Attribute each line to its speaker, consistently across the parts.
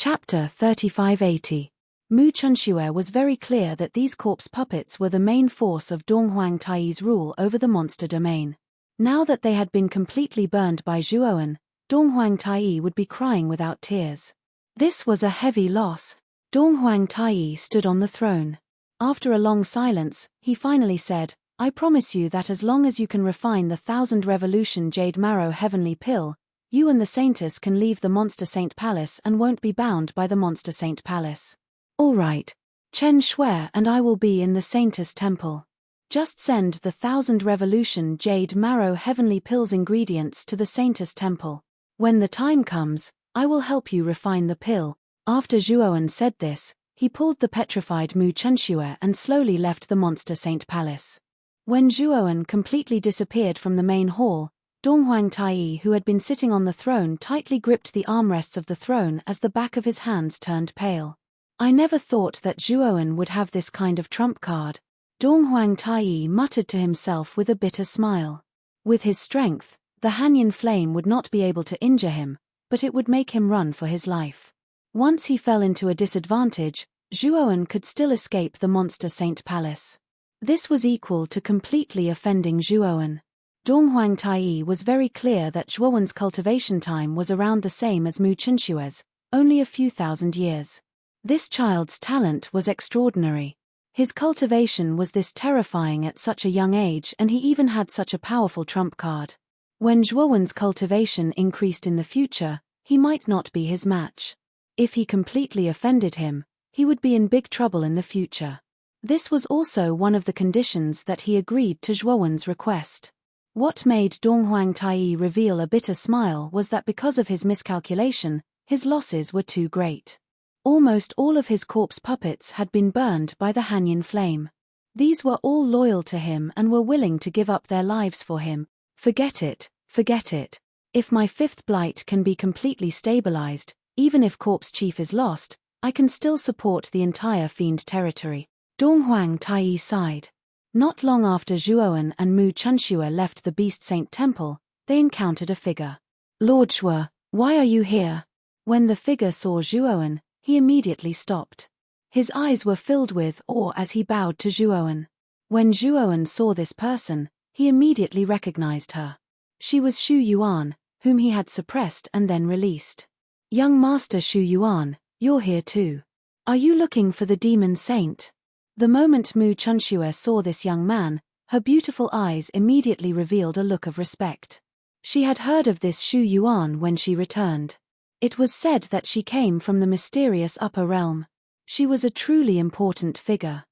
Speaker 1: Chapter 3580. Mu Chunxue was very clear that these corpse puppets were the main force of Donghuang Taiyi's rule over the monster domain. Now that they had been completely burned by Zhuowen, Donghuang Taiyi would be crying without tears. This was a heavy loss. Donghuang Taiyi stood on the throne. After a long silence, he finally said, "I promise you that as long as you can refine the 1000 Revolution Jade Marrow Heavenly Pill, you and the Saintess can leave the Monster Saint Palace and won't be bound by the Monster Saint Palace." "All right. Chen Shui and I will be in the Saintess Temple. Just send the 1000 Revolution Jade Marrow Heavenly Pills ingredients to the Saintess Temple. When the time comes, I will help you refine the pill." After Zhuowen said this, he pulled the petrified Mu Chunxue and slowly left the Monster Saint Palace. When Zhuowen completely disappeared from the main hall, Donghuang Taiyi, who had been sitting on the throne, tightly gripped the armrests of the throne as the back of his hands turned pale. "I never thought that Zhuowen would have this kind of trump card," Donghuang Taiyi muttered to himself with a bitter smile. With his strength, the Hanyan flame would not be able to injure him, but it would make him run for his life. Once he fell into a disadvantage, Zhuowen could still escape the Monster Saint Palace. This was equal to completely offending Zhuowen. Donghuang Taiyi was very clear that Zhuowen's cultivation time was around the same as Mu Chunxue's, only a few thousand years. This child's talent was extraordinary. His cultivation was this terrifying at such a young age, and he even had such a powerful trump card. When Zhuowen's cultivation increased in the future, he might not be his match. If he completely offended him, he would be in big trouble in the future. This was also one of the conditions that he agreed to Zhuowen's request. What made Donghuang Taiyi reveal a bitter smile was that because of his miscalculation, his losses were too great. Almost all of his corpse puppets had been burned by the Hanyan flame. These were all loyal to him and were willing to give up their lives for him. Forget it, forget it. If my fifth blight can be completely stabilized, even if Corpse Chief is lost, I can still support the entire Fiend territory. Donghuang Taiyi sighed. Not long after Zhuowen and Mu Chunxue left the Beast Saint Temple, they encountered a figure. "Lord Shui, why are you here?" When the figure saw Zhuowen, he immediately stopped. His eyes were filled with awe as he bowed to Zhuowen. When Zhuowen saw this person, he immediately recognized her. She was Xu Yuan, whom he had suppressed and then released. "Young Master Xu Yuan, you're here too. Are you looking for the Demon Saint?" The moment Mu Chunxue saw this young man, her beautiful eyes immediately revealed a look of respect. She had heard of this Xu Yuan when she returned. It was said that she came from the mysterious upper realm. She was a truly important figure.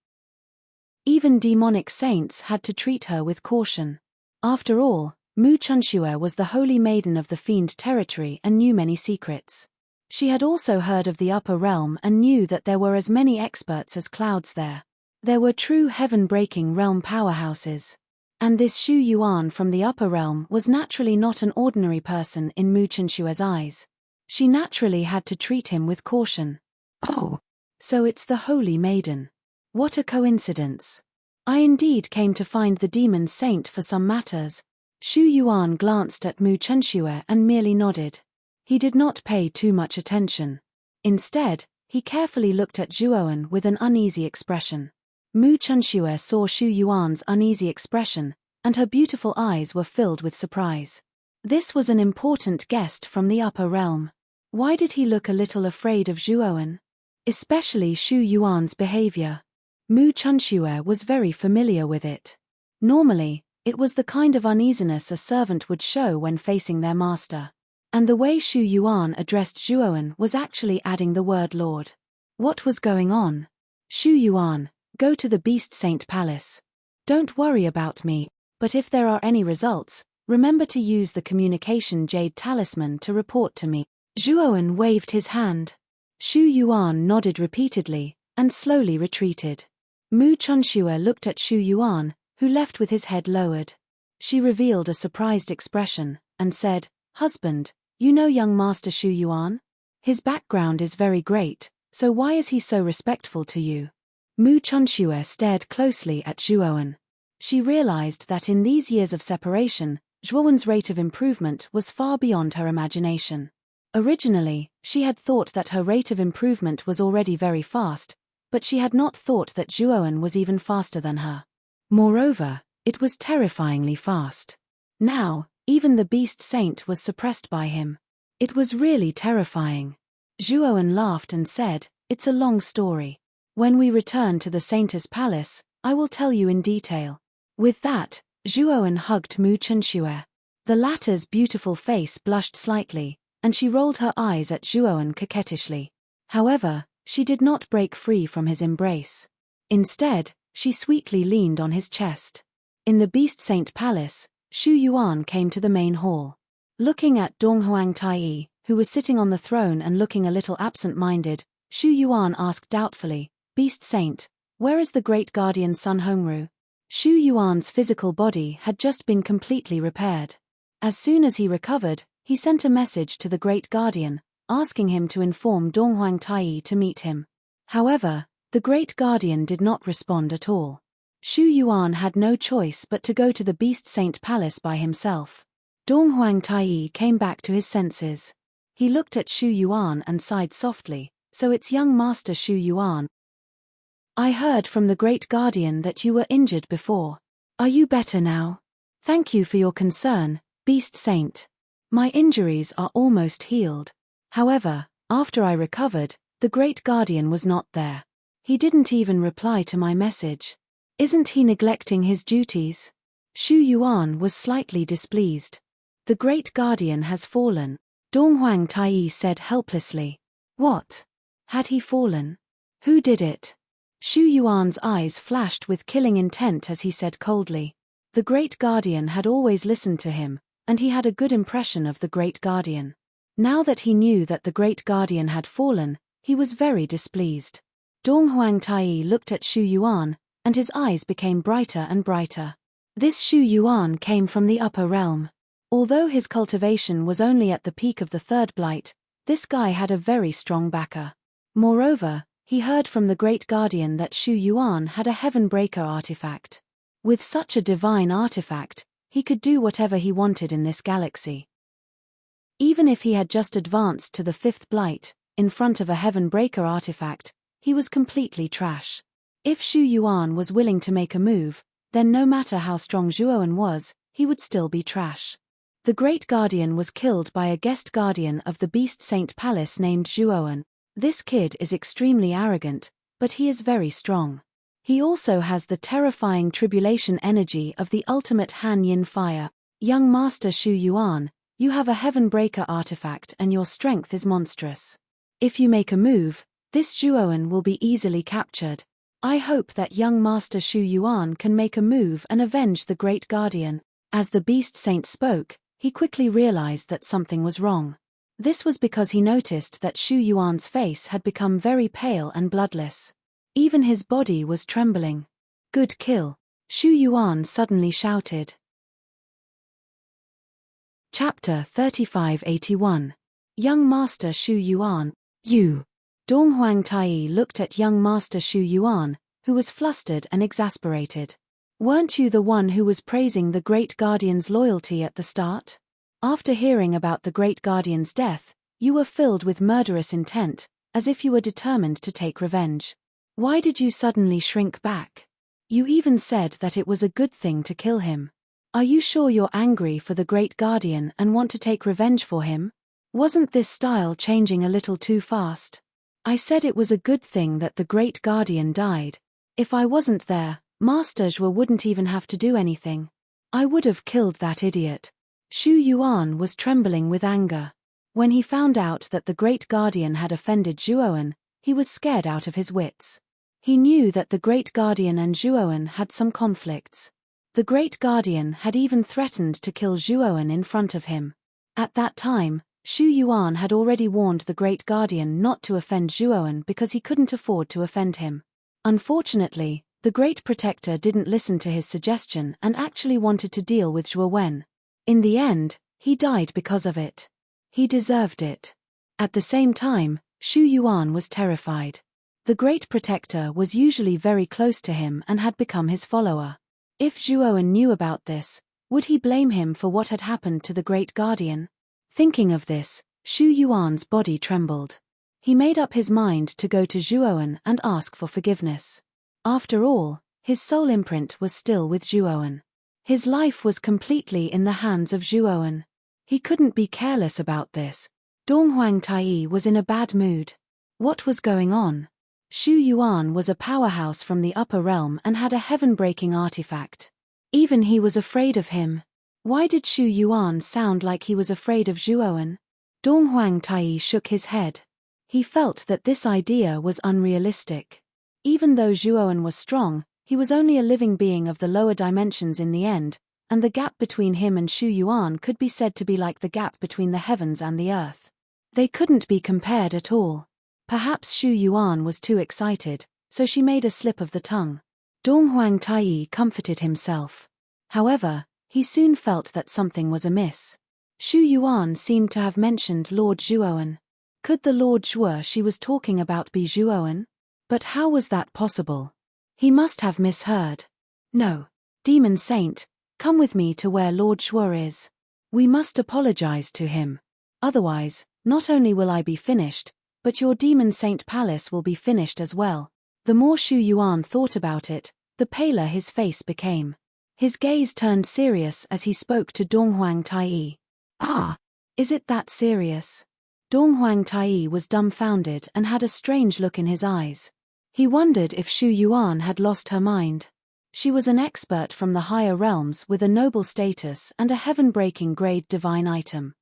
Speaker 1: Even demonic saints had to treat her with caution. After all, Mu Chunxue was the holy maiden of the Fiend territory and knew many secrets. She had also heard of the upper realm and knew that there were as many experts as clouds there. There were true heaven-breaking realm powerhouses. And this Xu Yuan from the upper realm was naturally not an ordinary person in Mu Chunxue's eyes. She naturally had to treat him with caution. "Oh, so it's the Holy Maiden. What a coincidence. I indeed came to find the Demon Saint for some matters." Xu Yuan glanced at Mu Chunxue and merely nodded. He did not pay too much attention. Instead, he carefully looked at Zhuowen with an uneasy expression. Mu Chunxue saw Xu Yuan's uneasy expression, and her beautiful eyes were filled with surprise. This was an important guest from the upper realm. Why did he look a little afraid of Zhuowen? Especially Xu Yuan's behavior. Mu Chunxue was very familiar with it. Normally, it was the kind of uneasiness a servant would show when facing their master. And the way Xu Yuan addressed Zhuowen was actually adding the word Lord. What was going on? "Xu Yuan, go to the Beast Saint Palace. Don't worry about me, but if there are any results, remember to use the communication jade talisman to report to me." Zhuowen waved his hand. Xu Yuan nodded repeatedly, and slowly retreated. Mu Chunxue looked at Xu Yuan, who left with his head lowered. She revealed a surprised expression, and said, "Husband, you know young Master Xu Yuan? His background is very great, so why is he so respectful to you?" Mu Chunxue stared closely at Zhuowen. She realized that in these years of separation, Zhuowen's rate of improvement was far beyond her imagination. Originally, she had thought that her rate of improvement was already very fast, but she had not thought that Zhuowen was even faster than her. Moreover, it was terrifyingly fast. Now, even the Beast Saint was suppressed by him. It was really terrifying. Zhuowen laughed and said, "It's a long story. When we return to the Saintess Palace, I will tell you in detail." With that, Zhuowen hugged Mu Chunxue. The latter's beautiful face blushed slightly, and she rolled her eyes at Zhuowen coquettishly. However, she did not break free from his embrace. Instead, she sweetly leaned on his chest. In the Beast Saint Palace, Xu Yuan came to the main hall. Looking at Donghuang Taiyi, who was sitting on the throne and looking a little absent-minded, Xu Yuan asked doubtfully, "Beast Saint, where is the great guardian Sun Hongru?" Xu Yuan's physical body had just been completely repaired. As soon as he recovered, he sent a message to the great guardian, asking him to inform Donghuang Taiyi to meet him. However, the great guardian did not respond at all. Xu Yuan had no choice but to go to the Beast Saint Palace by himself. Donghuang Taiyi came back to his senses. He looked at Xu Yuan and sighed softly, "So it's young Master Xu Yuan. I heard from the great guardian that you were injured before. Are you better now? Thank you for your concern, Beast Saint. My injuries are almost healed. However, after I recovered, the great guardian was not there. He didn't even reply to my message. Isn't he neglecting his duties?" Xu Yuan was slightly displeased. "The great guardian has fallen," Donghuang Taiyi said helplessly. "What? Had he fallen? Who did it?" Xu Yuan's eyes flashed with killing intent as he said coldly. The great guardian had always listened to him, and he had a good impression of the great guardian. Now that he knew that the great guardian had fallen, he was very displeased. Donghuang Taiyi looked at Xu Yuan, and his eyes became brighter and brighter. This Xu Yuan came from the upper realm. Although his cultivation was only at the peak of the third blight, this guy had a very strong backer. Moreover, he heard from the great guardian that Xu Yuan had a heaven breaker artifact. With such a divine artifact, he could do whatever he wanted in this galaxy. Even if he had just advanced to the fifth blight, in front of a heaven breaker artifact, he was completely trash. If Xu Yuan was willing to make a move, then no matter how strong Zhuowen was, he would still be trash. The great guardian was killed by a guest guardian of the Beast Saint Palace named Zhuowen. This kid is extremely arrogant, but he is very strong. He also has the terrifying tribulation energy of the ultimate Han Yin fire. Young Master Xu Yuan, you have a heaven breaker artifact and your strength is monstrous. If you make a move, this Zhuowen will be easily captured. I hope that young Master Xu Yuan can make a move and avenge the great guardian." As the Beast Saint spoke, he quickly realized that something was wrong. This was because he noticed that Xu Yuan's face had become very pale and bloodless. Even his body was trembling. "Good kill," Xu Yuan suddenly shouted. Chapter 3581. Young Master Xu Yuan, you. Donghuang Taiyi looked at young Master Xu Yuan, who was flustered and exasperated. "Weren't you the one who was praising the great guardian's loyalty at the start? After hearing about the great guardian's death, you were filled with murderous intent, as if you were determined to take revenge. Why did you suddenly shrink back? You even said that it was a good thing to kill him. Are you sure you're angry for the great guardian and want to take revenge for him? Wasn't this style changing a little too fast? I said it was a good thing that the great guardian died. If I wasn't there, Master Zhua wouldn't even have to do anything. I would have killed that idiot." Xu Yuan was trembling with anger. When he found out that the great guardian had offended Zhuowen, he was scared out of his wits. He knew that the great guardian and Zhuowen had some conflicts. The great guardian had even threatened to kill Zhuowen in front of him. At that time, Xu Yuan had already warned the great guardian not to offend Zhuowen because he couldn't afford to offend him. Unfortunately, the great protector didn't listen to his suggestion and actually wanted to deal with Zhuowen. In the end, he died because of it. He deserved it. At the same time, Xu Yuan was terrified. The great protector was usually very close to him and had become his follower. If Zhuowen knew about this, would he blame him for what had happened to the great guardian? Thinking of this, Shu Yuan's body trembled. He made up his mind to go to Zhuowen and ask for forgiveness. After all, his soul imprint was still with Zhuowen. His life was completely in the hands of Zhuowen. He couldn't be careless about this. Donghuang Taiyi was in a bad mood. What was going on? Shu Yuan was a powerhouse from the upper realm and had a heaven-breaking artifact. Even he was afraid of him. Why did Shu Yuan sound like he was afraid of Zhuowen? Donghuang Taiyi shook his head. He felt that this idea was unrealistic. Even though Zhuowen was strong, he was only a living being of the lower dimensions in the end, and the gap between him and Shu Yuan could be said to be like the gap between the heavens and the earth. They couldn't be compared at all. Perhaps Shu Yuan was too excited, so she made a slip of the tongue. Donghuang Taiyi comforted himself. However, he soon felt that something was amiss. Shu Yuan seemed to have mentioned Lord Zhuowen. Could the Lord Zhuo she was talking about be Zhuowen? But how was that possible? He must have misheard. No. Demon Saint, come with me to where Lord Zhuo is. We must apologize to him. Otherwise, not only will I be finished, but your Demon Saint Palace will be finished as well. The more Shu Yuan thought about it, the paler his face became. His gaze turned serious as he spoke to Donghuang Taiyi. Ah! Is it that serious? Donghuang Taiyi was dumbfounded and had a strange look in his eyes. He wondered if Shu Yuan had lost her mind. She was an expert from the higher realms with a noble status and a heaven-breaking grade divine item.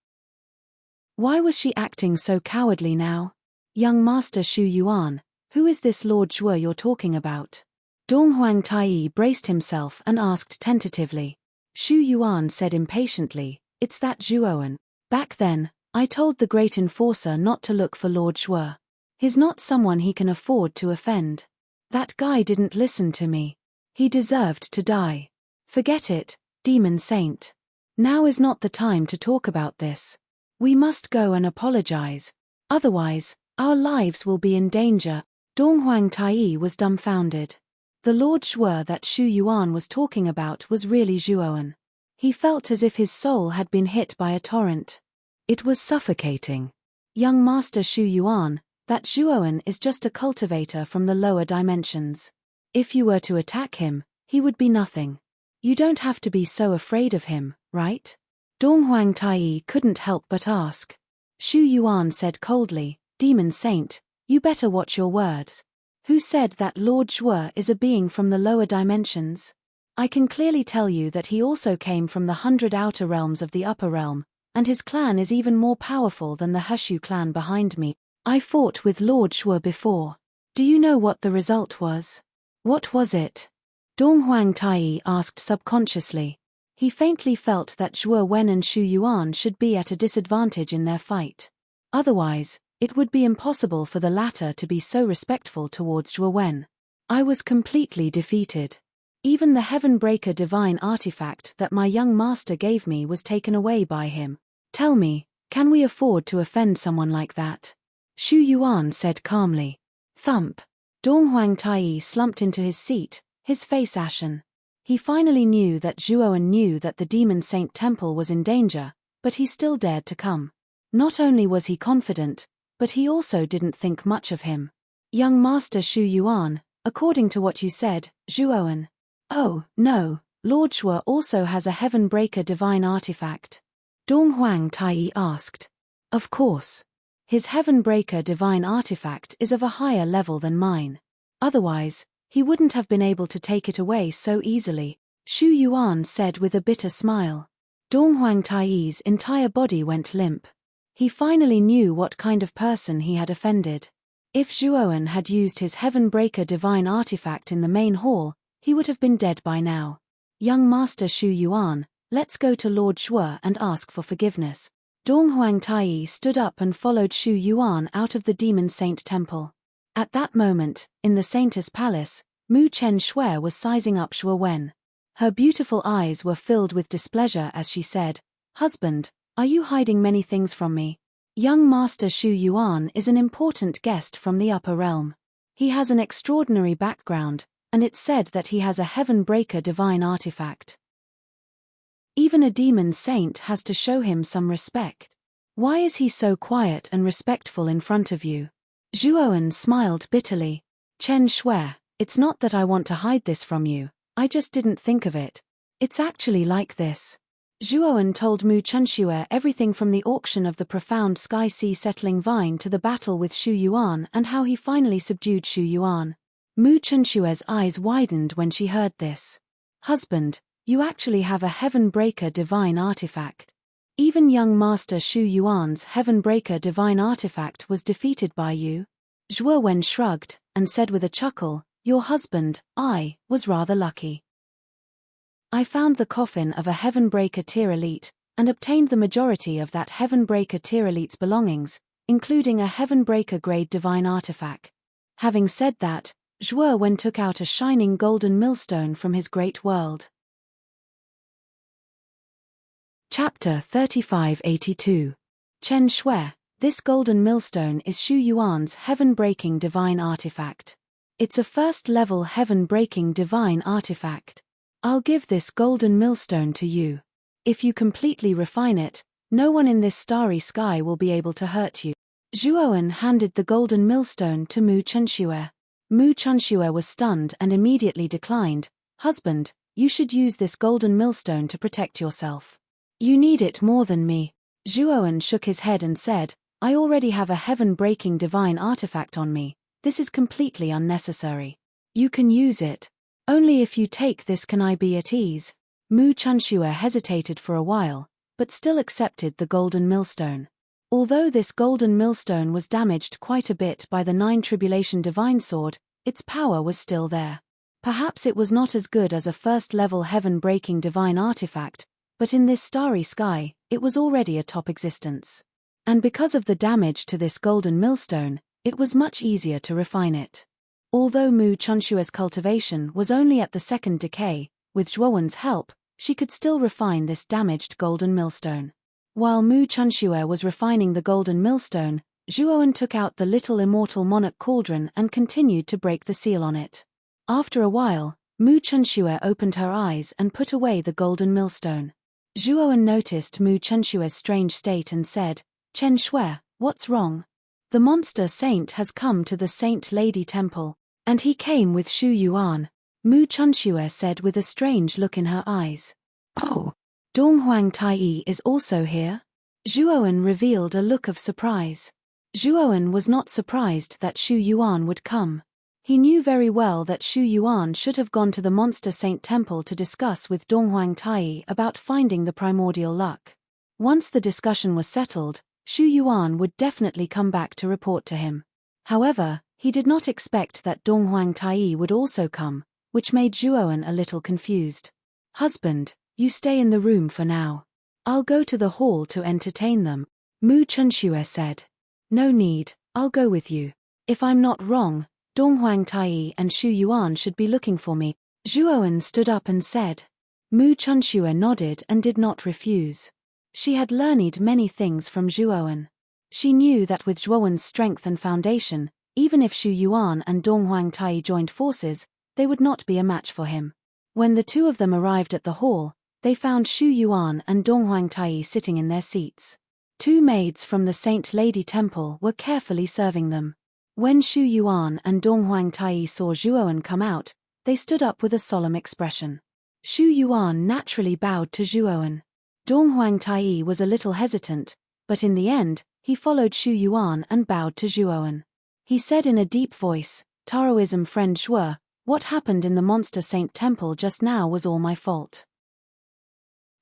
Speaker 1: Why was she acting so cowardly now? Young Master Shu Yuan, who is this Lord Zhuo you're talking about? Donghuang Taiyi braced himself and asked tentatively. Shu Yuan said impatiently, it's that Zhuowen. Back then, I told the great enforcer not to look for Lord Zhuo. He's not someone he can afford to offend. That guy didn't listen to me. He deserved to die. Forget it, Demon Saint. Now is not the time to talk about this. We must go and apologize. Otherwise, our lives will be in danger. Donghuang Taiyi was dumbfounded. The Lord Zhuo that Shu Yuan was talking about was really Zhuowen. He felt as if his soul had been hit by a torrent. It was suffocating. Young Master Shu Yuan, that Zhuowen is just a cultivator from the lower dimensions. If you were to attack him, he would be nothing. You don't have to be so afraid of him, right? Donghuang Taiyi couldn't help but ask. Shu Yuan said coldly, Demon Saint, you better watch your words. Who said that Lord Zhuo is a being from the lower dimensions? I can clearly tell you that he also came from the 100 outer realms of the upper realm, and his clan is even more powerful than the Heshu clan behind me. I fought with Lord Zhuo before. Do you know what the result was? What was it? Donghuang Taiyi asked subconsciously. He faintly felt that Zhuo Wen and Shu Yuan should be at a disadvantage in their fight. Otherwise, it would be impossible for the latter to be so respectful towards Zhuo Wen. I was completely defeated. Even the Heaven-Breaker divine artifact that my young master gave me was taken away by him. Tell me, can we afford to offend someone like that? Shu Yuan said calmly. Thump. Donghuang Taiyi slumped into his seat, his face ashen. He finally knew that Zhuowen knew that the Demon Saint Temple was in danger, but he still dared to come. Not only was he confident, but he also didn't think much of him. Young Master Shu Yuan, according to what you said, Zhuowen. Oh, no, Lord Zhuo also has a Heaven-Breaker divine artifact. Donghuang Taiyi asked. Of course. His Heaven-Breaker divine artifact is of a higher level than mine. Otherwise, he wouldn't have been able to take it away so easily, Shu Yuan said with a bitter smile. Donghuang Taiyi's entire body went limp. He finally knew what kind of person he had offended. If Zhuowen had used his Heaven-Breaker divine artifact in the main hall, he would have been dead by now. Young Master Shu Yuan, let's go to Lord Zhuo and ask for forgiveness. Donghuang Taiyi stood up and followed Shu Yuan out of the Demon Saint Temple. At that moment, in the Saintess Palace, Mu Chen Shui was sizing up Zhuo Wen. Her beautiful eyes were filled with displeasure as she said, Husband, are you hiding many things from me? Young Master Shu Yuan is an important guest from the upper realm. He has an extraordinary background, and it's said that he has a Heaven-Breaker divine artifact. Even a demon saint has to show him some respect. Why is he so quiet and respectful in front of you? Zhuowen smiled bitterly. Chen Shui, it's not that I want to hide this from you, I just didn't think of it. It's actually like this. Zhuowen told Mu Chunxue everything from the auction of the profound sky sea settling vine to the battle with Shu Yuan and how he finally subdued Shu Yuan. Mu Chunxue's eyes widened when she heard this. Husband, you actually have a Heaven Breaker divine artifact. Even young Master Shu Yuan's Heaven Breaker divine artifact was defeated by you. Zhuowen shrugged and said with a chuckle, your husband, I, was rather lucky. I found the coffin of a Heaven Breaker tier elite, and obtained the majority of that Heaven Breaker tier elite's belongings, including a Heaven Breaker grade divine artifact. Having said that, Zhuowen took out a shining golden millstone from his great world. Chapter 3582. Chen Shui, this golden millstone is Shu Yuan's heaven-breaking divine artifact. It's a first-level heaven-breaking divine artifact. I'll give this golden millstone to you. If you completely refine it, no one in this starry sky will be able to hurt you. Zhuowen handed the golden millstone to Mu Chunxue. Mu Chunxue was stunned and immediately declined. Husband, you should use this golden millstone to protect yourself. You need it more than me. Zhuowen shook his head and said, I already have a heaven-breaking divine artifact on me. This is completely unnecessary. You can use it. Only if you take this can I be at ease. Mu Chunxue hesitated for a while, but still accepted the golden millstone. Although this golden millstone was damaged quite a bit by the 9 Tribulation Divine Sword, its power was still there. Perhaps it was not as good as a first-level heaven-breaking divine artifact, but in this starry sky, it was already a top existence. And because of the damage to this golden millstone, it was much easier to refine it. Although Mu Chunxue's cultivation was only at the 2nd decay, with Zhuowen's help, she could still refine this damaged golden millstone. While Mu Chunxue was refining the golden millstone, Zhuowen took out the little immortal monarch cauldron and continued to break the seal on it. After a while, Mu Chunxue opened her eyes and put away the golden millstone. Zhuowen noticed Mu Chunxue's strange state and said, Chen Shui, what's wrong? The monster saint has come to the Saint Lady Temple, and he came with Shu Yuan, Mu Chunxue said with a strange look in her eyes. Oh, Donghuang Taiyi is also here? Zhuowen revealed a look of surprise. Zhuowen was not surprised that Shu Yuan would come. He knew very well that Shu Yuan should have gone to the Monster Saint Temple to discuss with Donghuang Taiyi about finding the primordial luck. Once the discussion was settled, Shu Yuan would definitely come back to report to him. However, he did not expect that Donghuang Taiyi would also come, which made Zhuowen a little confused. Husband, you stay in the room for now. I'll go to the hall to entertain them, Mu Chunxue said. No need, I'll go with you. If I'm not wrong, Donghuang Taiyi and Shu Yuan should be looking for me. Zhuowen stood up and said. Mu Chunxue nodded and did not refuse. She had learned many things from Zhuowen. She knew that with Zhuowen's strength and foundation, even if Shu Yuan and Donghuang Taiyi joined forces, they would not be a match for him. When the two of them arrived at the hall, they found Shu Yuan and Donghuang Taiyi sitting in their seats. 2 maids from the Saint Lady Temple were carefully serving them. When Shu Yuan and Donghuang Taiyi saw Zhuowen come out, they stood up with a solemn expression. Shu Yuan naturally bowed to Zhuowen. Donghuang Taiyi was a little hesitant, but in the end, he followed Shu Yuan and bowed to Zhuowen. He said in a deep voice, Taoism friend Shui, what happened in the Monster Saint Temple just now was all my fault.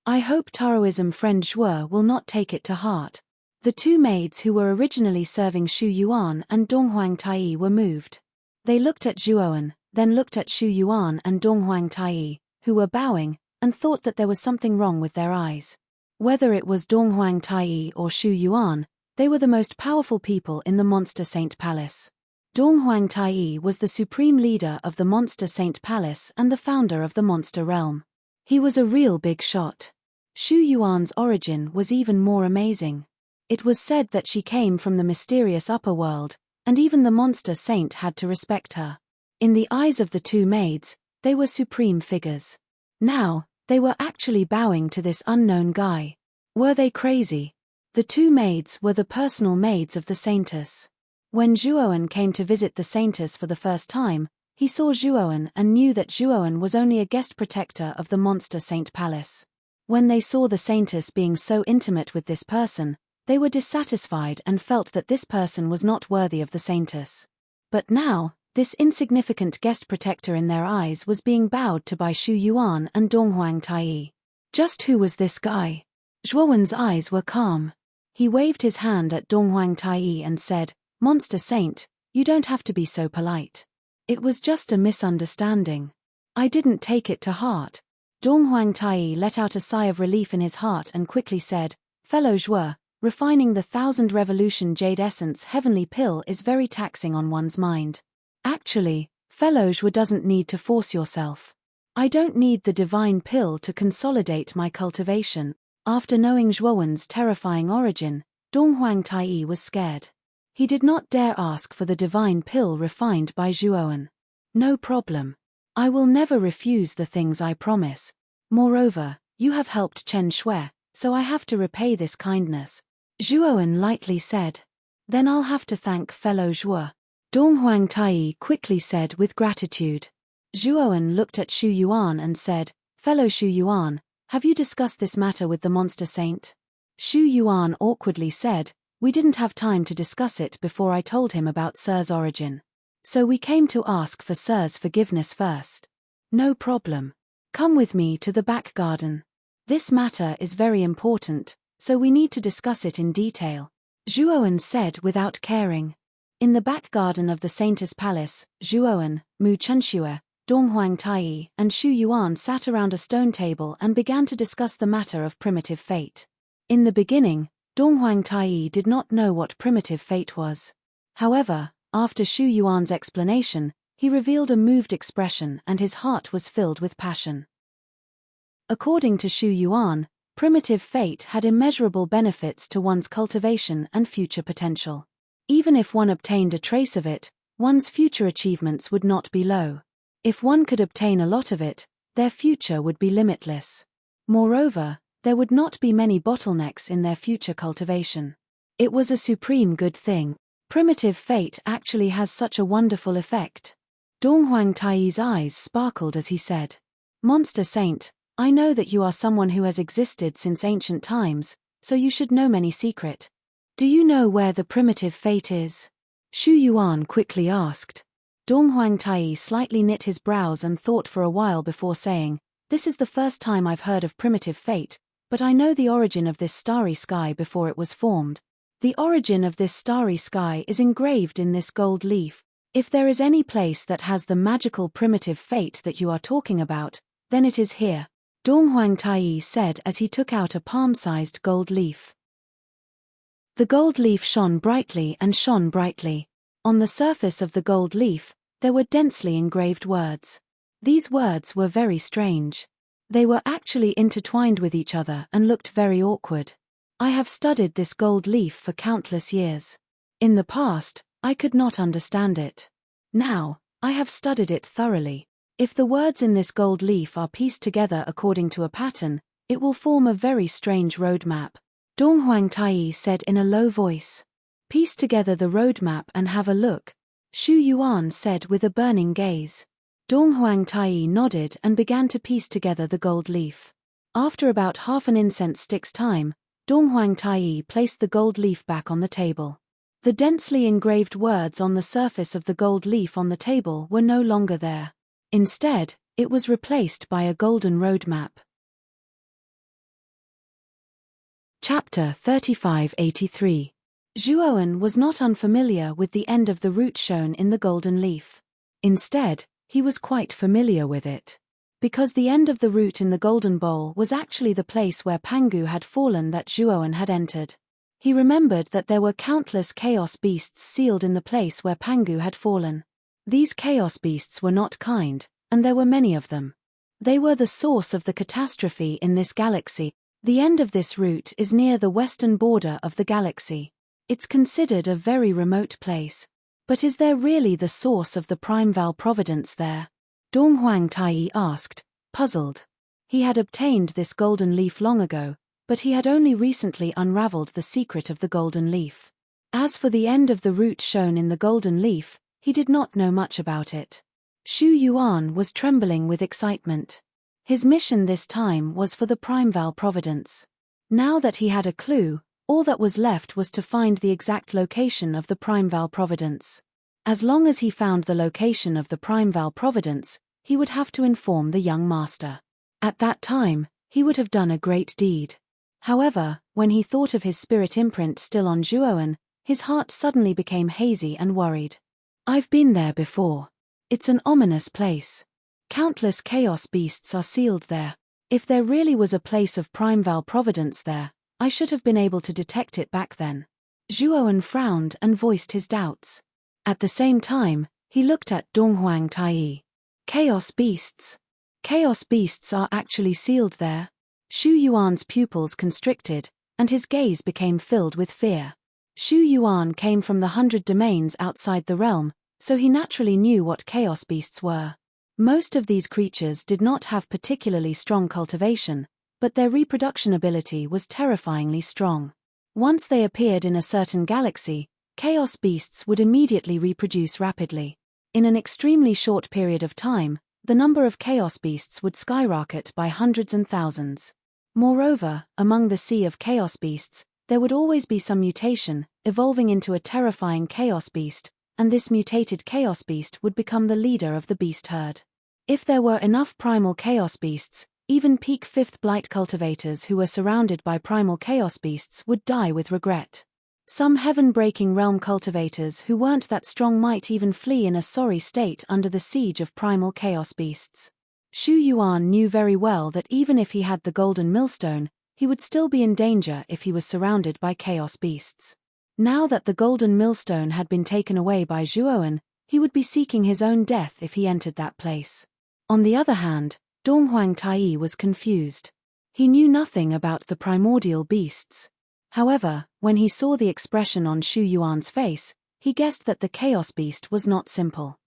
Speaker 1: I hope Taoism friend Shui will not take it to heart. The 2 maids who were originally serving Shu Yuan and Donghuang Taiyi were moved. They looked at Zhuowen, then looked at Shu Yuan and Donghuang Taiyi, who were bowing, and thought that there was something wrong with their eyes. Whether it was Donghuang Taiyi or Shu Yuan, they were the most powerful people in the Monster Saint Palace. Donghuang Taiyi was the supreme leader of the Monster Saint Palace and the founder of the Monster Realm. He was a real big shot. Shu Yuan's origin was even more amazing. It was said that she came from the mysterious upper world, and even the Monster Saint had to respect her. In the eyes of the 2 maids, they were supreme figures. Now, they were actually bowing to this unknown guy. Were they crazy? The two maids were the personal maids of the saintess. When Zhuoan came to visit the saintess for the first time, he saw Zhuoan and knew that Zhuoan was only a guest protector of the monster saint palace. When they saw the saintess being so intimate with this person, they were dissatisfied and felt that this person was not worthy of the saintess. But now, this insignificant guest protector in their eyes was being bowed to by Xu Yuan and Donghuang Taiyi. Just who was this guy? Zhuoan's eyes were calm. He waved his hand at Donghuang Taiyi and said, "Monster saint, you don't have to be so polite. It was just a misunderstanding. I didn't take it to heart." Donghuang Taiyi let out a sigh of relief in his heart and quickly said, "Fellow Zhuo, refining the 1000 revolution jade essence heavenly pill is very taxing on one's mind. Actually, fellow Zhuo doesn't need to force yourself. I don't need the divine pill to consolidate my cultivation." After knowing Zhuoan's terrifying origin, Donghuang Taiyi was scared. He did not dare ask for the divine pill refined by Zhuoan. "No problem. I will never refuse the things I promise. Moreover, you have helped Chen Shui, so I have to repay this kindness," Zhuoan lightly said. "Then I'll have to thank fellow Zhuo," Donghuang Taiyi quickly said with gratitude. Zhuoan looked at Xu Yuan and said, "Fellow Xu Yuan, have you discussed this matter with the monster saint?" Xu Yuan awkwardly said, "We didn't have time to discuss it before I told him about Sir's origin. So we came to ask for Sir's forgiveness first." "No problem. Come with me to the back garden. This matter is very important, so we need to discuss it in detail," Zhuoan said without caring. In the back garden of the saintess palace, Zhuoan, Mu Chunxue, Donghuang Taiyi, and Xu Yuan sat around a stone table and began to discuss the matter of primitive fate. In the beginning, Donghuang Taiyi did not know what primitive fate was. However, after Xu Yuan's explanation, he revealed a moved expression and his heart was filled with passion. According to Xu Yuan, primitive fate had immeasurable benefits to one's cultivation and future potential. Even if one obtained a trace of it, one's future achievements would not be low. If one could obtain a lot of it, their future would be limitless. Moreover, there would not be many bottlenecks in their future cultivation. It was a supreme good thing. Primitive fate actually has such a wonderful effect. Donghuang Taiyi's eyes sparkled as he said, "Monster saint, I know that you are someone who has existed since ancient times, so you should know many secret. Do you know where the primitive fate is?" Xu Yuan quickly asked. Donghuang Taiyi slightly knit his brows and thought for a while before saying, "This is the first time I've heard of primitive fate, but I know the origin of this starry sky before it was formed. The origin of this starry sky is engraved in this gold leaf. If there is any place that has the magical primitive fate that you are talking about, then it is here," Donghuang Taiyi said as he took out a palm-sized gold leaf. The gold leaf shone brightly and shone brightly. On the surface of the gold leaf, there were densely engraved words. These words were very strange. They were actually intertwined with each other and looked very awkward. "I have studied this gold leaf for countless years. In the past, I could not understand it. Now, I have studied it thoroughly. If the words in this gold leaf are pieced together according to a pattern, it will form a very strange roadmap," Donghuang Taiyi said in a low voice. "Piece together the roadmap and have a look," Xu Yuan said with a burning gaze. Donghuang Taiyi nodded and began to piece together the gold leaf. After about half an incense stick's time, Donghuang Taiyi placed the gold leaf back on the table. The densely engraved words on the surface of the gold leaf on the table were no longer there. Instead, it was replaced by a golden roadmap. Chapter 3583. Zhuoan was not unfamiliar with the end of the root shown in the golden leaf. Instead, he was quite familiar with it. Because the end of the root in the golden bowl was actually the place where Pangu had fallen that Zhuoan had entered. He remembered that there were countless chaos beasts sealed in the place where Pangu had fallen. These chaos beasts were not kind, and there were many of them. They were the source of the catastrophe in this galaxy. The end of this route is near the western border of the galaxy. It's considered a very remote place. But is there really the source of the Primeval Providence there? Donghuang Taiyi asked, puzzled. He had obtained this golden leaf long ago, but he had only recently unraveled the secret of the golden leaf. As for the end of the route shown in the golden leaf, he did not know much about it. Xu Yuan was trembling with excitement. His mission this time was for the Primeval Providence. Now that he had a clue, all that was left was to find the exact location of the Primeval Providence. As long as he found the location of the Primeval Providence, he would have to inform the young master. At that time, he would have done a great deed. However, when he thought of his spirit imprint still on Zhuowen, his heart suddenly became hazy and worried. I've been there before. It's an ominous place. Countless chaos beasts are sealed there. If there really was a place of Primeval Providence there, I should have been able to detect it back then. Zhuowen frowned and voiced his doubts. At the same time, he looked at Donghuang Taiyi. Chaos beasts. Chaos beasts are actually sealed there. Xu Yuan's pupils constricted, and his gaze became filled with fear. Xu Yuan came from the 100 domains outside the realm, so he naturally knew what chaos beasts were. Most of these creatures did not have particularly strong cultivation, but their reproduction ability was terrifyingly strong. Once they appeared in a certain galaxy, chaos beasts would immediately reproduce rapidly. In an extremely short period of time, the number of chaos beasts would skyrocket by hundreds and thousands. Moreover, among the sea of chaos beasts, there would always be some mutation, evolving into a terrifying chaos beast, and this mutated chaos beast would become the leader of the beast herd. If there were enough primal chaos beasts, even peak 5th blight cultivators who were surrounded by primal chaos beasts would die with regret. Some heaven-breaking realm cultivators who weren't that strong might even flee in a sorry state under the siege of primal chaos beasts. Xu Yuan knew very well that even if he had the golden millstone, he would still be in danger if he was surrounded by chaos beasts. Now that the golden millstone had been taken away by Zhuowen, he would be seeking his own death if he entered that place. On the other hand, Donghuang Taiyi was confused. He knew nothing about the primordial beasts. However, when he saw the expression on Xu Yuan's face, he guessed that the chaos beast was not simple.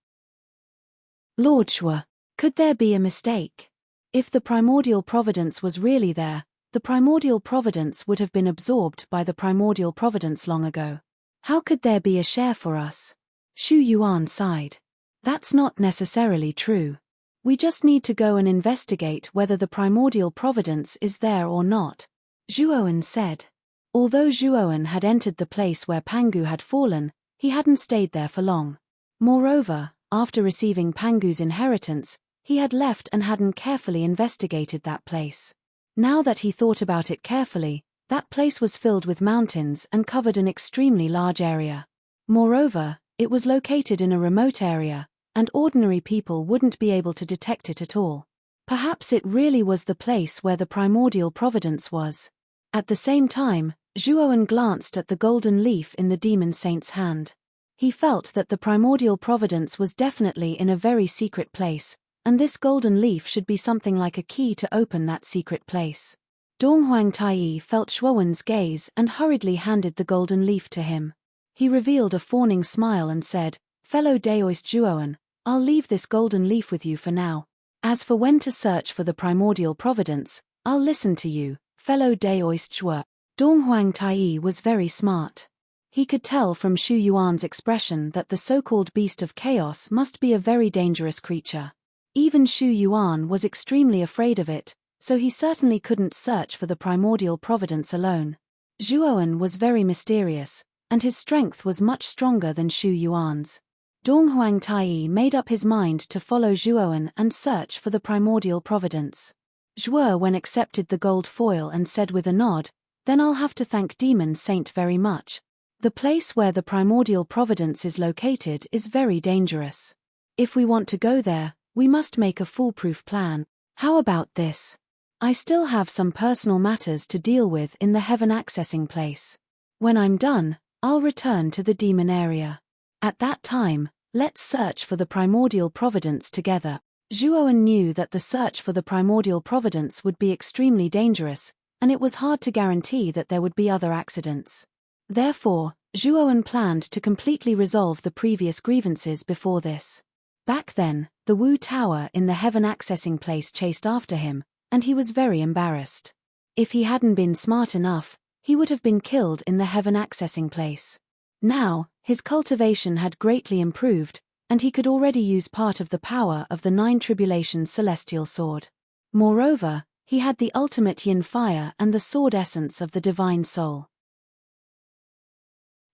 Speaker 1: Lord Shui, could there be a mistake? If the primordial providence was really there, the primordial providence would have been absorbed by the primordial providence long ago. How could there be a share for us? Xu Yuan sighed. That's not necessarily true. We just need to go and investigate whether the primordial providence is there or not, Zhuowen said. Although Zhuowen had entered the place where Pangu had fallen, he hadn't stayed there for long. Moreover, after receiving Pangu's inheritance, he had left and hadn't carefully investigated that place. Now that he thought about it carefully, that place was filled with mountains and covered an extremely large area. Moreover, it was located in a remote area, and ordinary people wouldn't be able to detect it at all. Perhaps it really was the place where the primordial providence was. At the same time, Zhuowen glanced at the golden leaf in the demon saint's hand. He felt that the primordial providence was definitely in a very secret place, and this golden leaf should be something like a key to open that secret place. Donghuang Taiyi felt Zhuowen's gaze and hurriedly handed the golden leaf to him. He revealed a fawning smile and said, "Fellow Daoist Zhuowen, I'll leave this golden leaf with you for now. As for when to search for the primordial providence, I'll listen to you, fellow Daoist Zhuo." Donghuang Taiyi was very smart. He could tell from Xu Yuan's expression that the so-called beast of chaos must be a very dangerous creature. Even Xu Yuan was extremely afraid of it, so he certainly couldn't search for the primordial providence alone. Zhuowen was very mysterious, and his strength was much stronger than Xu Yuan's. Donghuang Taiyi made up his mind to follow Zhuowen and search for the primordial providence. Zhuowen accepted the gold foil and said with a nod, "Then I'll have to thank Demon Saint very much. The place where the primordial providence is located is very dangerous. If we want to go there, we must make a foolproof plan. How about this? I still have some personal matters to deal with in the heaven accessing place. When I'm done, I'll return to the demon area. At that time, let's search for the primordial providence together." Zhuowen knew that the search for the primordial providence would be extremely dangerous, and it was hard to guarantee that there would be other accidents. Therefore, Zhuowen planned to completely resolve the previous grievances before this. Back then, the Wu Tower in the heaven accessing place chased after him, and he was very embarrassed. If he hadn't been smart enough, he would have been killed in the heaven accessing place. Now, his cultivation had greatly improved, and he could already use part of the power of the 9 tribulations celestial sword. Moreover, he had the ultimate yin fire and the sword essence of the divine soul.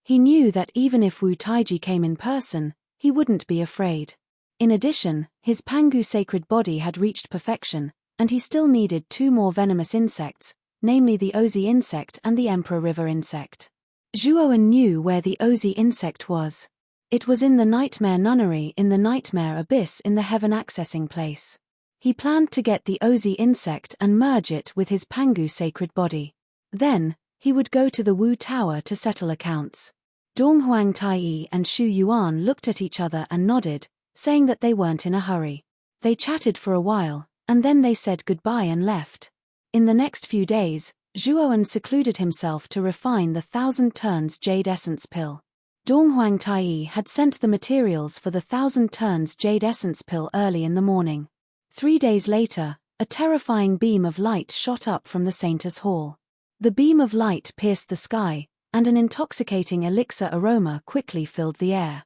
Speaker 1: He knew that even if Wu Taiji came in person, he wouldn't be afraid. In addition, his Pangu sacred body had reached perfection, and he still needed 2 more venomous insects, namely the Ozi insect and the Emperor River insect. Zhuowen knew where the Ozi insect was. It was in the Nightmare Nunnery in the Nightmare Abyss in the Heaven Accessing Place. He planned to get the Ozi insect and merge it with his Pangu sacred body. Then, he would go to the Wu Tower to settle accounts. Donghuang Taiyi and Xu Yuan looked at each other and nodded, saying that they weren't in a hurry. They chatted for a while, and then they said goodbye and left. In the next few days, Zhuowen secluded himself to refine the 1,000 turns jade essence pill. Donghuang Taiyi had sent the materials for the 1,000 turns jade essence pill early in the morning. 3 days later, a terrifying beam of light shot up from the Saintess Hall. The beam of light pierced the sky, and an intoxicating elixir aroma quickly filled the air.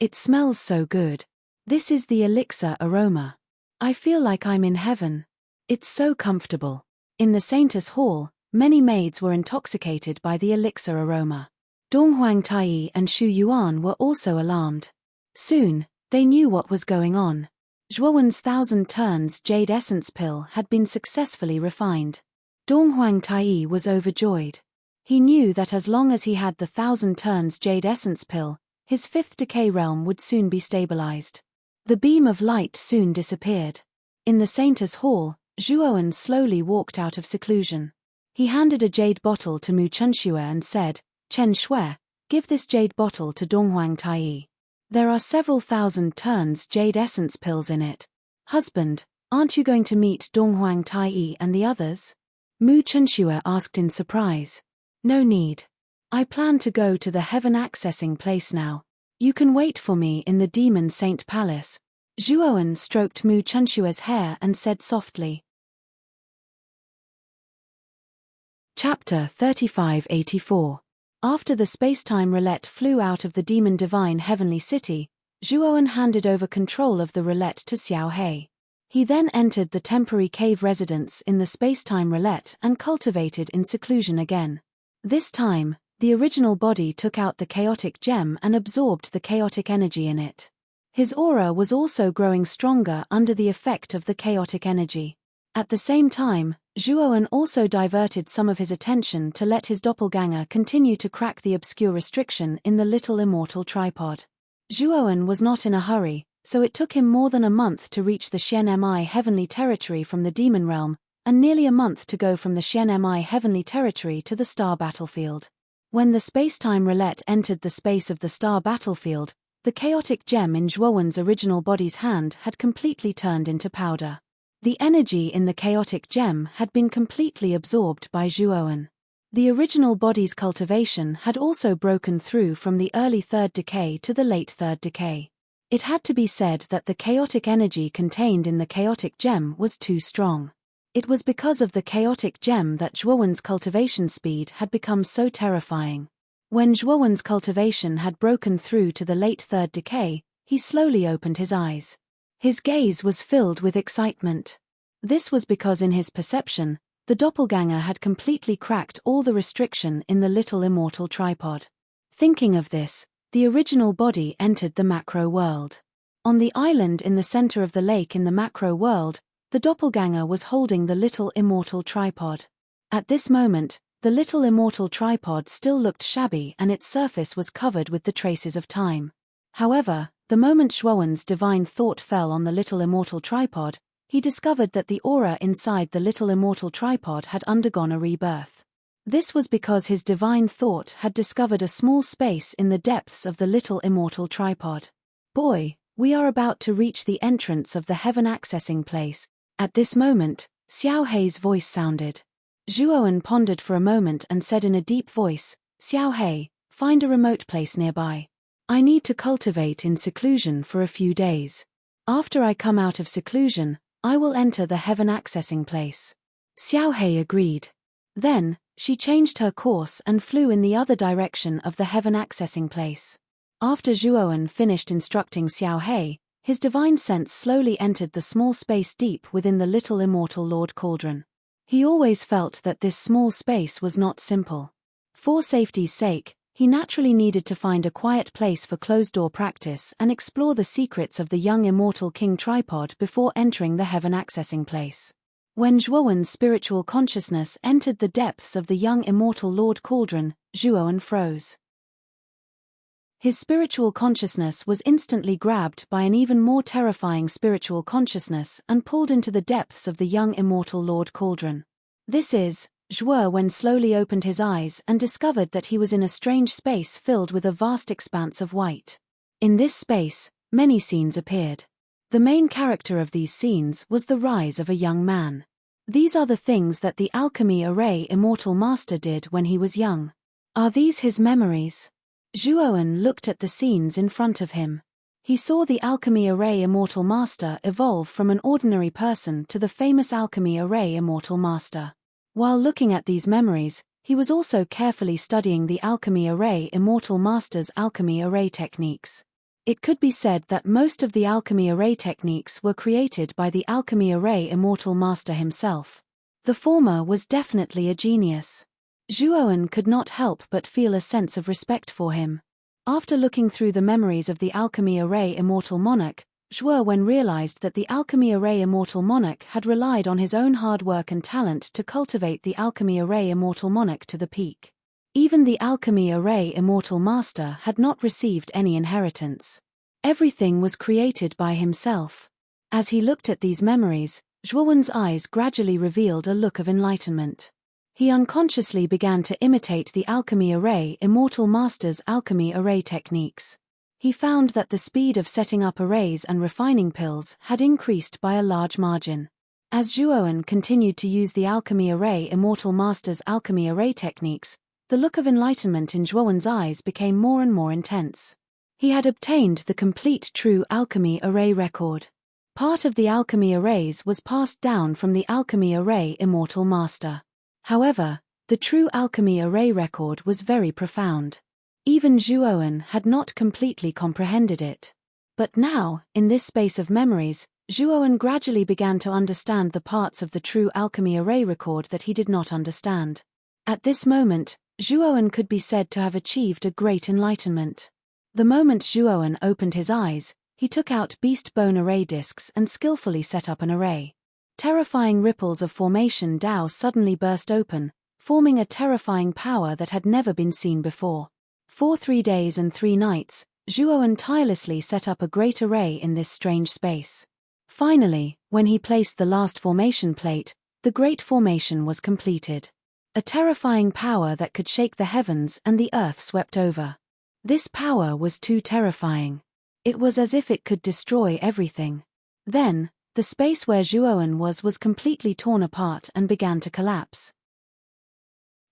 Speaker 1: It smells so good. This is the elixir aroma. I feel like I'm in heaven. It's so comfortable. In the Saintess Hall, many maids were intoxicated by the elixir aroma. Donghuang Taiyi and Xu Yuan were also alarmed. Soon, they knew what was going on. Zhuowen's 1,000 turns jade essence pill had been successfully refined. Donghuang Taiyi was overjoyed. He knew that as long as he had the 1,000 turns jade essence pill, his 5th decay realm would soon be stabilized. The beam of light soon disappeared. In the Saintess Hall, Zhuowen slowly walked out of seclusion. He handed a jade bottle to Mu Chunxue and said, "Chen Shui, give this jade bottle to Donghuang Taiyi. There are several 1,000 turns jade essence pills in it. Husband, aren't you going to meet Donghuang Taiyi and the others?" Mu Chunxue asked in surprise. "No need. I plan to go to the heaven accessing place now. You can wait for me in the Demon Saint Palace." Zhuowen stroked Mu Chunxue's hair and said softly. Chapter 3584. After the spacetime roulette flew out of the Demon Divine Heavenly City, Zhuowen handed over control of the roulette to Xiao He. He then entered the temporary cave residence in the spacetime roulette and cultivated in seclusion again. This time, the original body took out the chaotic gem and absorbed the chaotic energy in it. His aura was also growing stronger under the effect of the chaotic energy. At the same time, Zhuowen also diverted some of his attention to let his doppelganger continue to crack the obscure restriction in the little immortal tripod. Zhuowen was not in a hurry, so it took him more than a month to reach the Xian Mi heavenly territory from the demon realm, and nearly a month to go from the Xian Mi heavenly territory to the star battlefield. When the spacetime roulette entered the space of the star battlefield, the chaotic gem in Zhuowen's original body's hand had completely turned into powder. The energy in the chaotic gem had been completely absorbed by Zhuowen. The original body's cultivation had also broken through from the early 3rd decay to the late 3rd decay. It had to be said that the chaotic energy contained in the chaotic gem was too strong. It was because of the chaotic gem that Zhuowen's cultivation speed had become so terrifying. When Zhuowen's cultivation had broken through to the late 3rd decay, he slowly opened his eyes. His gaze was filled with excitement. This was because in his perception, the doppelganger had completely cracked all the restriction in the little immortal tripod. Thinking of this, the original body entered the macro world. On the island in the center of the lake in the macro world, the doppelganger was holding the little immortal tripod. At this moment, the little immortal tripod still looked shabby and its surface was covered with the traces of time. However, the moment Zhuowen's divine thought fell on the little immortal tripod, he discovered that the aura inside the little immortal tripod had undergone a rebirth. This was because his divine thought had discovered a small space in the depths of the little immortal tripod. "Boy, we are about to reach the entrance of the heaven accessing place." At this moment, Xiao Hei's voice sounded. Zhuowen pondered for a moment and said in a deep voice, "Xiao He, find a remote place nearby. I need to cultivate in seclusion for a few days. After I come out of seclusion, I will enter the heaven accessing place." Xiaohei agreed. Then, she changed her course and flew in the other direction of the heaven accessing place. After Zhuowen finished instructing Xiaohei, his divine sense slowly entered the small space deep within the little immortal Lord Cauldron. He always felt that this small space was not simple. For safety's sake, he naturally needed to find a quiet place for closed-door practice and explore the secrets of the young immortal king tripod before entering the heaven accessing place. When Zhuowen's spiritual consciousness entered the depths of the young immortal Lord Cauldron, Zhuowen froze. His spiritual consciousness was instantly grabbed by an even more terrifying spiritual consciousness and pulled into the depths of the young immortal Lord Cauldron. Zhuowen slowly opened his eyes and discovered that he was in a strange space filled with a vast expanse of white. In this space, many scenes appeared. The main character of these scenes was the rise of a young man. These are the things that the Alchemy Array Immortal Master did when he was young. Are these his memories? Zhuowen looked at the scenes in front of him. He saw the Alchemy Array Immortal Master evolve from an ordinary person to the famous Alchemy Array Immortal Master. While looking at these memories, he was also carefully studying the Alchemy Array Immortal Master's Alchemy Array techniques. It could be said that most of the Alchemy Array techniques were created by the Alchemy Array Immortal Master himself. The former was definitely a genius. Zhuowen could not help but feel a sense of respect for him. After looking through the memories of the Alchemy Array Immortal Monarch, Zhuowen realized that the Alchemy Array Immortal Monarch had relied on his own hard work and talent to cultivate the Alchemy Array Immortal Monarch to the peak. Even the Alchemy Array Immortal Master had not received any inheritance. Everything was created by himself. As he looked at these memories, Zhuowen's eyes gradually revealed a look of enlightenment. He unconsciously began to imitate the Alchemy Array Immortal Master's Alchemy Array techniques. He found that the speed of setting up arrays and refining pills had increased by a large margin. As Zhuowen continued to use the Alchemy Array Immortal Master's Alchemy Array techniques, the look of enlightenment in Zhuowen's eyes became more and more intense. He had obtained the complete true Alchemy Array record. Part of the Alchemy Arrays was passed down from the Alchemy Array Immortal Master. However, the true Alchemy Array record was very profound. Even Zhuowen had not completely comprehended it. But now, in this space of memories, Zhuowen gradually began to understand the parts of the true Alchemy Array record that he did not understand. At this moment, Zhuowen could be said to have achieved a great enlightenment. The moment Zhuowen opened his eyes, he took out beast bone array discs and skillfully set up an array. Terrifying ripples of formation Dao suddenly burst open, forming a terrifying power that had never been seen before. For 3 days and 3 nights, Zhuowen tirelessly set up a great array in this strange space. Finally, when he placed the last formation plate, the great formation was completed. A terrifying power that could shake the heavens and the earth swept over. This power was too terrifying. It was as if it could destroy everything. Then, the space where Zhuowen was completely torn apart and began to collapse.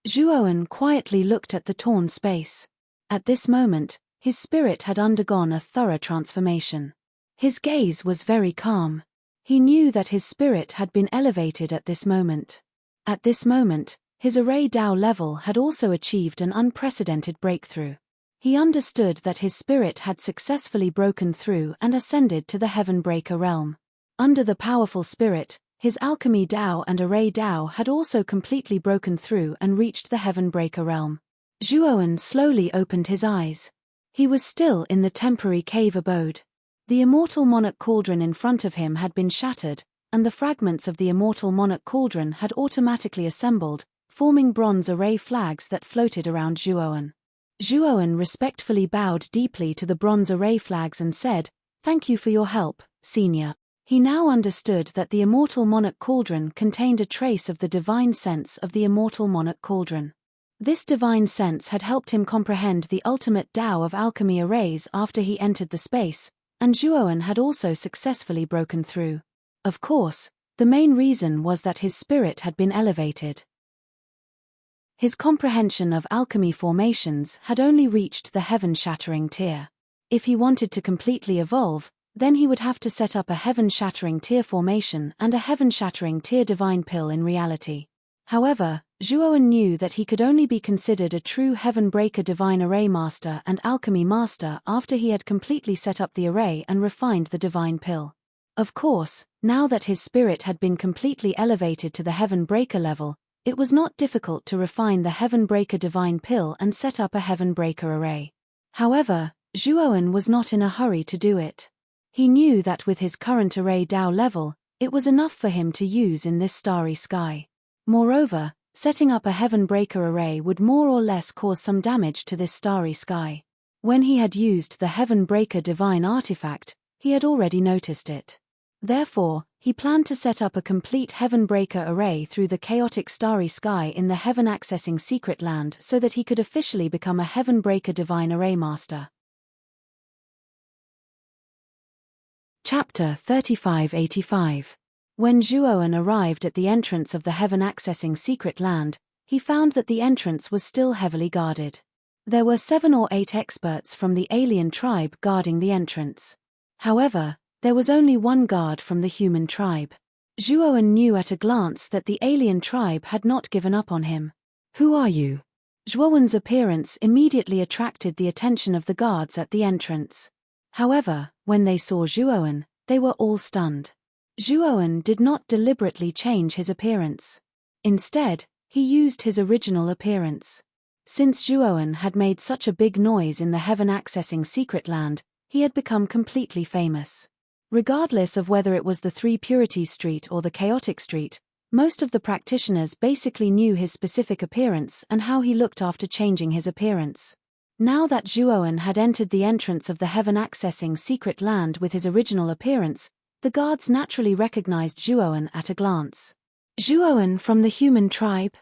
Speaker 1: Zhuowen quietly looked at the torn space. At this moment, his spirit had undergone a thorough transformation. His gaze was very calm. He knew that his spirit had been elevated at this moment. At this moment, his array Dao level had also achieved an unprecedented breakthrough. He understood that his spirit had successfully broken through and ascended to the Heaven Breaker realm. Under the powerful spirit, his Alchemy Dao and Array Dao had also completely broken through and reached the Heaven Breaker realm. Zhuowen slowly opened his eyes. He was still in the temporary cave abode. The Immortal Monarch Cauldron in front of him had been shattered, and the fragments of the Immortal Monarch Cauldron had automatically assembled, forming bronze array flags that floated around Zhuowen. Zhuowen respectfully bowed deeply to the bronze array flags and said, "Thank you for your help, Senior." He now understood that the Immortal Monarch Cauldron contained a trace of the divine sense of the Immortal Monarch Cauldron. This divine sense had helped him comprehend the ultimate Tao of alchemy arrays after he entered the space, and Zhuowen had also successfully broken through. Of course, the main reason was that his spirit had been elevated. His comprehension of alchemy formations had only reached the heaven-shattering tier. If he wanted to completely evolve, Then he would have to set up a heaven-shattering tier formation and a heaven-shattering tier divine pill in reality. However, Zhuowen knew that he could only be considered a true heaven-breaker divine array master and alchemy master after he had completely set up the array and refined the divine pill. Of course, now that his spirit had been completely elevated to the heaven-breaker level, it was not difficult to refine the heaven-breaker divine pill and set up a heaven-breaker array. However, Zhuowen was not in a hurry to do it. He knew that with his current array Dao level, it was enough for him to use in this starry sky. Moreover, setting up a heaven-breaker array would more or less cause some damage to this starry sky. When he had used the heaven-breaker divine artifact, he had already noticed it. Therefore, he planned to set up a complete heaven-breaker array through the chaotic starry sky in the heaven-accessing secret land so that he could officially become a heaven-breaker divine array master. Chapter 3585. When Zhuowen arrived at the entrance of the heaven-accessing secret land, he found that the entrance was still heavily guarded. There were 7 or 8 experts from the alien tribe guarding the entrance. However, there was only one guard from the human tribe. Zhuowen knew at a glance that the alien tribe had not given up on him. "Who are you?" Zhuowen's appearance immediately attracted the attention of the guards at the entrance. However, when they saw Zhuowen, they were all stunned. Zhuowen did not deliberately change his appearance. Instead, he used his original appearance. Since Zhuowen had made such a big noise in the heaven-accessing secret land, he had become completely famous. Regardless of whether it was the Three Purities Street or the Chaotic Street, most of the practitioners basically knew his specific appearance and how he looked after changing his appearance. Now that Zhuowen had entered the entrance of the heaven-accessing secret land with his original appearance, the guards naturally recognized Zhuowen at a glance. "Zhuowen from the human tribe?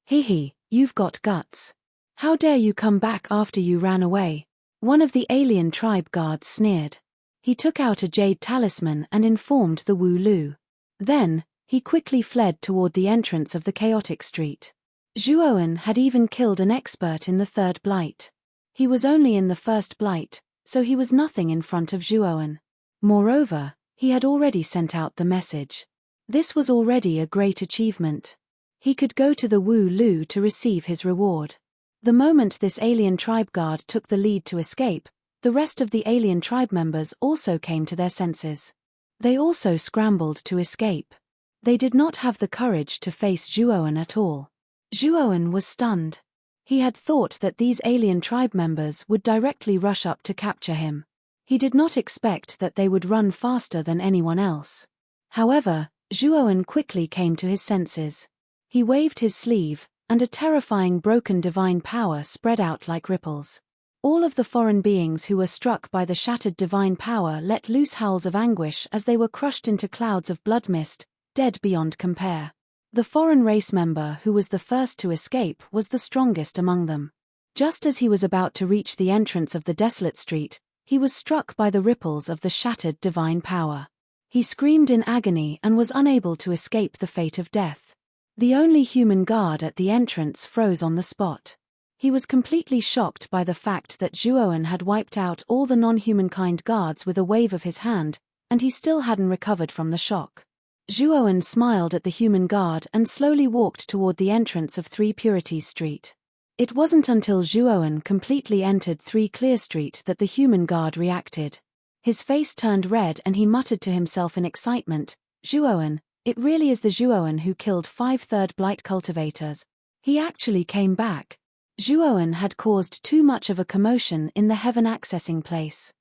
Speaker 1: Hehe, you've got guts. How dare you come back after you ran away?" One of the alien tribe guards sneered. He took out a jade talisman and informed the Wu Lu. Then, he quickly fled toward the entrance of the chaotic street. Zhuowen had even killed an expert in the third blight. He was only in the first blight, so he was nothing in front of Zhuowen. Moreover, he had already sent out the message. This was already a great achievement. He could go to the Wu Lu to receive his reward. The moment this alien tribe guard took the lead to escape, the rest of the alien tribe members also came to their senses. They also scrambled to escape. They did not have the courage to face Zhuowen at all. Zhuowen was stunned. He had thought that these alien tribe members would directly rush up to capture him. He did not expect that they would run faster than anyone else. However, Zhuowen quickly came to his senses. He waved his sleeve, and a terrifying broken divine power spread out like ripples. All of the foreign beings who were struck by the shattered divine power let loose howls of anguish as they were crushed into clouds of blood mist, dead beyond compare. The foreign race member who was the first to escape was the strongest among them. Just as he was about to reach the entrance of the desolate street, he was struck by the ripples of the shattered divine power. He screamed in agony and was unable to escape the fate of death. The only human guard at the entrance froze on the spot. He was completely shocked by the fact that Zhuowen had wiped out all the non-humankind guards with a wave of his hand, and he still hadn't recovered from the shock. Zhuowen smiled at the human guard and slowly walked toward the entrance of Three Purities Street. It wasn't until Zhuowen completely entered Three Clear Street that the human guard reacted. His face turned red and he muttered to himself in excitement, "Zhuowen, it really is the Zhuowen who killed 5 third blight cultivators. He actually came back." Zhuowen had caused too much of a commotion in the heaven-accessing place.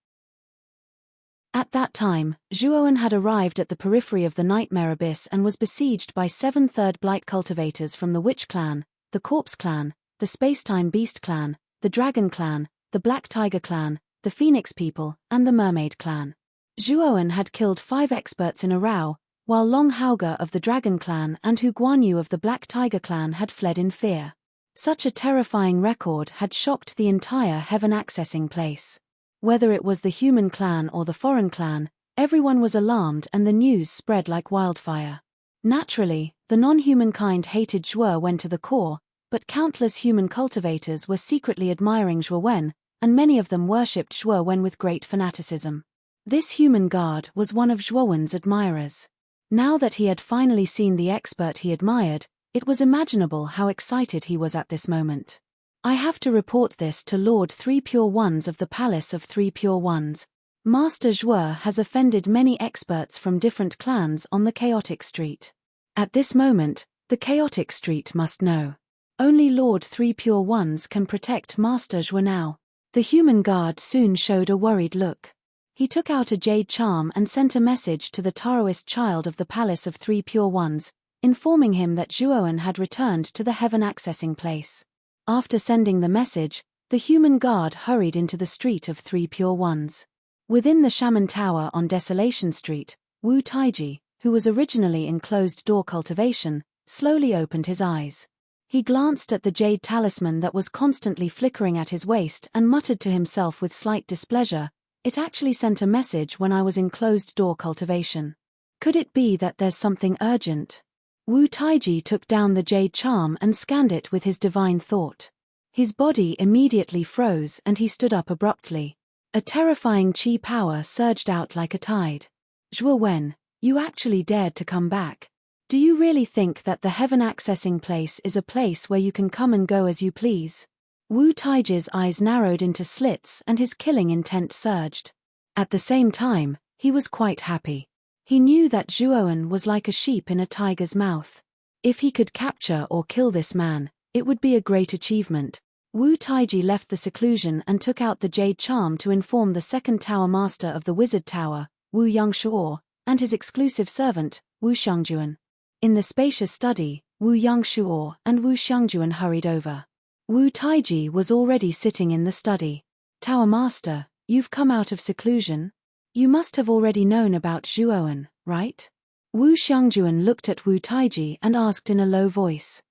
Speaker 1: At that time, Zhuowen had arrived at the periphery of the Nightmare Abyss and was besieged by 7 third blight cultivators from the Witch Clan, the Corpse Clan, the Spacetime Beast Clan, the Dragon Clan, the Black Tiger Clan, the Phoenix People, and the Mermaid Clan. Zhuowen had killed 5 experts in a row, while Long Haoge of the Dragon Clan and Hu Guanyu of the Black Tiger Clan had fled in fear. Such a terrifying record had shocked the entire heaven-accessing place. Whether it was the human clan or the foreign clan, everyone was alarmed and the news spread like wildfire. Naturally, the non-humankind hated Zhuowen to the core, but countless human cultivators were secretly admiring Zhuowen, and many of them worshipped Zhuowen with great fanaticism. This human guard was one of Zhuowen's admirers. Now that he had finally seen the expert he admired, it was imaginable how excited he was at this moment. I have to report this to Lord Three Pure Ones of the Palace of Three Pure Ones. Master Zhuo has offended many experts from different clans on the chaotic street. At this moment, the chaotic street must know. Only Lord Three Pure Ones can protect Master Zhuo now. The human guard soon showed a worried look. He took out a jade charm and sent a message to the Taoist child of the Palace of Three Pure Ones, informing him that Zhuowen had returned to the heaven accessing place. After sending the message, the human guard hurried into the street of Three Pure Ones. Within the Shaman Tower on Desolation Street, Wu Taiji, who was originally in closed-door cultivation, slowly opened his eyes. He glanced at the jade talisman that was constantly flickering at his waist and muttered to himself with slight displeasure, "It actually sent a message when I was in closed-door cultivation. Could it be that there's something urgent?" Wu Taiji took down the jade charm and scanned it with his divine thought. His body immediately froze and he stood up abruptly. A terrifying qi power surged out like a tide. "Zhuo Wen, you actually dared to come back. Do you really think that the heaven accessing place is a place where you can come and go as you please?" Wu Taiji's eyes narrowed into slits and his killing intent surged. At the same time, he was quite happy. He knew that Zhuowen was like a sheep in a tiger's mouth. If he could capture or kill this man, it would be a great achievement. Wu Taiji left the seclusion and took out the jade charm to inform the second tower master of the wizard tower, Wu Yangshuo, and his exclusive servant, Wu Xiangjuan. In the spacious study, Wu Yangshuo and Wu Xiangjuan hurried over. Wu Taiji was already sitting in the study. "Tower master, you've come out of seclusion? You must have already known about Zhuowen, right?" Wu Xiangjuan looked at Wu Taiji and asked in a low voice.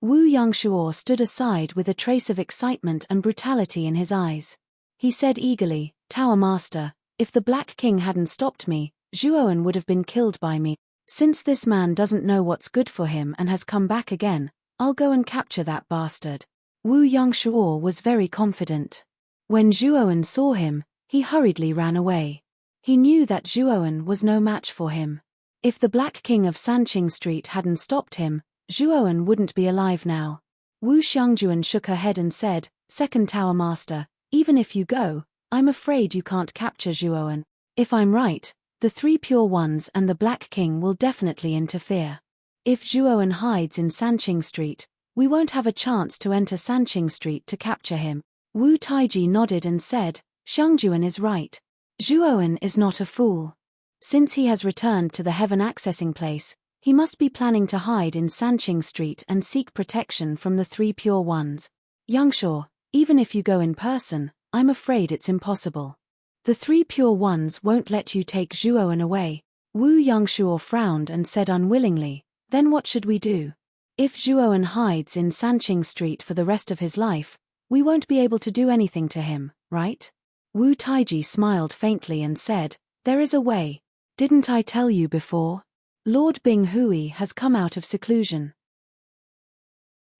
Speaker 1: Wu Yangshuo stood aside with a trace of excitement and brutality in his eyes. He said eagerly, "Tower Master, if the Black King hadn't stopped me, Zhuowen would have been killed by me. Since this man doesn't know what's good for him and has come back again, I'll go and capture that bastard." Wu Yangshuo was very confident. When Zhuowen saw him, he hurriedly ran away. He knew that Zhuowen was no match for him. If the Black King of Sanqing Street hadn't stopped him, Zhuowen wouldn't be alive now. Wu Xiangjuan shook her head and said, "Second Tower Master, even if you go, I'm afraid you can't capture Zhuowen. If I'm right, the Three Pure Ones and the Black King will definitely interfere. If Zhuowen hides in Sanqing Street, we won't have a chance to enter Sanqing Street to capture him." Wu Taiji nodded and said, "Xiangjuan is right. Zhuowen is not a fool. Since he has returned to the heaven accessing place, he must be planning to hide in Sanqing Street and seek protection from the Three Pure Ones. Yangshuo, even if you go in person, I'm afraid it's impossible. The Three Pure Ones won't let you take Zhuowen away." Wu Yangshuo frowned and said unwillingly, "Then what should we do? If Zhuowen hides in Sanqing Street for the rest of his life, we won't be able to do anything to him, right?" Wu Taiji smiled faintly and said, "There is a way. Didn't I tell you before? Lord Bing Hui has come out of seclusion.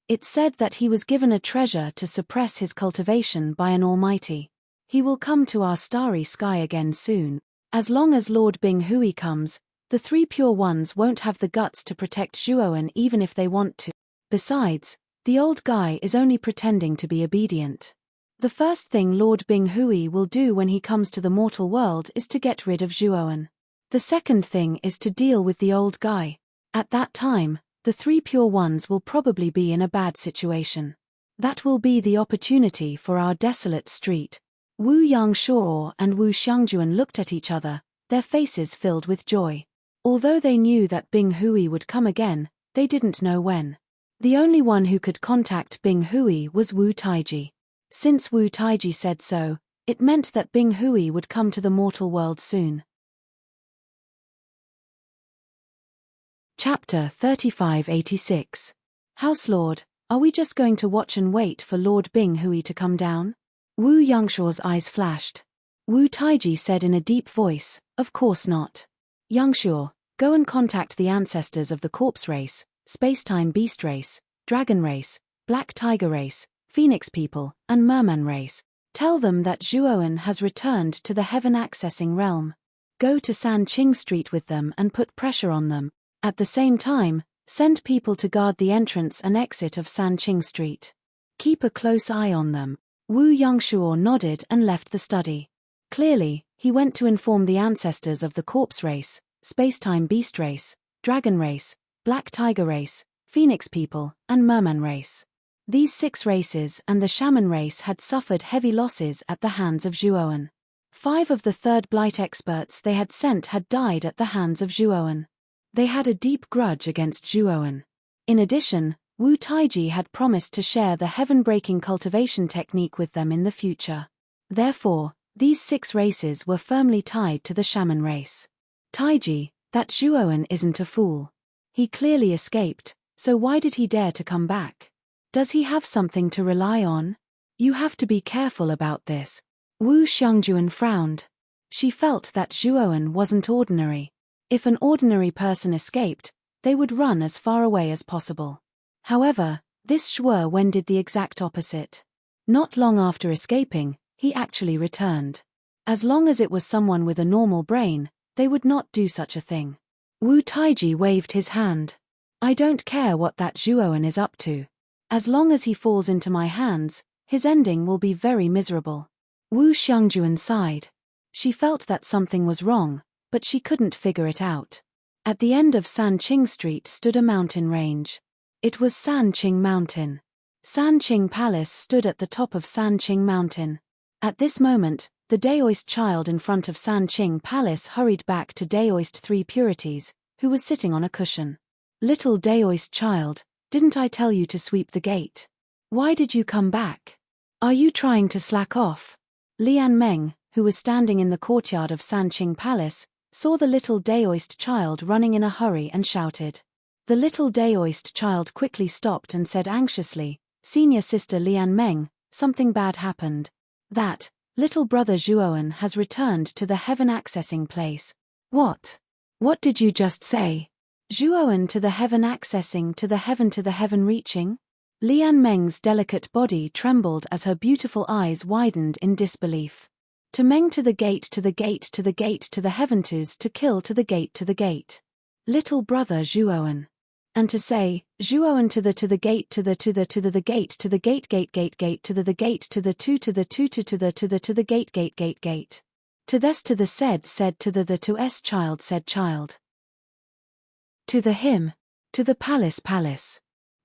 Speaker 1: It's said that he was given a treasure to suppress his cultivation by an almighty. He will come to our starry sky again soon. As long as Lord Bing Hui comes, the Three Pure Ones won't have the guts to protect Zhuowen even if they want to. Besides, the old guy is only pretending to be obedient. The first thing Lord Bing Hui will do when he comes to the mortal world is to get rid of Zhuowen. The second thing is to deal with the old guy. At that time, the Three Pure Ones will probably be in a bad situation. That will be the opportunity for our desolate street." Wu Yangshuo and Wu Xiangjuan looked at each other, their faces filled with joy. Although they knew that Bing Hui would come again, they didn't know when. The only one who could contact Bing Hui was Wu Taiji. Since Wu Taiji said so, it meant that Bing Hui would come to the mortal world soon. Chapter 3586. House Lord, are we just going to watch and wait for Lord Bing Hui to come down? Wu Yangshuo's eyes flashed. Wu Taiji said in a deep voice, "Of course not. Yangshuo, go and contact the ancestors of the corpse race, space-time beast race, dragon race, black tiger race, phoenix people, and merman race. Tell them that Zhuowen has returned to the heaven-accessing realm. Go to Sanqing Street with them and put pressure on them. At the same time, send people to guard the entrance and exit of Sanqing Street. Keep a close eye on them. Wu Yangshuo nodded and left the study. Clearly, he went to inform the ancestors of the corpse race, space-time beast race, dragon race, black tiger race, phoenix people, and merman race. These 6 races and the shaman race had suffered heavy losses at the hands of Zhuowen. 5 of the third blight experts they had sent had died at the hands of Zhuowen. They had a deep grudge against Zhuowen. In addition, Wu Taiji had promised to share the heaven-breaking cultivation technique with them in the future. Therefore, these 6 races were firmly tied to the shaman race. Taiji, that Zhuowen isn't a fool. He clearly escaped, so why did he dare to come back? Does he have something to rely on? You have to be careful about this. Wu Xiangjuan frowned. She felt that Zhuowen wasn't ordinary. If an ordinary person escaped, they would run as far away as possible. However, this Zhuowen did the exact opposite. Not long after escaping, he actually returned. As long as it was someone with a normal brain, they would not do such a thing. Wu Taiji waved his hand. I don't care what that Zhuowen is up to. As long as he falls into my hands, his ending will be very miserable. Wu Xiangjuan sighed. She felt that something was wrong, but she couldn't figure it out. At the end of Sanqing Street stood a mountain range. It was Sanqing Mountain. Sanqing Palace stood at the top of Sanqing Mountain. At this moment, the Daoist child in front of Sanqing Palace hurried back to Daoist 3 Purities, who was sitting on a cushion. Little Daoist child, didn't I tell you to sweep the gate? Why did you come back? Are you trying to slack off? Lian Meng, who was standing in the courtyard of Sanqing Palace, saw the little Daoist child running in a hurry and shouted. The little Daoist child quickly stopped and said anxiously, Senior Sister Lian Meng, something bad happened. That, little brother Zhuowen has returned to the heaven-accessing place. What? What did you just say? Zhuowen to the heaven-accessing to the heaven-reaching? Lian Meng's delicate body trembled as her beautiful eyes widened in disbelief. To Meng to the gate to the gate to the gate to the heaven-tos to kill to the gate to the gate. Little brother Zhuowen. And to say, Zhuowen to the gate to the gate to the gate to the gate to the to the gate. To this to the said to the to s child said child. To the him, to the palace.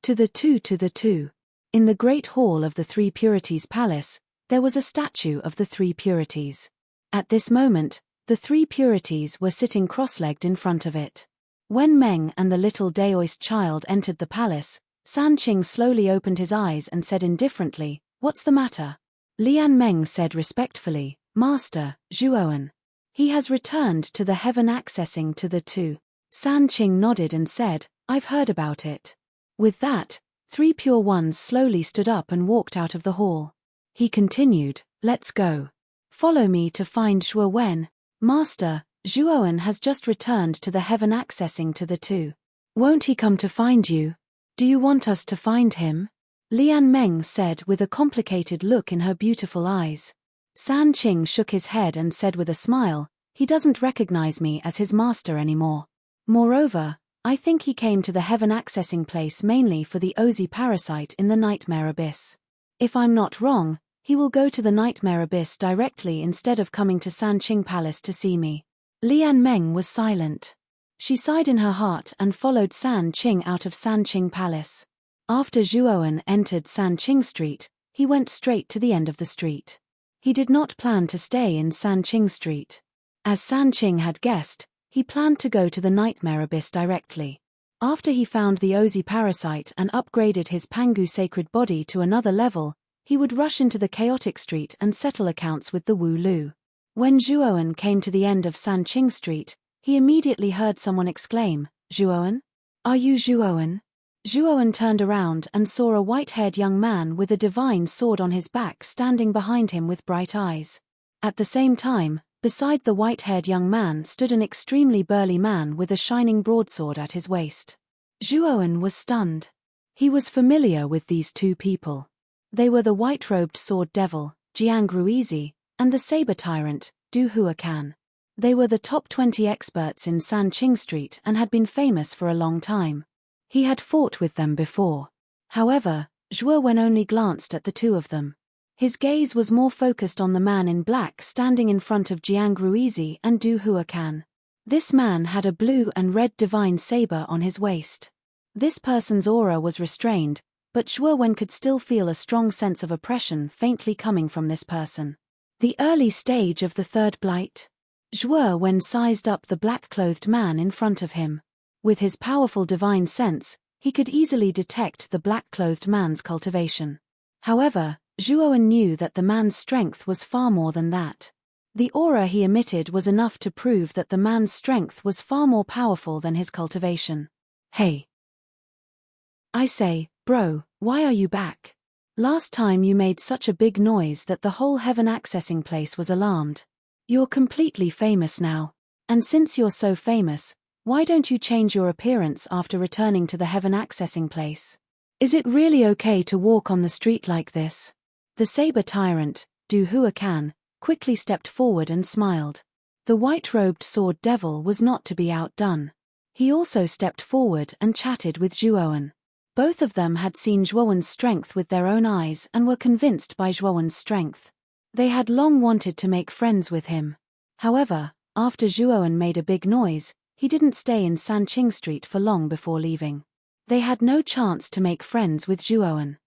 Speaker 1: To the two. In the great hall of the 3 Purities Palace, there was a statue of the 3 Purities. At this moment, the 3 Purities were sitting cross-legged in front of it. When Meng and the little Daoist child entered the palace, Sanqing slowly opened his eyes and said indifferently, What's the matter? Lian Meng said respectfully, Master, Zhuowen. He has returned to the heaven-accessing to the 2. Sanqing nodded and said, I've heard about it. With that, 3 Pure Ones slowly stood up and walked out of the hall. He continued, Let's go. Follow me to find Zhuowen. Master, Zhuowen has just returned to the heaven-accessing to the 2. Won't he come to find you? Do you want us to find him? Lian Meng said with a complicated look in her beautiful eyes. Sanqing shook his head and said with a smile, He doesn't recognize me as his master anymore. Moreover, I think he came to the heaven-accessing place mainly for the Ozi parasite in the Nightmare Abyss. If I'm not wrong, he will go to the Nightmare Abyss directly instead of coming to Sanqing Palace to see me. Lian Meng was silent. She sighed in her heart and followed Sanqing out of Sanqing Palace. After Zhuowen entered Sanqing Street, he went straight to the end of the street. He did not plan to stay in Sanqing Street. As Sanqing had guessed, he planned to go to the Nightmare Abyss directly. After he found the Ozi parasite and upgraded his Pangu sacred body to another level, he would rush into the chaotic street and settle accounts with the Wu Lu. When Zhuowen came to the end of Sanqing Street, he immediately heard someone exclaim, Zhuowen? Are you Zhuowen? Zhuowen turned around and saw a white-haired young man with a divine sword on his back standing behind him with bright eyes. At the same time, beside the white-haired young man stood an extremely burly man with a shining broadsword at his waist. Zhuowen was stunned. He was familiar with these 2 people. They were the white-robed sword devil, Jiang Ruizi, and the saber tyrant, Du Huacan. They were the top 20 experts in Sanqing Street and had been famous for a long time. He had fought with them before. However, Zhuo Wen only glanced at the two of them. His gaze was more focused on the man in black standing in front of Jiang Ruizi and Du Huacan. This man had a blue and red divine saber on his waist. This person's aura was restrained, but Zhuo Wen could still feel a strong sense of oppression faintly coming from this person. The early stage of the third blight. Zhuo Wen sized up the black-clothed man in front of him. With his powerful divine sense, he could easily detect the black-clothed man's cultivation. However, Zhuo Wen knew that the man's strength was far more than that. The aura he emitted was enough to prove that the man's strength was far more powerful than his cultivation. Hey! I say, bro, why are you back? Last time you made such a big noise that the whole heaven accessing place was alarmed. You're completely famous now. And since you're so famous, why don't you change your appearance after returning to the heaven accessing place? Is it really okay to walk on the street like this? The saber tyrant, Du Huacan, quickly stepped forward and smiled. The white-robed sword devil was not to be outdone. He also stepped forward and chatted with Zhuo Wen. Both of them had seen Zhuo Wen's strength with their own eyes and were convinced by Zhuo Wen's strength. They had long wanted to make friends with him. However, after Zhuo Wen made a big noise, he didn't stay in Sanqing Street for long before leaving. They had no chance to make friends with Zhuo Wen.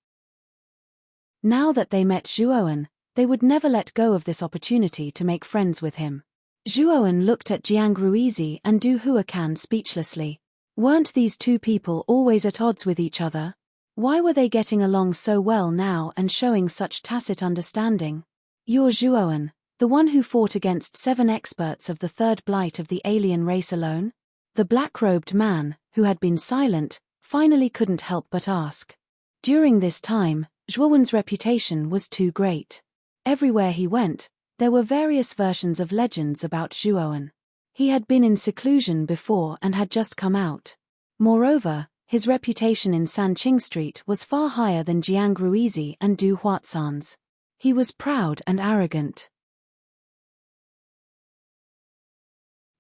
Speaker 1: Now that they met Zhuo Wen, they would never let go of this opportunity to make friends with him. Zhuo Wen looked at Jiang Ruizi and Du Huacan speechlessly. Weren't these two people always at odds with each other? Why were they getting along so well now and showing such tacit understanding? You're Zhuo Wen, the one who fought against 7 experts of the third blight of the alien race alone? The black-robed man, who had been silent, finally couldn't help but ask. During this time, Zhuo Wen's reputation was too great. Everywhere he went, there were various versions of legends about Zhuo Wen. He had been in seclusion before and had just come out. Moreover, his reputation in Sanqing Street was far higher than Jiang Ruizi and Du Huacan's. He was proud and arrogant.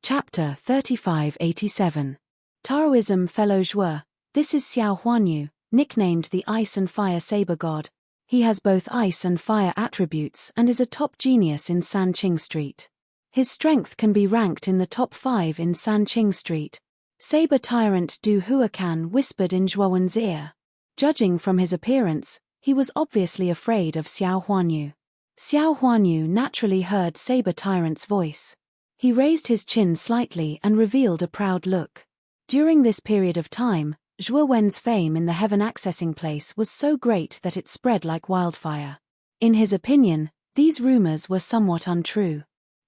Speaker 1: Chapter 3587. Taoism Fellow Zhuo. This is Xiao Huanyu, nicknamed the Ice and Fire Saber God. He has both ice and fire attributes and is a top genius in Sanqing Street. His strength can be ranked in the top 5 in Sanqing Street. Saber tyrant Du Huacan whispered in Zhuo Wen's ear. Judging from his appearance, he was obviously afraid of Xiao Huanyu. Xiao Huanyu naturally heard Saber Tyrant's voice. He raised his chin slightly and revealed a proud look. During this period of time, Zhuo Wen's fame in the heaven accessing place was so great that it spread like wildfire. In his opinion, these rumors were somewhat untrue.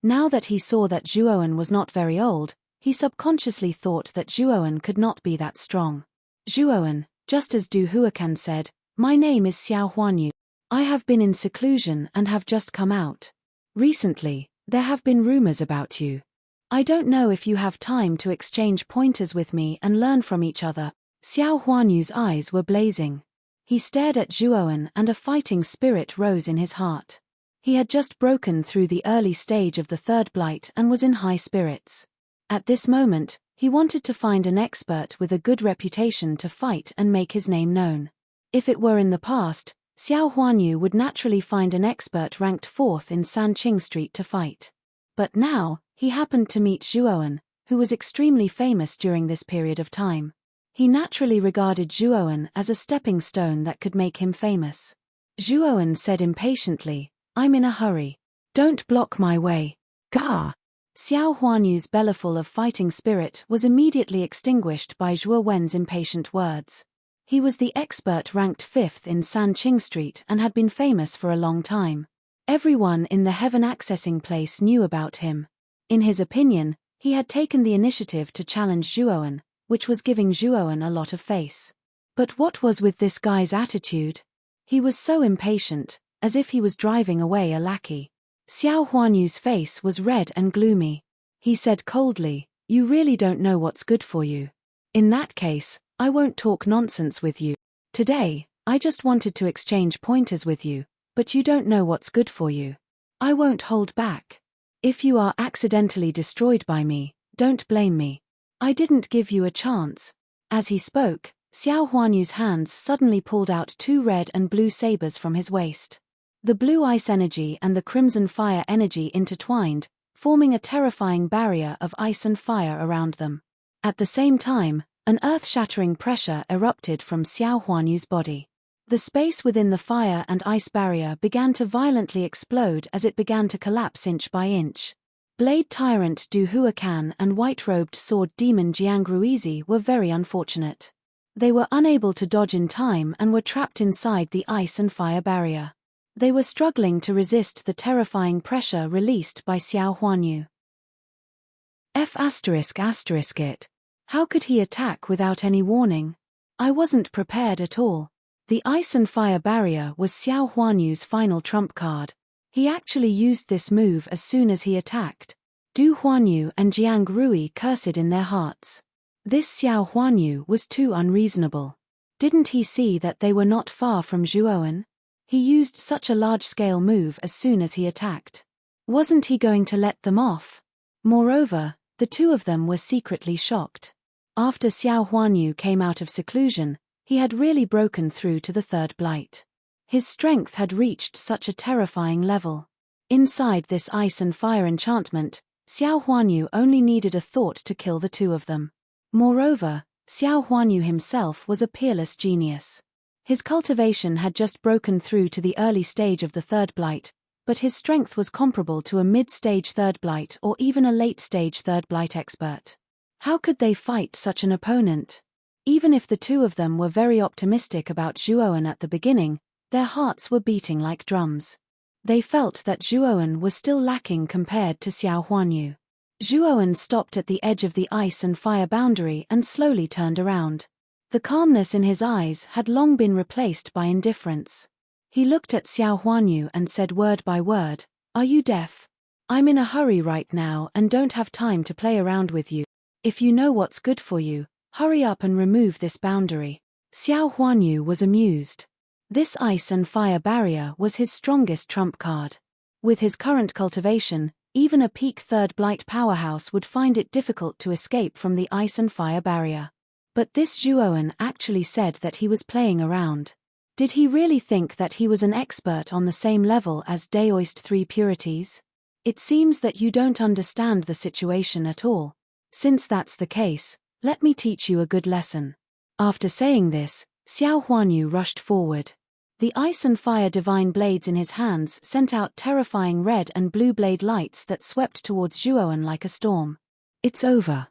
Speaker 1: Now that he saw that Zhuo Wen was not very old, he subconsciously thought that Zhuo Wen could not be that strong. Zhuo Wen, just as Du Huacan said, "My name is Xiao Huanyu. I have been in seclusion and have just come out. Recently, there have been rumors about you. I don't know if you have time to exchange pointers with me and learn from each other." Xiao Huanyu's eyes were blazing. He stared at Zhuo Wen and a fighting spirit rose in his heart. He had just broken through the early stage of the third blight and was in high spirits. At this moment, he wanted to find an expert with a good reputation to fight and make his name known. If it were in the past, Xiao Huanyu would naturally find an expert ranked 4th in Sanqing Street to fight. But now, he happened to meet Zhuo Wen, who was extremely famous during this period of time. He naturally regarded Zhuo Wen as a stepping stone that could make him famous. Zhuo Wen said impatiently, "I'm in a hurry. Don't block my way. Gah!" Xiao Huanyu's bellowful of fighting spirit was immediately extinguished by Zhuo Wen's impatient words. He was the expert ranked 5th in Sanqing Street and had been famous for a long time. Everyone in the heaven accessing place knew about him. In his opinion, he had taken the initiative to challenge Zhuo Wen, which was giving Zhuo Wen a lot of face. But what was with this guy's attitude? He was so impatient, as if he was driving away a lackey. Xiao Huanyu's face was red and gloomy. He said coldly, "You really don't know what's good for you. In that case, I won't talk nonsense with you. Today, I just wanted to exchange pointers with you, But you don't know what's good for you. I won't hold back. If you are accidentally destroyed by me, don't blame me. I didn't give you a chance." As he spoke, Xiao Huanyu's hands suddenly pulled out two red and blue sabers from his waist. The blue ice energy and the crimson fire energy intertwined, forming a terrifying barrier of ice and fire around them. At the same time, an earth-shattering pressure erupted from Xiao Huanyu's body. The space within the fire and ice barrier began to violently explode as it began to collapse inch by inch. Blade Tyrant Du Huacan and white-robed sword demon Jiang Ruizi were very unfortunate. They were unable to dodge in time and were trapped inside the ice and fire barrier. They were struggling to resist the terrifying pressure released by Xiao Huanyu. It. How could he attack without any warning? I wasn't prepared at all. The ice and fire barrier was Xiao Huanyu's final trump card. He actually used this move as soon as he attacked. Du Huanyu and Jiang Rui cursed in their hearts. This Xiao Huanyu was too unreasonable. Didn't he see that they were not far from Zhuowen? He used such a large-scale move as soon as he attacked. Wasn't he going to let them off? Moreover, the two of them were secretly shocked. After Xiao Huanyu came out of seclusion, he had really broken through to the third blight. His strength had reached such a terrifying level. Inside this ice and fire enchantment, Xiao Huanyu only needed a thought to kill the two of them. Moreover, Xiao Huanyu himself was a peerless genius. His cultivation had just broken through to the early stage of the third blight, but his strength was comparable to a mid-stage third blight or even a late-stage third blight expert. How could they fight such an opponent? Even if the two of them were very optimistic about Zhuowen at the beginning, their hearts were beating like drums. They felt that Zhuowen was still lacking compared to Xiao Huanyu. Zhuowen stopped at the edge of the ice and fire boundary and slowly turned around. The calmness in his eyes had long been replaced by indifference. He looked at Xiao Huanyu and said word by word, "Are you deaf? I'm in a hurry right now and don't have time to play around with you. If you know what's good for you, hurry up and remove this boundary." Xiao Huanyu was amused. This ice and fire barrier was his strongest trump card. With his current cultivation, even a peak third blight powerhouse would find it difficult to escape from the ice and fire barrier. But this Zhuowen actually said that he was playing around. Did he really think that he was an expert on the same level as Daoist 3 Purities? It seems that you don't understand the situation at all. Since that's the case, let me teach you a good lesson. After saying this, Xiao Huanyu rushed forward. The ice and fire divine blades in his hands sent out terrifying red and blue blade lights that swept towards Zhuowen like a storm. It's over.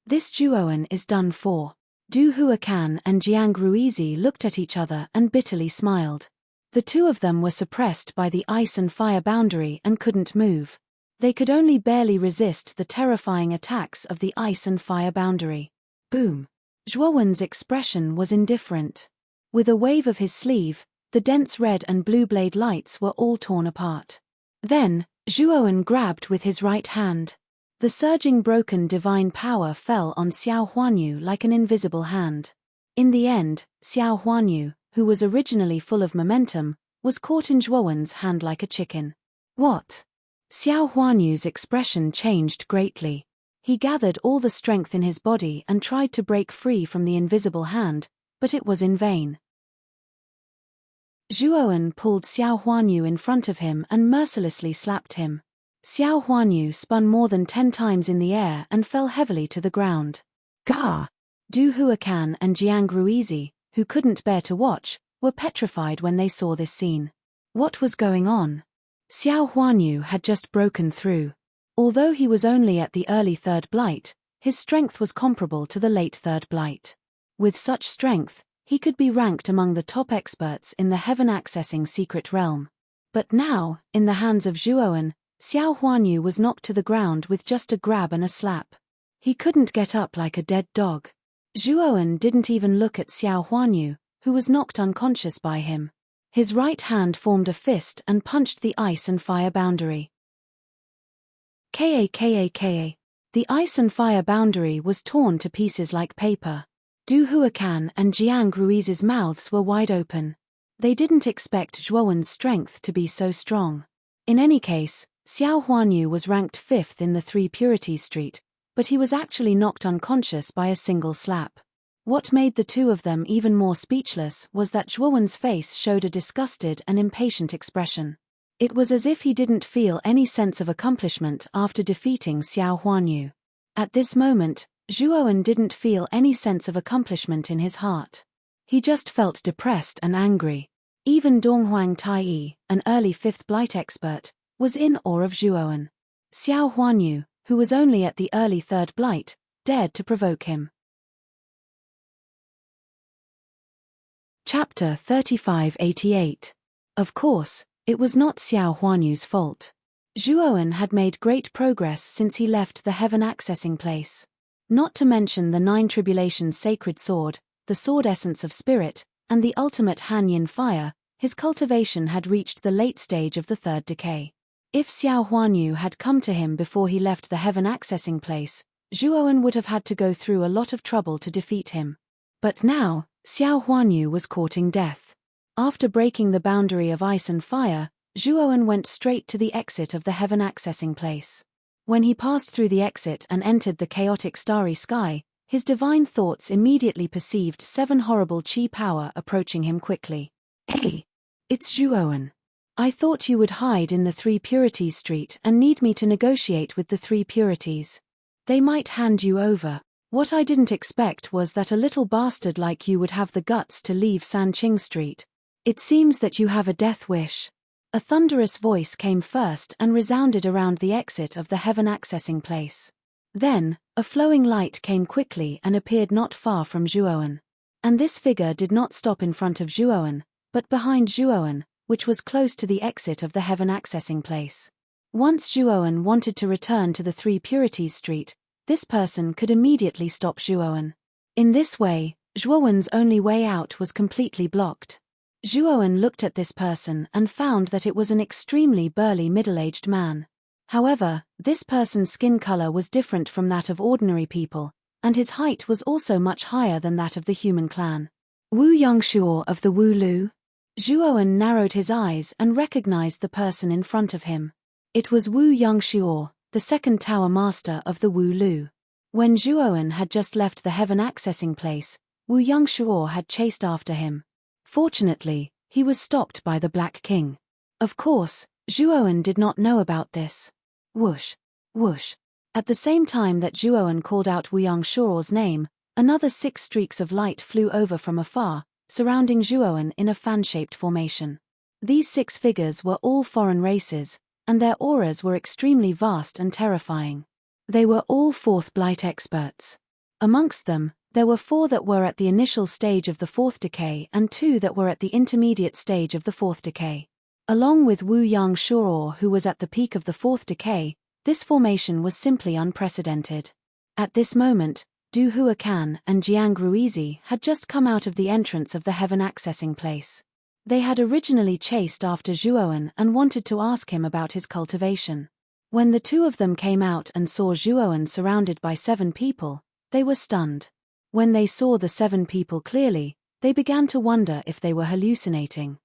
Speaker 1: This Zhuowen is done for. Du Huacan and Jiang Ruizi looked at each other and bitterly smiled. The two of them were suppressed by the ice and fire boundary and couldn't move. They could only barely resist the terrifying attacks of the ice and fire boundary. Boom! Zhuowen's expression was indifferent. With a wave of his sleeve, the dense red and blue blade lights were all torn apart. Then, Zhuowen grabbed with his right hand. The surging broken divine power fell on Xiao Huanyu like an invisible hand. In the end, Xiao Huanyu, who was originally full of momentum, was caught in Zhuowen's hand like a chicken. What? Xiao Huanyu's expression changed greatly. He gathered all the strength in his body and tried to break free from the invisible hand, but it was in vain. Zhuowen pulled Xiao Huanyu in front of him and mercilessly slapped him. Xiao Huanyu spun more than 10 times in the air and fell heavily to the ground. Gah! Du Huacan and Jiang Ruizi, who couldn't bear to watch, were petrified when they saw this scene. What was going on? Xiao Huanyu had just broken through. Although he was only at the early third blight, his strength was comparable to the late third blight. With such strength, he could be ranked among the top experts in the heaven-accessing secret realm. But now, in the hands of Zhuowen, Xiao Huanyu was knocked to the ground with just a grab and a slap. He couldn't get up like a dead dog. Zhuowen didn't even look at Xiao Huanyu, who was knocked unconscious by him. His right hand formed a fist and punched the ice and fire boundary. Ka. The ice and fire boundary was torn to pieces like paper. Du Huacan and Jiang Ruiz's mouths were wide open. They didn't expect Zhuowen's strength to be so strong. In any case, Xiao Huanyu was ranked 5th in the Three Purities Street, but he was actually knocked unconscious by a single slap. What made the two of them even more speechless was that Zhuowen's face showed a disgusted and impatient expression. It was as if he didn't feel any sense of accomplishment after defeating Xiao Huanyu. At this moment, Zhuowen didn't feel any sense of accomplishment in his heart. He just felt depressed and angry. Even Donghuang Taiyi, an early 5th Blight expert, was in awe of Zhuowen. Xiao Huanyu, who was only at the early 3rd Blight, dared to provoke him. Chapter 3588. Of course, it was not Xiao Huanyu's fault. Zhuowen had made great progress since he left the Heaven Accessing Place. Not to mention the 9 Tribulations Sacred Sword, the Sword Essence of Spirit, and the ultimate Han Yin Fire, his cultivation had reached the late stage of the 3rd decay. If Xiao Huanyu had come to him before he left the Heaven Accessing Place, Zhuowen would have had to go through a lot of trouble to defeat him. But now, Xiao Huanyu was courting death. After breaking the boundary of ice and fire, Zhuowen went straight to the exit of the Heaven Accessing Place. When he passed through the exit and entered the chaotic starry sky, his divine thoughts immediately perceived 7 horrible chi power approaching him quickly. Hey! It's Zhuowen. I thought you would hide in the Three Purities Street and need me to negotiate with the Three Purities. They might hand you over. What I didn't expect was that a little bastard like you would have the guts to leave Sanqing Street. It seems that you have a death wish. A thunderous voice came first and resounded around the exit of the Heaven Accessing Place. Then, a flowing light came quickly and appeared not far from Zhuowen. And this figure did not stop in front of Zhuowen, but behind Zhuowen, which was close to the exit of the Heaven Accessing Place. Once Zhuowen wanted to return to the Three Purities Street, this person could immediately stop Zhuowen. In this way, Zhuowen's only way out was completely blocked. Zhuowen looked at this person and found that it was an extremely burly middle-aged man. However, this person's skin color was different from that of ordinary people, and his height was also much higher than that of the human clan. Wu Yongshuo of the Wu Lu? Zhuowen narrowed his eyes and recognized the person in front of him. It was Wu Yongshuo, the 2nd Tower Master of the Wu Lu. When Zhuowen had just left the Heaven Accessing Place, Wu Yongshuo had chased after him. Fortunately, he was stopped by the Black King. Of course, Zhuowen did not know about this. Whoosh! Whoosh! At the same time that Zhuowen called out Wu Yongshuo's name, another 6 streaks of light flew over from afar, surrounding Zhuowen in a fan-shaped formation. These 6 figures were all foreign races, and their auras were extremely vast and terrifying. They were all 4th Blight experts. Amongst them, there were 4 that were at the initial stage of the 4th decay and 2 that were at the intermediate stage of the 4th decay. Along with Wu Yongshuo, who was at the peak of the 4th decay, this formation was simply unprecedented. At this moment, Du Huacan and Jiang Ruizi had just come out of the entrance of the Heaven Accessing Place. They had originally chased after Zhuowen and wanted to ask him about his cultivation. When the two of them came out and saw Zhuowen surrounded by 7 people, they were stunned. When they saw the 7 people clearly, they began to wonder if they were hallucinating.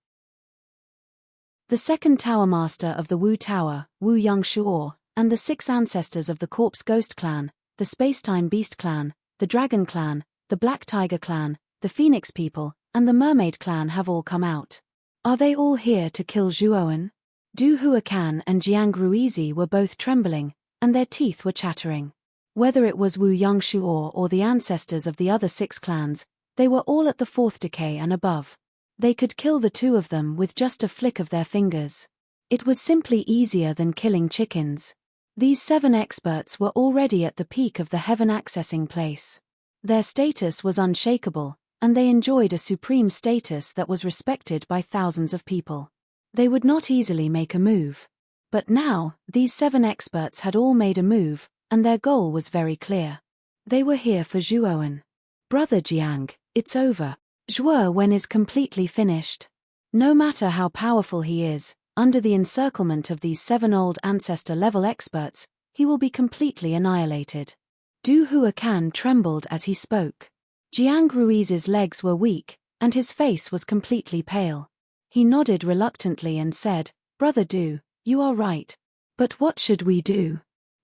Speaker 1: The 2nd Tower Master of the Wu Tower, Wu Yongshuo, and the 6 ancestors of the Corpse Ghost Clan, the Spacetime Beast Clan, the Dragon Clan, the Black Tiger Clan, the Phoenix People, and the Mermaid Clan have all come out. Are they all here to kill Zhuowen? Du Huacan and Jiang Ruizi were both trembling, and their teeth were chattering. Whether it was Wu Yongshuo or the ancestors of the other 6 clans, they were all at the 4th decay and above. They could kill the 2 of them with just a flick of their fingers. It was simply easier than killing chickens. These 7 experts were already at the peak of the Heaven Accessing Place. Their status was unshakable, and they enjoyed a supreme status that was respected by thousands of people. They would not easily make a move. But now, these 7 experts had all made a move, and their goal was very clear. They were here for Zhuowen. Brother Jiang, it's over. Zhuowen is completely finished. No matter how powerful he is, under the encirclement of these 7 old ancestor-level experts, he will be completely annihilated. Du Huacan trembled as he spoke. Jiang Ruiz's legs were weak, and his face was completely pale. He nodded reluctantly and said, "Brother Du, you are right. But what should we do?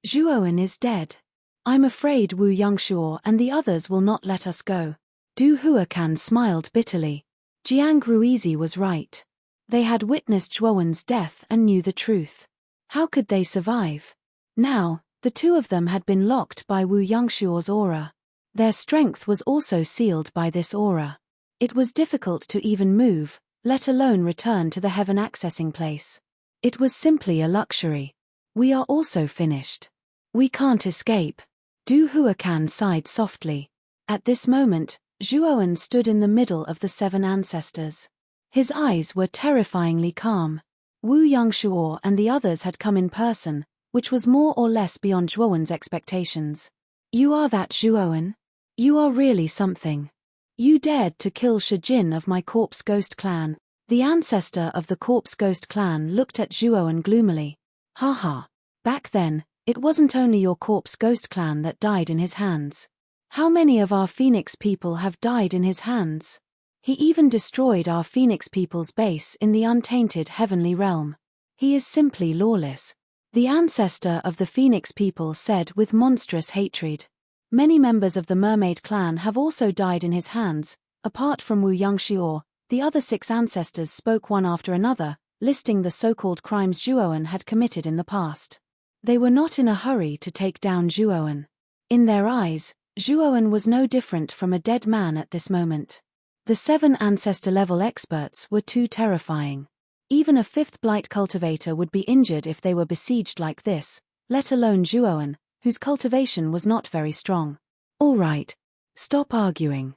Speaker 1: Zhuowen is dead. I'm afraid Wu Yangshuo and the others will not let us go." Du Huacan smiled bitterly. Jiang Ruizi was right. They had witnessed Zhuowen's death and knew the truth. How could they survive? Now, the two of them had been locked by Wu Yangshuo's aura. Their strength was also sealed by this aura. It was difficult to even move, let alone return to the heaven accessing place. It was simply a luxury. We are also finished. We can't escape. Du Huacan sighed softly. At this moment, Zhuowen stood in the middle of the seven ancestors. His eyes were terrifyingly calm. Wu Yangshuo and the others had come in person, which was more or less beyond Zhuowen's expectations. "You are that Zhuowen? You are really something. You dared to kill Shijin of my Corpse Ghost clan." The ancestor of the Corpse Ghost clan looked at Zhuowen gloomily. "Haha. Back then, it wasn't only your Corpse Ghost clan that died in his hands. How many of our Phoenix people have died in his hands? He even destroyed our Phoenix people's base in the untainted heavenly realm. He is simply lawless," the ancestor of the Phoenix people said with monstrous hatred. "Many members of the Mermaid clan have also died in his hands. Apart from Wu Yangshuo, the other 6 ancestors spoke one after another, listing the so-called crimes Zhuowen had committed in the past. They were not in a hurry to take down Zhuowen. In their eyes, Zhuowen was no different from a dead man at this moment. The 7 ancestor-level experts were too terrifying. Even a 5th blight cultivator would be injured if they were besieged like this, let alone Zhuowen, whose cultivation was not very strong. "All right. Stop arguing.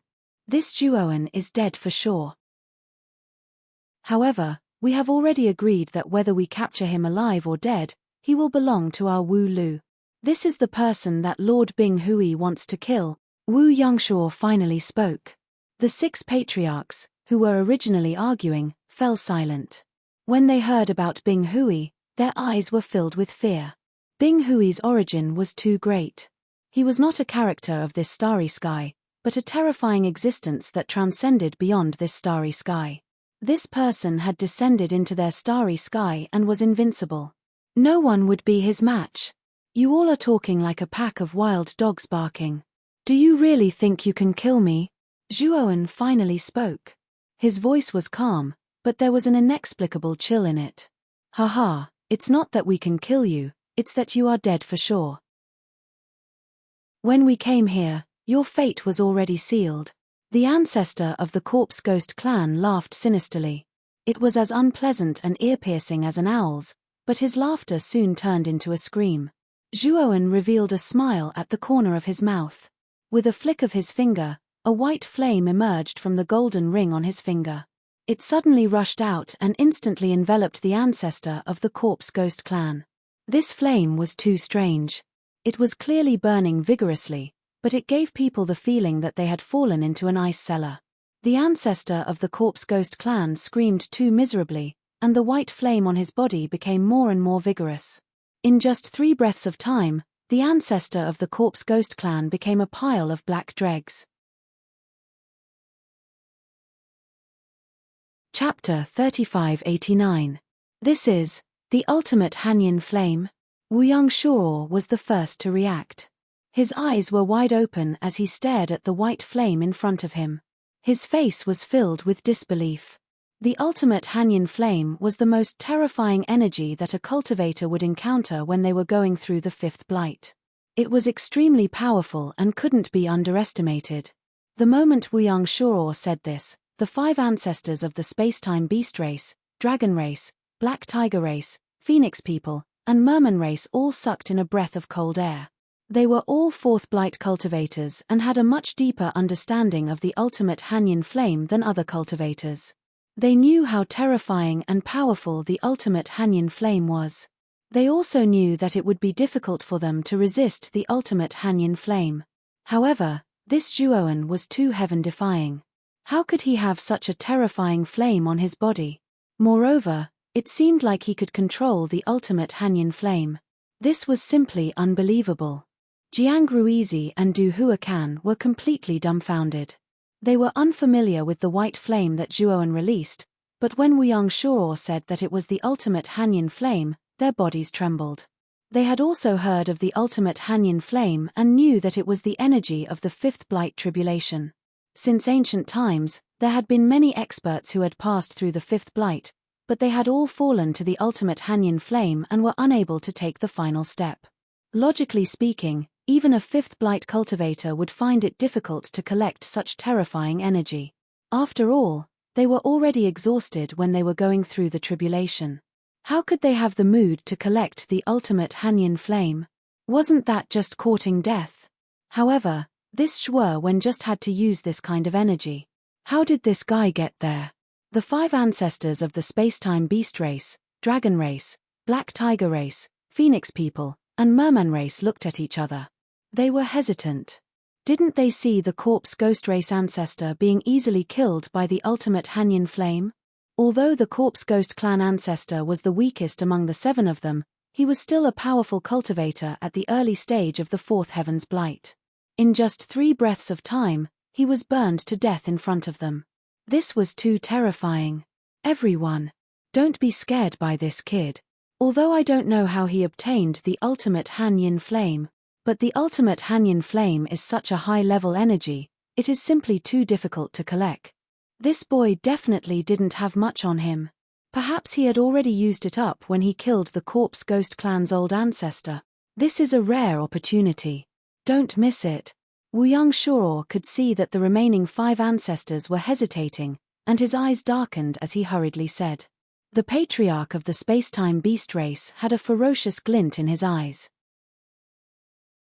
Speaker 1: This Zhuowen is dead for sure. However, we have already agreed that whether we capture him alive or dead, he will belong to our Wu Lu. This is the person that Lord Bing Hui wants to kill." Wu Yangshuo finally spoke. The 6 patriarchs, who were originally arguing, fell silent. When they heard about Bing Hui, their eyes were filled with fear. Bing Hui's origin was too great. He was not a character of this starry sky, but a terrifying existence that transcended beyond this starry sky. This person had descended into their starry sky and was invincible. No one would be his match. "You all are talking like a pack of wild dogs barking. Do you really think you can kill me?" Zhuowen finally spoke. His voice was calm, but there was an inexplicable chill in it. "Haha, it's not that we can kill you, it's that you are dead for sure. When we came here, your fate was already sealed." The ancestor of the Corpse Ghost clan laughed sinisterly. It was as unpleasant and ear-piercing as an owl's, but his laughter soon turned into a scream. Zhuowen revealed a smile at the corner of his mouth. With a flick of his finger, a white flame emerged from the golden ring on his finger. It suddenly rushed out and instantly enveloped the ancestor of the Corpse Ghost clan. This flame was too strange. It was clearly burning vigorously, but it gave people the feeling that they had fallen into an ice cellar. The ancestor of the Corpse Ghost clan screamed too miserably, and the white flame on his body became more and more vigorous. In just 3 breaths of time, the ancestor of the Corpse Ghost clan became a pile of black dregs. Chapter 3589. This is the ultimate Hanyin flame. Wu Yangshuo was the first to react. His eyes were wide open as he stared at the white flame in front of him. His face was filled with disbelief. The ultimate Hanyin flame was the most terrifying energy that a cultivator would encounter when they were going through the 5th blight. It was extremely powerful and couldn't be underestimated. The moment Wu Yangshuo said this, the 5 ancestors of the spacetime beast race, dragon race, black tiger race, phoenix people, and merman race all sucked in a breath of cold air. They were all 4th blight cultivators and had a much deeper understanding of the ultimate Hanyin flame than other cultivators. They knew how terrifying and powerful the ultimate Hanyin flame was. They also knew that it would be difficult for them to resist the ultimate Hanyin flame. However, this Zhuowen was too heaven-defying. How could he have such a terrifying flame on his body? Moreover, it seemed like he could control the ultimate Hanyin flame. This was simply unbelievable. Jiang Ruizi and Du Huacan were completely dumbfounded. They were unfamiliar with the white flame that Zhuowen released, But when Wuyang Shuo said that it was the ultimate Hanyin flame, their bodies trembled. They had also heard of the ultimate Hanyin flame and knew that it was the energy of the fifth blight tribulation. Since ancient times, there had been many experts who had passed through the fifth blight, but they had all fallen to the ultimate Hanyin flame and were unable to take the final step. Logically speaking, even a fifth blight cultivator would find it difficult to collect such terrifying energy. After all, they were already exhausted when they were going through the tribulation. How could they have the mood to collect the ultimate Hanyin flame? Wasn't that just courting death? However, this Shuo just had to use this kind of energy. How did this guy get there? The 5 ancestors of the space-time beast race, dragon race, black tiger race, phoenix people, and merman race looked at each other. They were hesitant. Didn't they see the corpse ghost race ancestor being easily killed by the ultimate Hanyin flame? Although the corpse ghost clan ancestor was the weakest among the 7 of them, he was still a powerful cultivator at the early stage of the 4th heaven's blight. In just 3 breaths of time, he was burned to death in front of them. This was too terrifying. Everyone, don't be scared by this kid. Although I don't know how he obtained the ultimate Hanyin flame, but the ultimate Hanyin flame is such a high-level energy, it is simply too difficult to collect. This boy definitely didn't have much on him. Perhaps he had already used it up when he killed the corpse ghost clan's old ancestor. This is a rare opportunity. Don't miss it. Wuyang Shuo could see that the remaining 5 ancestors were hesitating, and his eyes darkened as he hurriedly said. The patriarch of the space-time beast race had a ferocious glint in his eyes.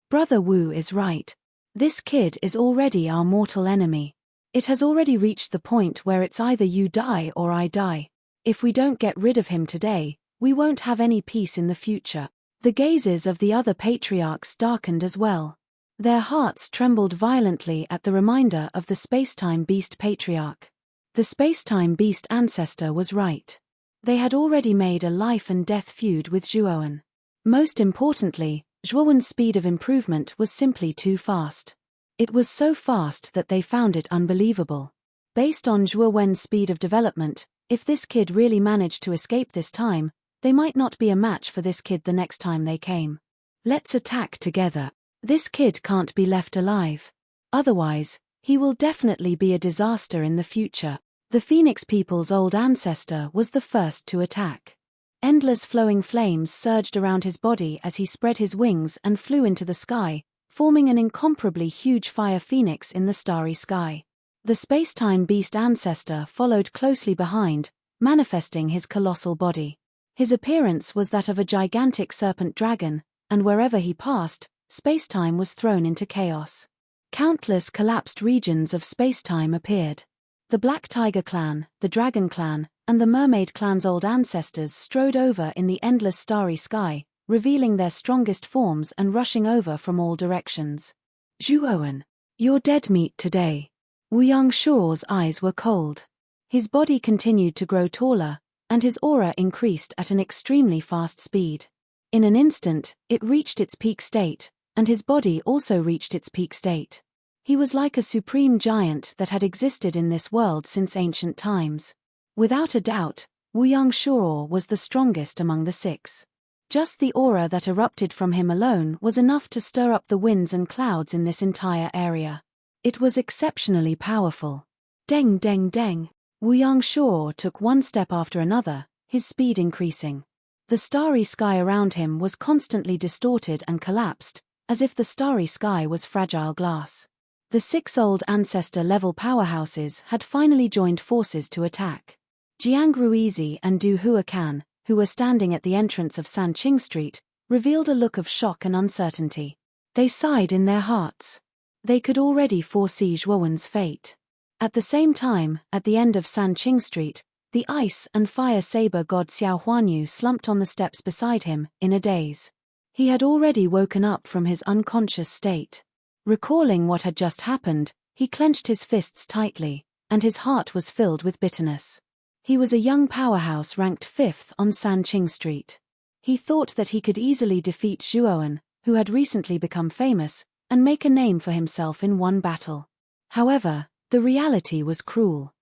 Speaker 1: Brother Wu is right. This kid is already our mortal enemy. It has already reached the point where it's either you die or I die. If we don't get rid of him today, we won't have any peace in the future. The gazes of the other patriarchs darkened as well. Their hearts trembled violently at the reminder of the space-time beast patriarch. The space-time beast ancestor was right. They had already made a life-and-death feud with Zhuowen. Most importantly, Zhuowen's speed of improvement was simply too fast. It was so fast that they found it unbelievable. Based on Zhuowen's speed of development, if this kid really managed to escape this time, they might not be a match for this kid the next time they came. Let's attack together. This kid can't be left alive. Otherwise, he will definitely be a disaster in the future. The Phoenix people's old ancestor was the first to attack. Endless flowing flames surged around his body as he spread his wings and flew into the sky, forming an incomparably huge fire phoenix in the starry sky. The space-time beast ancestor followed closely behind, manifesting his colossal body. His appearance was that of a gigantic serpent dragon, and wherever he passed, space-time was thrown into chaos. Countless collapsed regions of space-time appeared. The Black Tiger clan, the Dragon clan, and the Mermaid clan's old ancestors strode over in the endless starry sky, revealing their strongest forms and rushing over from all directions. Zhuowen, you're dead meat today. Wuyang Shuo's eyes were cold. His body continued to grow taller, and his aura increased at an extremely fast speed. In an instant, it reached its peak state, and his body also reached its peak state. He was like a supreme giant that had existed in this world since ancient times. Without a doubt, Wuyang Shuo was the strongest among the 6. Just the aura that erupted from him alone was enough to stir up the winds and clouds in this entire area. It was exceptionally powerful. Deng deng deng. Wuyang Shuo took one step after another, his speed increasing. The starry sky around him was constantly distorted and collapsed, as if the starry sky was fragile glass. The 6 old ancestor-level powerhouses had finally joined forces to attack. Jiang Ruizi and Du Huacan, who were standing at the entrance of Sanqing Street, revealed a look of shock and uncertainty. They sighed in their hearts. They could already foresee Zhuowen's fate. At the same time, at the end of Sanqing Street, the ice and fire saber god Xiao Huanyu slumped on the steps beside him, in a daze. He had already woken up from his unconscious state. Recalling what had just happened, he clenched his fists tightly, and his heart was filled with bitterness. He was a young powerhouse ranked 5th on Sanqing Street. He thought that he could easily defeat Zhuowen, who had recently become famous, and make a name for himself in one battle. However, the reality was cruel.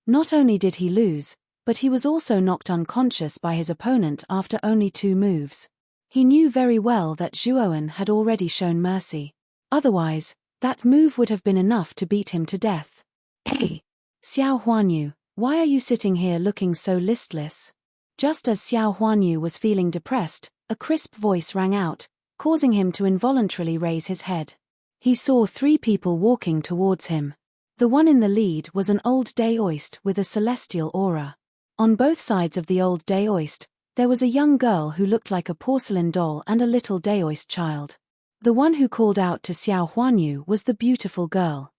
Speaker 1: Not only did he lose, but he was also knocked unconscious by his opponent after only 2 moves. He knew very well that Zhuowen had already shown mercy. Otherwise, that move would have been enough to beat him to death. Hey! Xiao Huanyu, why are you sitting here looking so listless? Just as Xiao Huanyu was feeling depressed, a crisp voice rang out, causing him to involuntarily raise his head. He saw 3 people walking towards him. The one in the lead was an old Daoist with a celestial aura. On both sides of the old Daoist, there was a young girl who looked like a porcelain doll and a little Daoist child. The one who called out to Xiao Huanyu was the beautiful girl.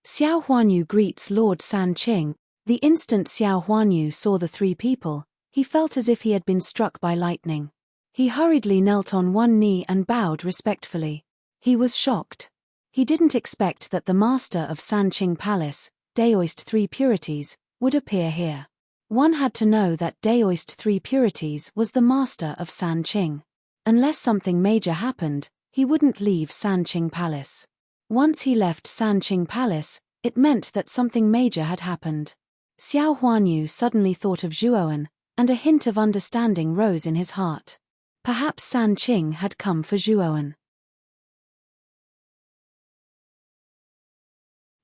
Speaker 1: Xiao Huanyu greets Lord Sanqing. The instant Xiao Huanyu saw the 3 people, he felt as if he had been struck by lightning. He hurriedly knelt on one knee and bowed respectfully. He was shocked. He didn't expect that the master of Sanqing Palace, Daoist 3 Purities, would appear here. One had to know that Daoist 3 Purities was the master of Sanqing. Unless something major happened, he wouldn't leave Sanqing Palace. Once he left Sanqing Palace, it meant that something major had happened. Xiao Huanyu suddenly thought of Zhuowen, and a hint of understanding rose in his heart. Perhaps Sanqing had come for Zhuowen.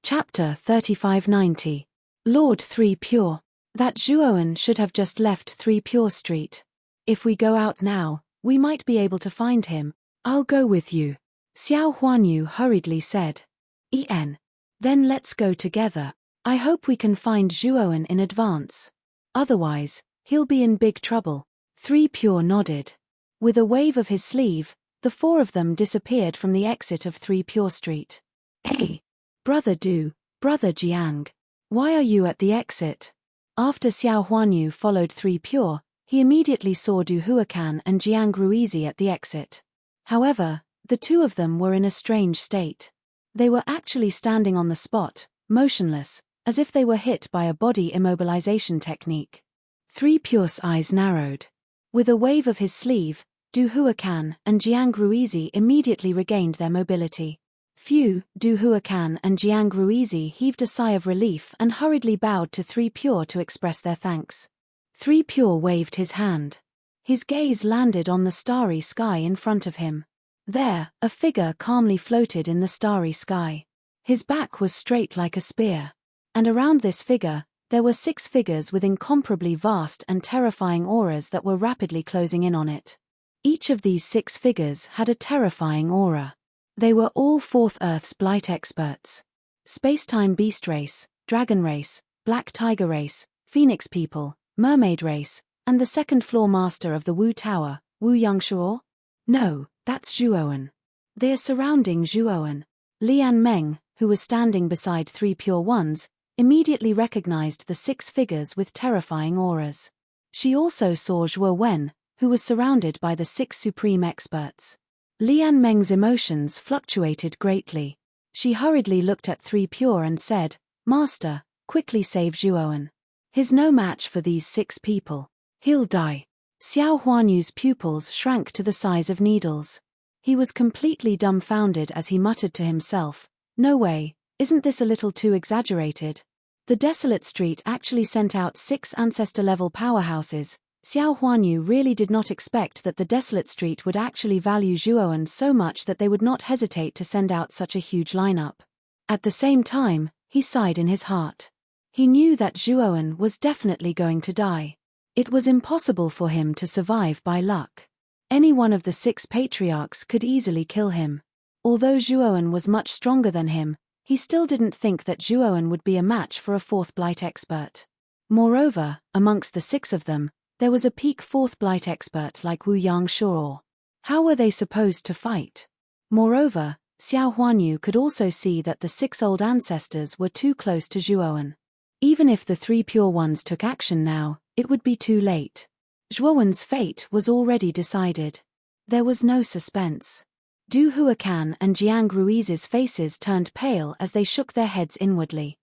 Speaker 1: Chapter 3590. Lord 3 Pure. That Zhuowen should have just left 3 Pure Street. If we go out now, we might be able to find him. I'll go with you. Xiao Huanyu hurriedly said. Then let's go together. I hope we can find Zhuowen in advance. Otherwise, he'll be in big trouble. 3 Pure nodded. With a wave of his sleeve, the 4 of them disappeared from the exit of 3 Pure Street. Hey! Brother Du, Brother Jiang. Why are you at the exit? After Xiao Huanyu followed 3 Pure, he immediately saw Du Huacan and Jiang Ruizi at the exit. However, the 2 of them were in a strange state. They were actually standing on the spot, motionless, as if they were hit by a body immobilization technique. 3 Pure's eyes narrowed. With a wave of his sleeve, Du Huacan and Jiang Ruizi immediately regained their mobility. Phew! Du Huacan and Jiang Ruizi heaved a sigh of relief and hurriedly bowed to 3 Pure to express their thanks. 3 Pure waved his hand. His gaze landed on the starry sky in front of him. There, a figure calmly floated in the starry sky. His back was straight like a spear. And around this figure, there were 6 figures with incomparably vast and terrifying auras that were rapidly closing in on it. Each of these 6 figures had a terrifying aura. They were all 4th Earth's Blight experts. Spacetime Beast Race, Dragon Race, Black Tiger Race, Phoenix People, Mermaid Race, and the 2nd floor master of the Wu Tower, Wu Yangshuo? No, that's Zhuowen. They are surrounding Zhuowen. Lian Meng, who was standing beside 3 Pure Ones, immediately recognized the 6 figures with terrifying auras. She also saw Zhuo Wen, who was surrounded by the 6 supreme experts. Lian Meng's emotions fluctuated greatly. She hurriedly looked at 3 Pure and said, "Master, quickly save Zhuowen. He's no match for these 6 people. He'll die." Xiao Huanyu's pupils shrank to the size of needles. He was completely dumbfounded as he muttered to himself, "No way, isn't this a little too exaggerated?" The desolate street actually sent out 6 ancestor-level powerhouses. Xiao Huanyu really did not expect that the desolate street would actually value Zhuowen so much that they would not hesitate to send out such a huge lineup. At the same time, he sighed in his heart. He knew that Zhuowen was definitely going to die. It was impossible for him to survive by luck. Any one of the 6 patriarchs could easily kill him. Although Zhuowen was much stronger than him, he still didn't think that Zhuowen would be a match for a 4th Blight expert. Moreover, amongst the 6 of them, there was a peak 4th Blight expert like Wu Yangshuo. How were they supposed to fight? Moreover, Xiao Huanyu could also see that the 6 old ancestors were too close to Zhuowen. Even if the 3 Pure Ones took action now, it would be too late. Zhuowen's fate was already decided. There was no suspense. Du Huacan and Jiang Ruiz's faces turned pale as they shook their heads inwardly.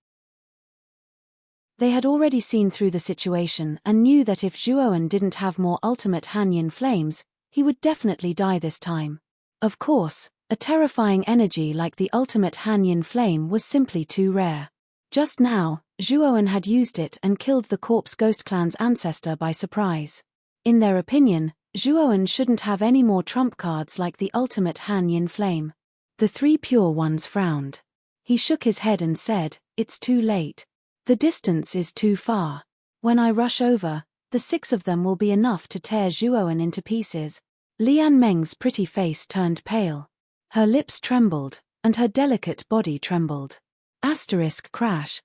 Speaker 1: They had already seen through the situation and knew that if Zhuowen didn't have more ultimate Hanyin flames, he would definitely die this time. Of course, a terrifying energy like the ultimate Hanyin flame was simply too rare. Just now, Zhuoan had used it and killed the corpse ghost clan's ancestor by surprise. In their opinion, Zhuoan shouldn't have any more trump cards like the ultimate Han Yin flame. The three pure ones frowned. He shook his head and said, "It's too late. The distance is too far. When I rush over, the 6 of them will be enough to tear Zhuoan into pieces." Lian Meng's pretty face turned pale. Her lips trembled, and her delicate body trembled. Crash.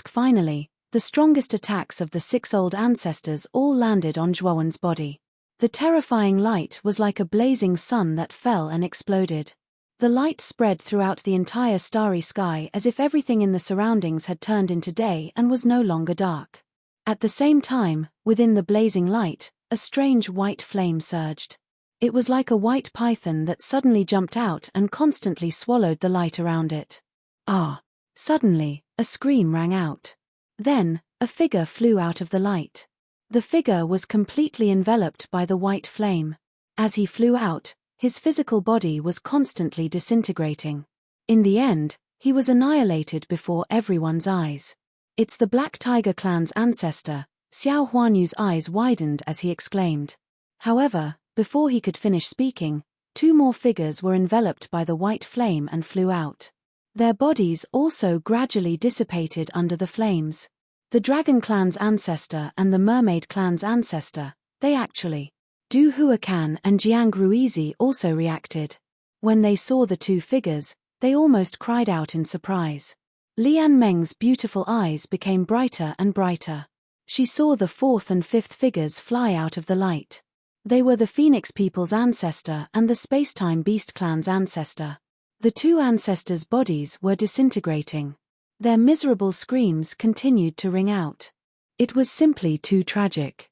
Speaker 1: Finally, the strongest attacks of the 6 old ancestors all landed on Zhuoan's body. The terrifying light was like a blazing sun that fell and exploded. The light spread throughout the entire starry sky as if everything in the surroundings had turned into day and was no longer dark. At the same time, within the blazing light, a strange white flame surged. It was like a white python that suddenly jumped out and constantly swallowed the light around it. Ah! Suddenly, a scream rang out. Then, a figure flew out of the light. The figure was completely enveloped by the white flame. As he flew out, his physical body was constantly disintegrating. In the end, he was annihilated before everyone's eyes. "It's the Black Tiger clan's ancestor," Xiao Huanyu's eyes widened as he exclaimed. However, before he could finish speaking, 2 more figures were enveloped by the white flame and flew out. Their bodies also gradually dissipated under the flames. The Dragon clan's ancestor and the Mermaid clan's ancestor, they actually. Du Huacan and Jiang Ruizi also reacted. When they saw the 2 figures, they almost cried out in surprise. Lian Meng's beautiful eyes became brighter and brighter. She saw the 4th and 5th figures fly out of the light. They were the Phoenix people's ancestor and the Spacetime Beast clan's ancestor. The 2 ancestors' bodies were disintegrating. Their miserable screams continued to ring out. It was simply too tragic.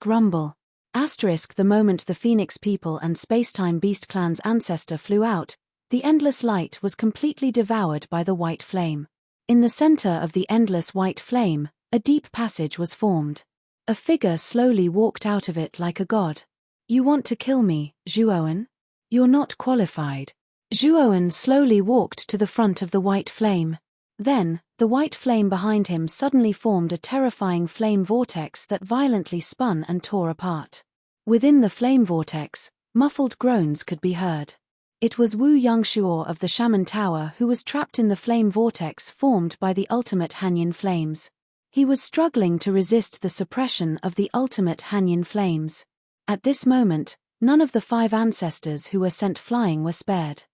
Speaker 1: Rumble. The moment the Phoenix people and Spacetime Beast clan's ancestor flew out, the endless light was completely devoured by the white flame. In the center of the endless white flame, a deep passage was formed. A figure slowly walked out of it like a god. "You want to kill me, Zhuoan? You're not qualified." Zhuoan slowly walked to the front of the white flame. Then, the white flame behind him suddenly formed a terrifying flame vortex that violently spun and tore apart. Within the flame vortex, muffled groans could be heard. It was Wu Yangshuo of the Shaman Tower who was trapped in the flame vortex formed by the ultimate Hanyin flames. He was struggling to resist the suppression of the ultimate Hanyin flames. At this moment, none of the 5 ancestors who were sent flying were spared.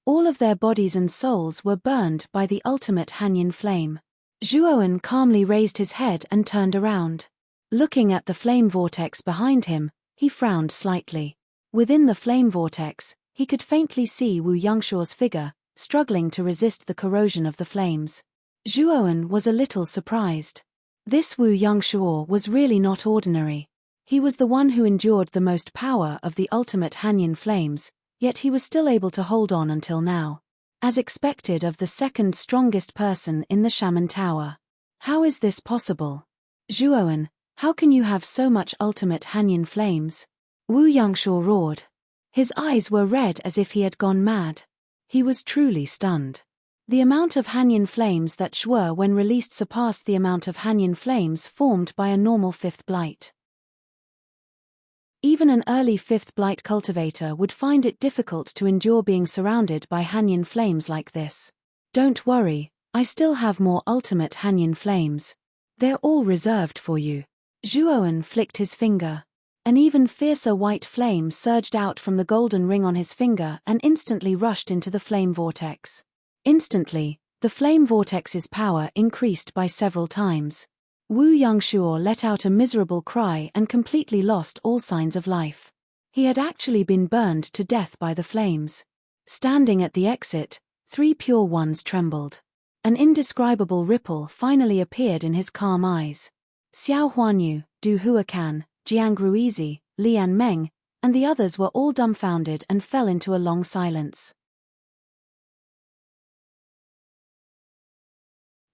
Speaker 1: All of their bodies and souls were burned by the ultimate Hanyin flame. Zhuoan calmly raised his head and turned around. Looking at the flame vortex behind him, he frowned slightly. Within the flame vortex, he could faintly see Wu Yangshuo's figure, struggling to resist the corrosion of the flames. Zhuoan was a little surprised. This Wu Yangshuo was really not ordinary. He was the one who endured the most power of the ultimate Hanyin flames, yet he was still able to hold on until now. As expected of the 2nd strongest person in the Shaman Tower. How is this possible? Zhuoan, how can you have so much ultimate Hanyin flames? Wu Yangshuo roared. His eyes were red as if he had gone mad. He was truly stunned. The amount of Hanyin flames that Shuo when released surpassed the amount of Hanyin flames formed by a normal 5th blight. Even an early 5th blight cultivator would find it difficult to endure being surrounded by Hanyin flames like this. Don't worry, I still have more ultimate Hanyin flames. They're all reserved for you. Zhuoan flicked his finger. An even fiercer white flame surged out from the golden ring on his finger and instantly rushed into the flame vortex. Instantly, the flame vortex's power increased by several times. Wu Yangshuo let out a miserable cry and completely lost all signs of life. He had actually been burned to death by the flames. Standing at the exit, 3 pure ones trembled. An indescribable ripple finally appeared in his calm eyes. Xiao Huanyu, Du Huacan, Jiang Ruizi, Lian Meng, and the others were all dumbfounded and fell into a long silence.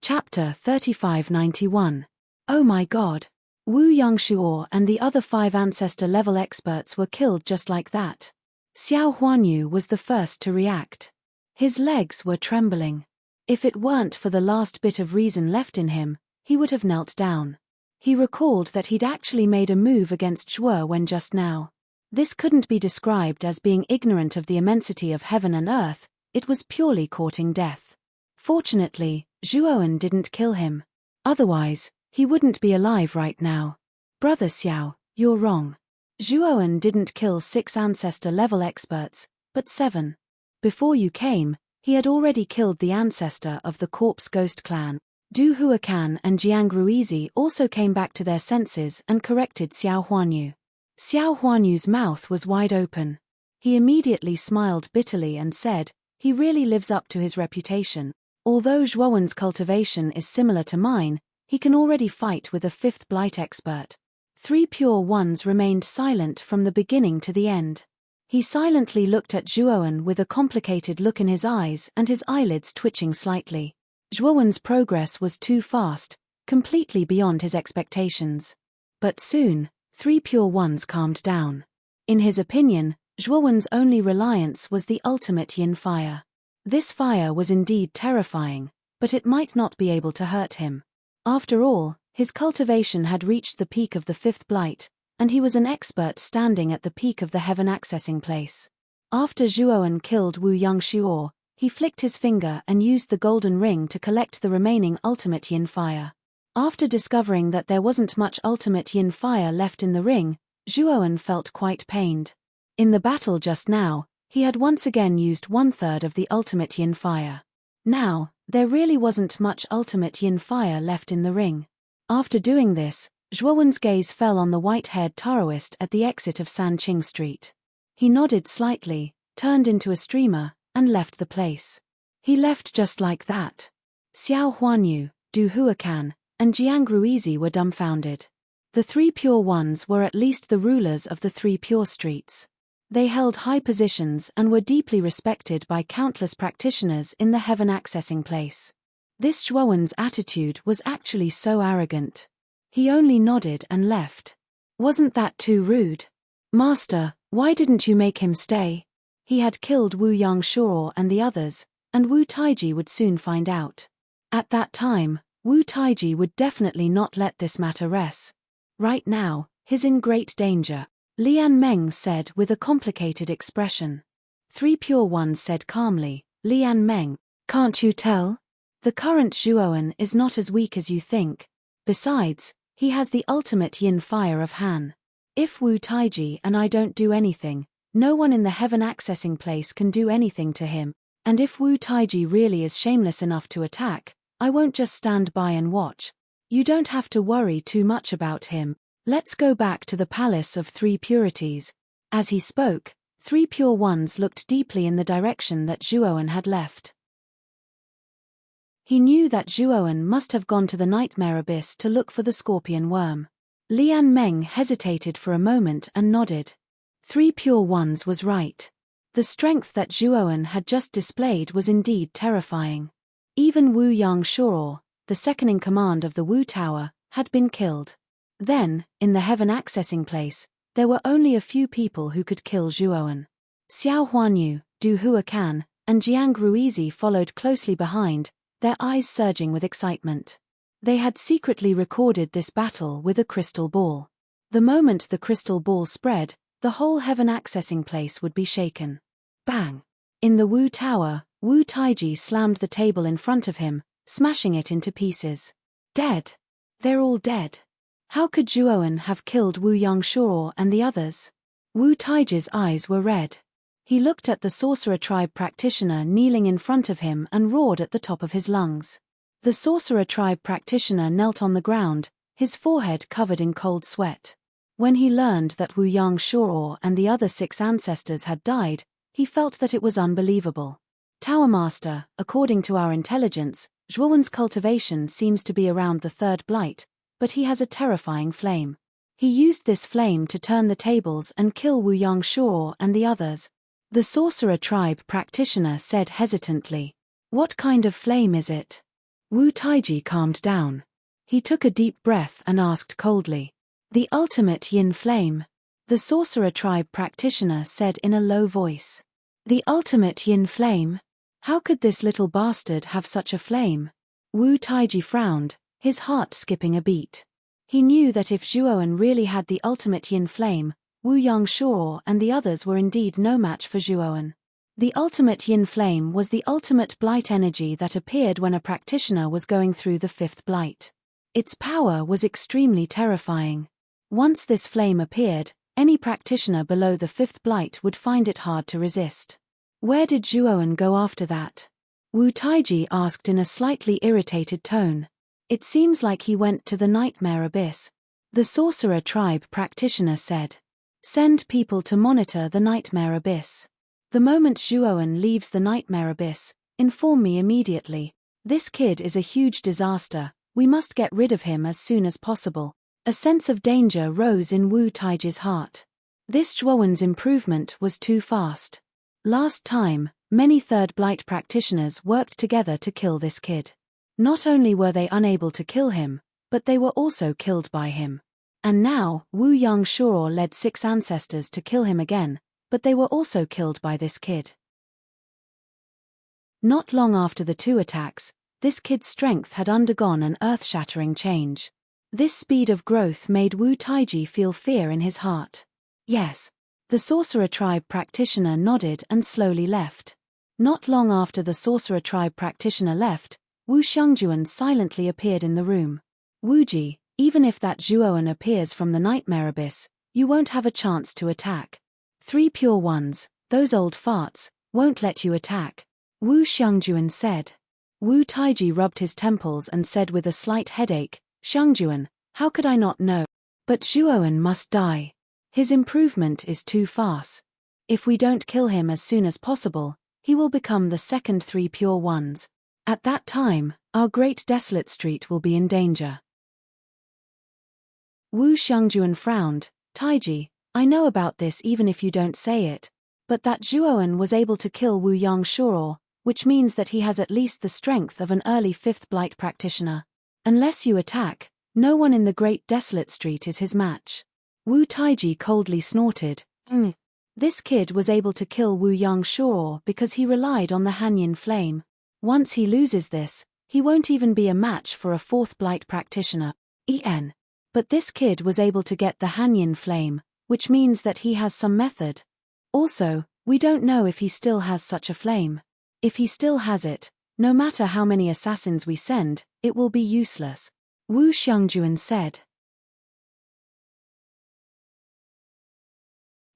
Speaker 1: Chapter 3591. Oh my god. Wu Yangshuo and the other 5 ancestor-level experts were killed just like that. Xiao Huanyu was the first to react. His legs were trembling. If it weren't for the last bit of reason left in him, he would have knelt down. He recalled that he'd actually made a move against Zhuowen just now. This couldn't be described as being ignorant of the immensity of heaven and earth, it was purely courting death. Fortunately, Zhuowen didn't kill him. Otherwise, he wouldn't be alive right now. Brother Xiao, you're wrong. Zhuowen didn't kill 6 ancestor-level experts, but 7. Before you came, he had already killed the ancestor of the Corpse Ghost clan. Du Huacan and Jiang Ruizi also came back to their senses and corrected Xiao Huanyu. Xiao Huanyu's mouth was wide open. He immediately smiled bitterly and said, he really lives up to his reputation. Although Zhuowen's cultivation is similar to mine, he can already fight with a 5th blight expert. 3 pure ones remained silent from the beginning to the end. He silently looked at Zhuowen with a complicated look in his eyes and his eyelids twitching slightly. Zhuowen's progress was too fast, completely beyond his expectations. But soon, 3 pure ones calmed down. In his opinion, Zhuowen's only reliance was the ultimate yin fire. This fire was indeed terrifying, but it might not be able to hurt him. After all, his cultivation had reached the peak of the 5th blight, and he was an expert standing at the peak of the heaven accessing place. After Zhuowen killed Wu Yangshuo, he flicked his finger and used the golden ring to collect the remaining ultimate yin fire. After discovering that there wasn't much ultimate yin fire left in the ring, Zhuowen felt quite pained. In the battle just now, he had once again used 1/3 of the ultimate yin fire. Now, there really wasn't much ultimate yin fire left in the ring. After doing this, Zhuowen's gaze fell on the white-haired Taoist at the exit of Sanqing Street. He nodded slightly, turned into a streamer, and left the place. He left just like that. Xiao Huanyu, Du Huacan, and Jiang Ruizi were dumbfounded. The 3 pure ones were at least the rulers of the 3 pure streets. They held high positions and were deeply respected by countless practitioners in the heaven accessing place. This Zhuowen's attitude was actually so arrogant. He only nodded and left. Wasn't that too rude? Master, why didn't you make him stay? He had killed Wu Yangshuo and the others, and Wu Taiji would soon find out. At that time, Wu Taiji would definitely not let this matter rest. Right now, he's in great danger, Lian Meng said with a complicated expression. 3 pure ones said calmly, Lian Meng, can't you tell? The current Zhuowen is not as weak as you think. Besides, he has the ultimate yin fire of Han. If Wu Taiji and I don't do anything, no one in the heaven accessing place can do anything to him, and if Wu Taiji really is shameless enough to attack, I won't just stand by and watch. You don't have to worry too much about him. Let's go back to the Palace of 3 Purities. As he spoke, 3 pure ones looked deeply in the direction that Zhuowen had left. He knew that Zhuowen must have gone to the nightmare abyss to look for the scorpion worm. Lian Meng hesitated for a moment and nodded. 3 pure ones was right. The strength that Zhuowen had just displayed was indeed terrifying. Even Wu Yangshuo, the second in command of the Wu Tower, had been killed. Then, in the heaven accessing place, there were only a few people who could kill Zhuowen. Xiao Huanyu, Du Huacan, and Jiang Ruizi followed closely behind, their eyes surging with excitement. They had secretly recorded this battle with a crystal ball. The moment the crystal ball spread, the whole heaven accessing place would be shaken. Bang! In the Wu Tower, Wu Taiji slammed the table in front of him, smashing it into pieces. Dead! They're all dead. How could Zhuowen have killed Wu Yangshuo and the others? Wu Taiji's eyes were red. He looked at the sorcerer tribe practitioner kneeling in front of him and roared at the top of his lungs. The sorcerer tribe practitioner knelt on the ground, his forehead covered in cold sweat. When he learned that Wu Yangshuo and the other 6 ancestors had died, he felt that it was unbelievable. Tower Master, according to our intelligence, Zhuowen's cultivation seems to be around the 3rd blight, but he has a terrifying flame. He used this flame to turn the tables and kill Wu Yangshuo and the others. The sorcerer tribe practitioner said hesitantly. What kind of flame is it? Wu Taiji calmed down. He took a deep breath and asked coldly. The ultimate yin flame. The sorcerer tribe practitioner said in a low voice. The ultimate yin flame? How could this little bastard have such a flame? Wu Taiji frowned, his heart skipping a beat. He knew that if Zhuowen really had the ultimate yin flame, Wu Yangshuo and the others were indeed no match for Zhuowen. The ultimate yin flame was the ultimate blight energy that appeared when a practitioner was going through the fifth blight. Its power was extremely terrifying. Once this flame appeared, any practitioner below the fifth blight would find it hard to resist. Where did Zhuowen go after that? Wu Taiji asked in a slightly irritated tone. It seems like he went to the Nightmare Abyss. The Sorcerer Tribe practitioner said. Send people to monitor the Nightmare Abyss. The moment Zhuowen leaves the Nightmare Abyss, inform me immediately. This kid is a huge disaster, we must get rid of him as soon as possible. A sense of danger rose in Wu Taiji's heart. This Zhuowen's improvement was too fast. Last time, many Third Blight practitioners worked together to kill this kid. Not only were they unable to kill him, but they were also killed by him. And now, Wu Yangshuo led 6 ancestors to kill him again, but they were also killed by this kid. Not long after the 2 attacks, this kid's strength had undergone an earth-shattering change. This speed of growth made Wu Taiji feel fear in his heart. Yes. The Sorcerer Tribe practitioner nodded and slowly left. Not long after the Sorcerer Tribe practitioner left, Wu Shengjuan silently appeared in the room. Wuji, even if that Zhuowen appears from the Nightmare Abyss, you won't have a chance to attack. 3 pure ones, those old farts, won't let you attack. Wu Shengjuan said. Wu Taiji rubbed his temples and said with a slight headache, Shengjuan, how could I not know? But Zhuowen must die. His improvement is too fast. If we don't kill him as soon as possible, he will become the second 3 pure ones. At that time, our great desolate street will be in danger. Wu Shengjuan frowned. Taiji, I know about this even if you don't say it. But that Zhuowen was able to kill Wu Yangshuo, which means that he has at least the strength of an early 5th Blight practitioner. Unless you attack, no one in the great desolate street is his match. Wu Taiji coldly snorted. This kid was able to kill Wu Yangshuo because he relied on the Hanyin flame. Once he loses this, he won't even be a match for a 4th Blight practitioner. But this kid was able to get the Hanyin flame, which means that he has some method. Also, we don't know if he still has such a flame. If he still has it, no matter how many assassins we send, it will be useless. Wu Shengjuan said.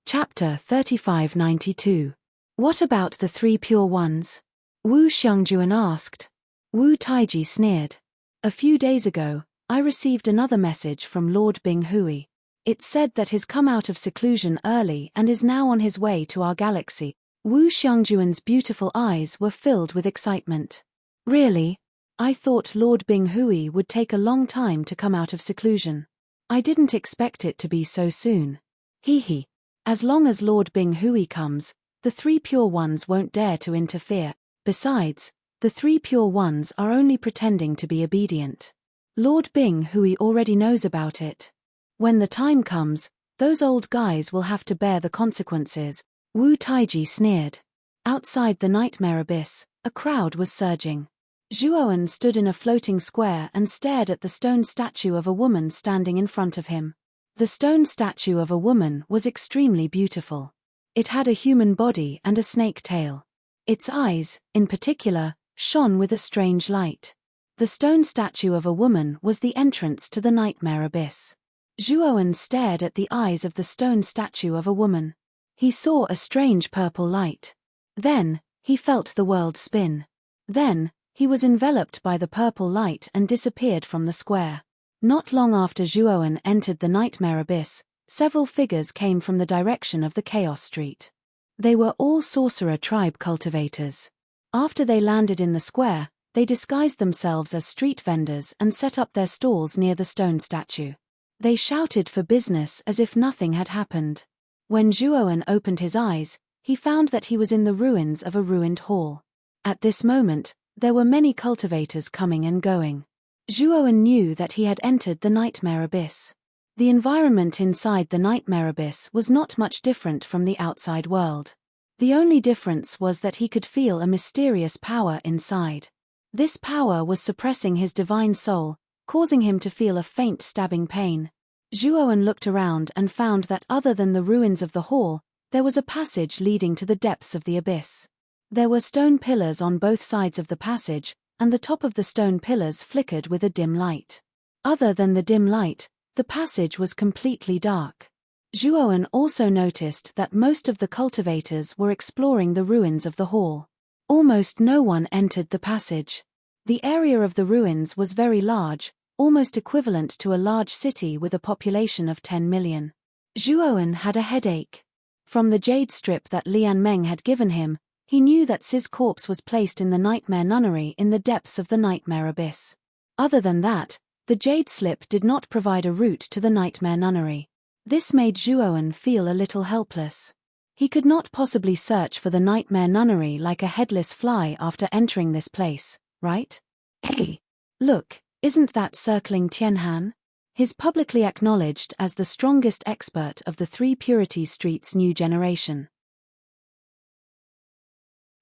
Speaker 1: Chapter 3592. What about the 3 pure ones? Wu Shengjuan asked. Wu Taiji sneered. A few days ago, I received another message from Lord Bing Hui. It said that he's come out of seclusion early and is now on his way to our galaxy. Wu Shengjuan's beautiful eyes were filled with excitement. Really? I thought Lord Bing Hui would take a long time to come out of seclusion. I didn't expect it to be so soon. Hee. As long as Lord Bing Hui comes, the 3 pure ones won't dare to interfere. Besides, the 3 pure ones are only pretending to be obedient. Lord Bing Hui already knows about it. When the time comes, those old guys will have to bear the consequences. Wu Taiji sneered. Outside the Nightmare Abyss, a crowd was surging. Zhuowen stood in a floating square and stared at the stone statue of a woman standing in front of him. The stone statue of a woman was extremely beautiful. It had a human body and a snake tail. Its eyes, in particular, shone with a strange light. The stone statue of a woman was the entrance to the Nightmare Abyss. Zhuowen stared at the eyes of the stone statue of a woman. He saw a strange purple light. Then, he felt the world spin. Then, he was enveloped by the purple light and disappeared from the square. Not long after Zhuowen entered the Nightmare Abyss, several figures came from the direction of the Chaos Street. They were all Sorcerer Tribe cultivators. After they landed in the square, they disguised themselves as street vendors and set up their stalls near the stone statue. They shouted for business as if nothing had happened. When Zhuowen opened his eyes, he found that he was in the ruins of a ruined hall. At this moment, there were many cultivators coming and going. Zhuowen knew that he had entered the Nightmare Abyss. The environment inside the Nightmare Abyss was not much different from the outside world. The only difference was that he could feel a mysterious power inside. This power was suppressing his divine soul, causing him to feel a faint stabbing pain. Zhuowen looked around and found that other than the ruins of the hall, there was a passage leading to the depths of the abyss. There were stone pillars on both sides of the passage, and the top of the stone pillars flickered with a dim light. Other than the dim light, the passage was completely dark. Zhuowen also noticed that most of the cultivators were exploring the ruins of the hall. Almost no one entered the passage. The area of the ruins was very large, almost equivalent to a large city with a population of 10 million. Zhuowen had a headache. From the jade strip that Lian Meng had given him, he knew that Si's corpse was placed in the nightmare nunnery in the depths of the nightmare abyss. Other than that, the jade slip did not provide a route to the nightmare nunnery. This made Zhuowen feel a little helpless. He could not possibly search for the nightmare nunnery like a headless fly after entering this place, right? Hey! Look, isn't that circling Tianhan? He's publicly acknowledged as the strongest expert of the Three Purities Street's new generation.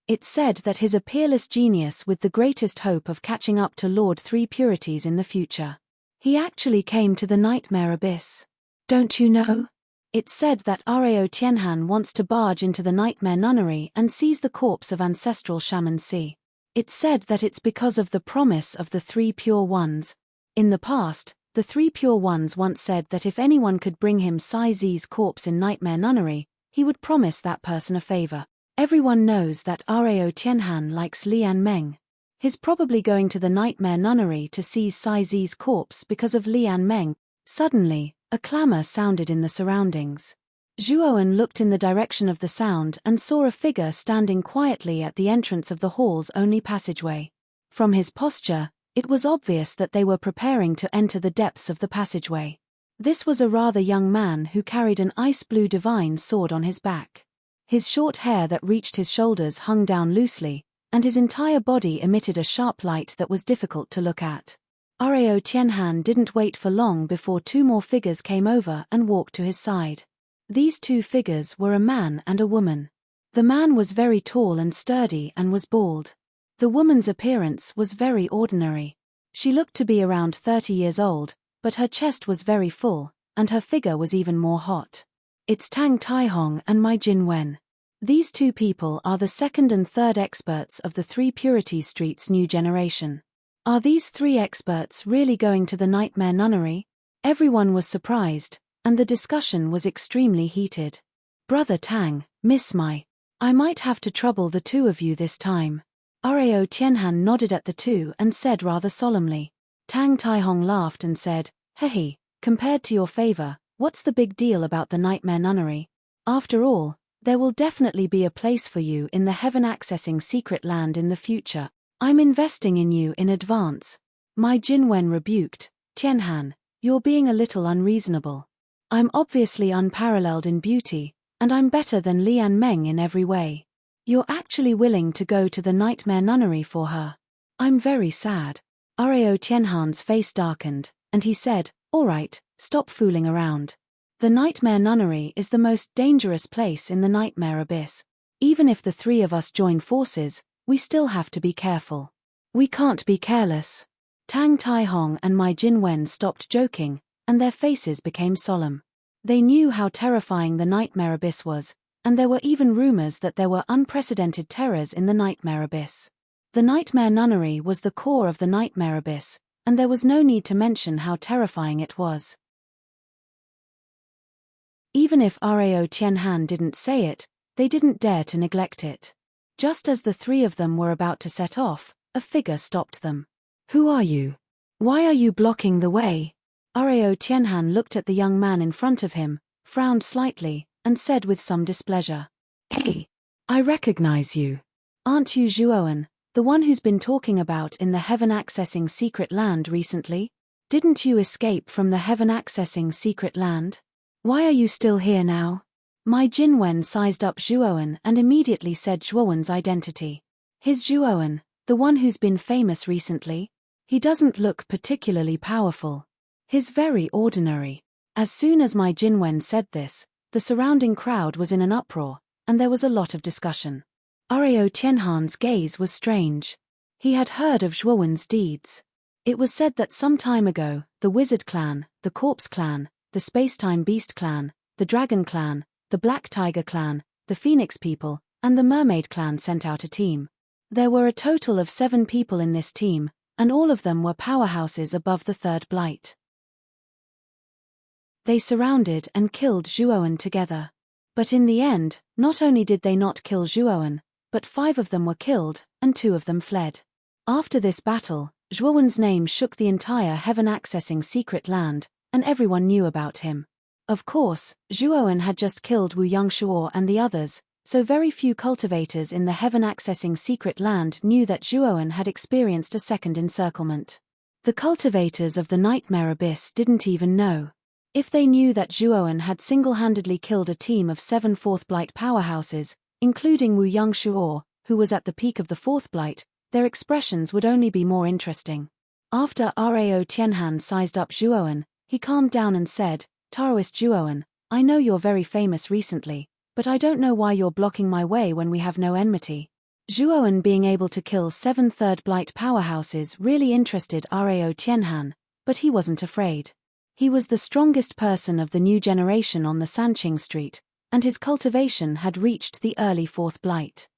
Speaker 1: It's said that he's a peerless genius with the greatest hope of catching up to Lord Three Purities in the future. He actually came to the nightmare abyss. Don't you know? It's said that Rao Tianhan wants to barge into the nightmare nunnery and seize the corpse of ancestral shaman Si. It's said that it's because of the promise of the Three Pure Ones. In the past, the Three Pure Ones once said that if anyone could bring him Sai Zi's corpse in nightmare nunnery, he would promise that person a favor. Everyone knows that Rao Tianhan likes Lian Meng. He's probably going to the nightmare nunnery to seize Sai Zi's corpse because of Lian Meng. Suddenly, a clamor sounded in the surroundings. Zhuowen looked in the direction of the sound and saw a figure standing quietly at the entrance of the hall's only passageway. From his posture, it was obvious that they were preparing to enter the depths of the passageway. This was a rather young man who carried an ice-blue divine sword on his back. His short hair that reached his shoulders hung down loosely, and his entire body emitted a sharp light that was difficult to look at. Rao Tianhan didn't wait for long before two more figures came over and walked to his side. These two figures were a man and a woman. The man was very tall and sturdy and was bald. The woman's appearance was very ordinary. She looked to be around 30 years old, but her chest was very full, and her figure was even more hot. It's Tang Taihong and Mai Jinwen. These two people are the second and third experts of the Three Purities Street's new generation. Are these three experts really going to the nightmare nunnery? Everyone was surprised, and the discussion was extremely heated. Brother Tang, Miss Mai, I might have to trouble the two of you this time. Rao Tianhan nodded at the two and said rather solemnly. Tang Taihong laughed and said, Hehe, compared to your favor, what's the big deal about the nightmare nunnery? After all, there will definitely be a place for you in the heaven-accessing secret land in the future. I'm investing in you in advance. Mai Jinwen rebuked, Tianhan, you're being a little unreasonable. I'm obviously unparalleled in beauty, and I'm better than Lian Meng in every way. You're actually willing to go to the nightmare nunnery for her. I'm very sad. Rao Tianhan's face darkened, and he said, all right, stop fooling around. The nightmare nunnery is the most dangerous place in the nightmare abyss. Even if the three of us join forces, we still have to be careful. We can't be careless. Tang Taihong and Mai Jinwen stopped joking, and their faces became solemn. They knew how terrifying the nightmare abyss was, and there were even rumors that there were unprecedented terrors in the nightmare abyss. The nightmare nunnery was the core of the nightmare abyss, and there was no need to mention how terrifying it was. Even if Rao Tianhan didn't say it, they didn't dare to neglect it. Just as the three of them were about to set off, a figure stopped them. Who are you? Why are you blocking the way? Rao Tianhan looked at the young man in front of him, frowned slightly, and said with some displeasure. Hey, I recognize you. Aren't you Zhuowen, the one who's been talking about in the heaven-accessing secret land recently? Didn't you escape from the heaven-accessing secret land? Why are you still here now? Mai Jinwen sized up Zhuowen and immediately said Zhuowen's identity. He's Zhuowen, the one who's been famous recently. He doesn't look particularly powerful. He's very ordinary. As soon as Mai Jinwen said this, the surrounding crowd was in an uproar, and there was a lot of discussion. Rao Tianhan's gaze was strange. He had heard of Zhuowen's deeds. It was said that some time ago, the Wizard Clan, the Corpse Clan, the Spacetime Beast Clan, the Dragon Clan, the Black Tiger Clan, the Phoenix People, and the Mermaid Clan sent out a team. There were a total of 7 people in this team, and all of them were powerhouses above the third blight. They surrounded and killed Zhuowen together. But in the end, not only did they not kill Zhuowen, but 5 of them were killed, and 2 of them fled. After this battle, Zhuowen's name shook the entire heaven-accessing secret land, and everyone knew about him. Of course, Zhuowen had just killed Wu Yangshuo and the others, so very few cultivators in the heaven-accessing secret land knew that Zhuowen had experienced a second encirclement. The cultivators of the Nightmare Abyss didn't even know. If they knew that Zhuowen had single-handedly killed a team of 7 Fourth Blight powerhouses, including Wu Yangshuo, who was at the peak of the Fourth Blight, their expressions would only be more interesting. After Rao Tianhan sized up Zhuowen, he calmed down and said, "Taoist Zhuowen, I know you're very famous recently, but I don't know why you're blocking my way when we have no enmity." Zhuowen being able to kill 7 Third Blight powerhouses really interested Rao Tianhan, but he wasn't afraid. He was the strongest person of the new generation on the Sanqing Street, and his cultivation had reached the early Fourth Blight.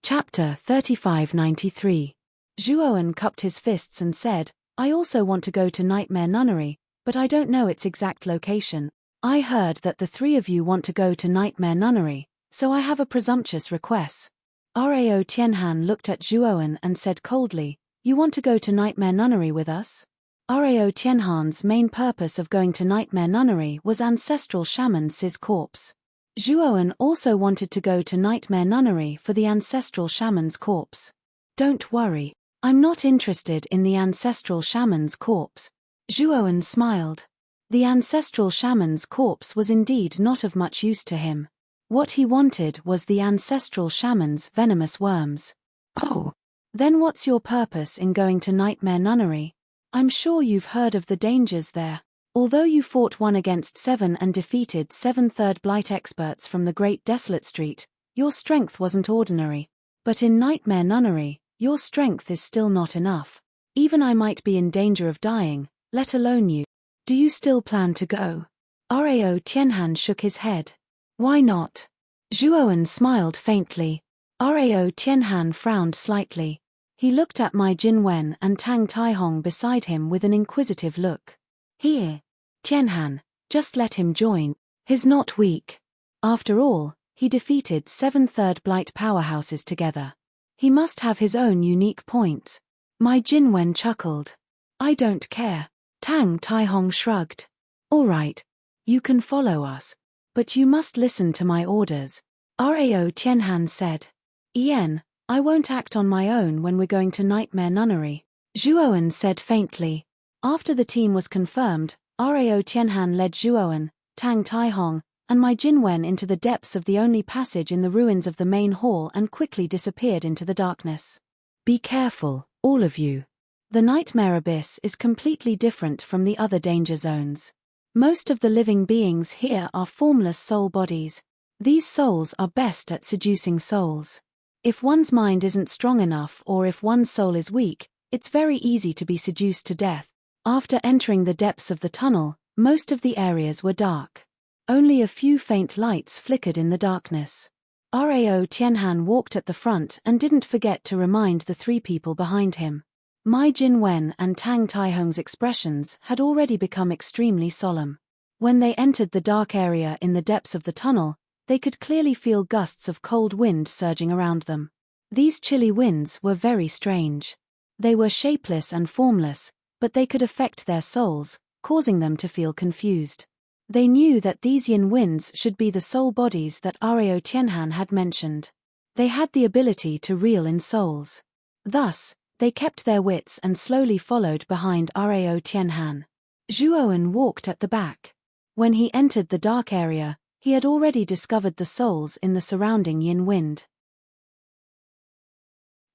Speaker 1: Chapter 3593. Zhuowen cupped his fists and said, "I also want to go to Nightmare Nunnery, but I don't know its exact location. I heard that the 3 of you want to go to Nightmare Nunnery, so I have a presumptuous request." Rao Tianhan looked at Zhuowen and said coldly, "You want to go to Nightmare Nunnery with us?" Rao Tianhan's main purpose of going to Nightmare Nunnery was ancestral shaman Si's corpse. Zhuowen also wanted to go to Nightmare Nunnery for the ancestral shaman's corpse. "Don't worry, I'm not interested in the ancestral shaman's corpse." Zhuowen smiled. The ancestral shaman's corpse was indeed not of much use to him. What he wanted was the ancestral shaman's venomous worms. "Oh, then what's your purpose in going to Nightmare Nunnery? I'm sure you've heard of the dangers there. Although you fought 1 against 7 and defeated 7 Third Blight experts from the Great Desolate Street, your strength wasn't ordinary. But in Nightmare Nunnery, your strength is still not enough. Even I might be in danger of dying, let alone you. Do you still plan to go?" Rao Tianhan shook his head. "Why not?" Zhuowen smiled faintly. Rao Tianhan frowned slightly. He looked at Mai Jinwen and Tang Taihong beside him with an inquisitive look. "Here, Tianhan, just let him join. He's not weak. After all, he defeated 7 Third Blight powerhouses together. He must have his own unique points." Mai Jinwen chuckled. "I don't care." Tang Taihong shrugged. "All right, you can follow us, but you must listen to my orders." Rao Tianhan said. "Ian, I won't act on my own when we're going to Nightmare Nunnery," Zhuowen said faintly. After the team was confirmed, Rao Tianhan led Zhuowen, Tang Taihong, and Mai Jinwen into the depths of the only passage in the ruins of the main hall and quickly disappeared into the darkness. "Be careful, all of you. The Nightmare Abyss is completely different from the other danger zones. Most of the living beings here are formless soul bodies. These souls are best at seducing souls. If one's mind isn't strong enough or if one's soul is weak, it's very easy to be seduced to death." After entering the depths of the tunnel, most of the areas were dark. Only a few faint lights flickered in the darkness. Rao Tianhan walked at the front and didn't forget to remind the 3 people behind him. Mai Jinwen and Tang Taihong's expressions had already become extremely solemn. When they entered the dark area in the depths of the tunnel, they could clearly feel gusts of cold wind surging around them. These chilly winds were very strange. They were shapeless and formless, but they could affect their souls, causing them to feel confused. They knew that these yin winds should be the soul bodies that Rao Tianhan had mentioned. They had the ability to reel in souls. Thus, they kept their wits and slowly followed behind Rao Tianhan. Zhuowen walked at the back. When he entered the dark area, he had already discovered the souls in the surrounding yin wind.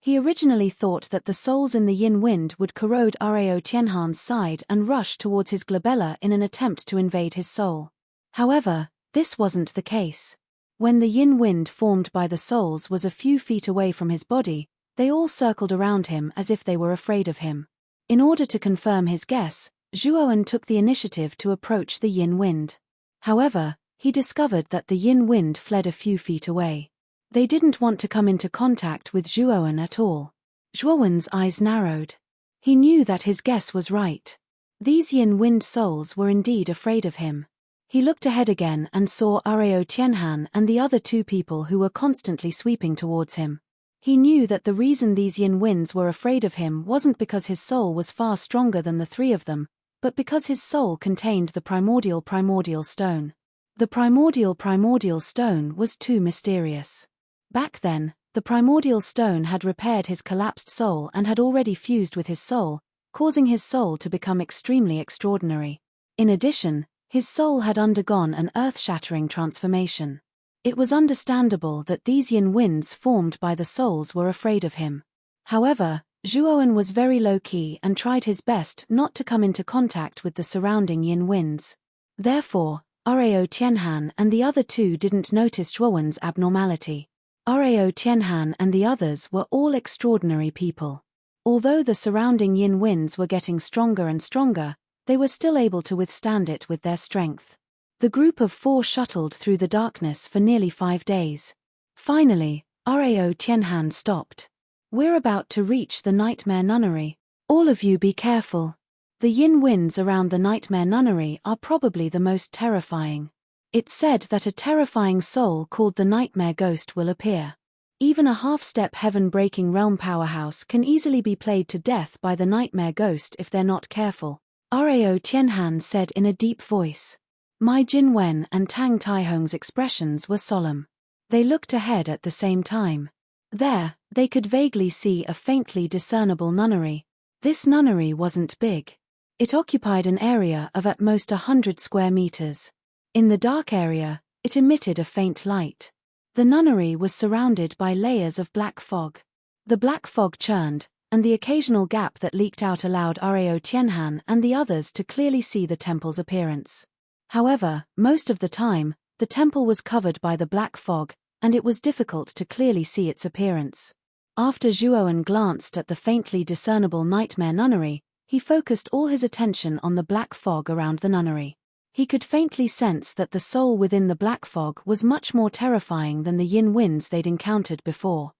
Speaker 1: He originally thought that the souls in the yin wind would corrode Rao Tianhan's side and rush towards his glabella in an attempt to invade his soul. However, this wasn't the case. When the yin wind formed by the souls was a few feet away from his body, they all circled around him as if they were afraid of him. In order to confirm his guess, Zhuowen took the initiative to approach the yin wind. However, he discovered that the yin wind fled a few feet away. They didn't want to come into contact with Zhuowen at all. Zhuowen's eyes narrowed. He knew that his guess was right. These yin wind souls were indeed afraid of him. He looked ahead again and saw Areo Tianhan and the other two people who were constantly sweeping towards him. He knew that the reason these yin winds were afraid of him wasn't because his soul was far stronger than the three of them, but because his soul contained the primordial stone. The primordial stone was too mysterious. Back then, the primordial stone had repaired his collapsed soul and had already fused with his soul, causing his soul to become extremely extraordinary. In addition, his soul had undergone an earth-shattering transformation. It was understandable that these yin winds formed by the souls were afraid of him. However, Zhuowen was very low-key and tried his best not to come into contact with the surrounding yin winds. Therefore, Areo Tianhan and the other two didn't notice Zhuowen's abnormality. Areo Tianhan and the others were all extraordinary people. Although the surrounding yin winds were getting stronger and stronger, they were still able to withstand it with their strength. The group of four shuttled through the darkness for nearly 5 days. Finally, Areo Tianhan stopped. "We're about to reach the Nightmare Nunnery. All of you be careful. The yin winds around the Nightmare Nunnery are probably the most terrifying. It's said that a terrifying soul called the Nightmare Ghost will appear. Even a half-step heaven-breaking realm powerhouse can easily be played to death by the Nightmare Ghost if they're not careful," Areo Tianhan said in a deep voice. Mai Jinwen and Tang Taihong's expressions were solemn. They looked ahead at the same time. There, they could vaguely see a faintly discernible nunnery. This nunnery wasn't big. It occupied an area of at most 100 square meters. In the dark area, it emitted a faint light. The nunnery was surrounded by layers of black fog. The black fog churned, and the occasional gap that leaked out allowed Areo Tianhan and the others to clearly see the temple's appearance. However, most of the time, the temple was covered by the black fog, and it was difficult to clearly see its appearance. After Zhuowen glanced at the faintly discernible Nightmare Nunnery, he focused all his attention on the black fog around the nunnery. He could faintly sense that the soul within the black fog was much more terrifying than the yin winds they'd encountered before.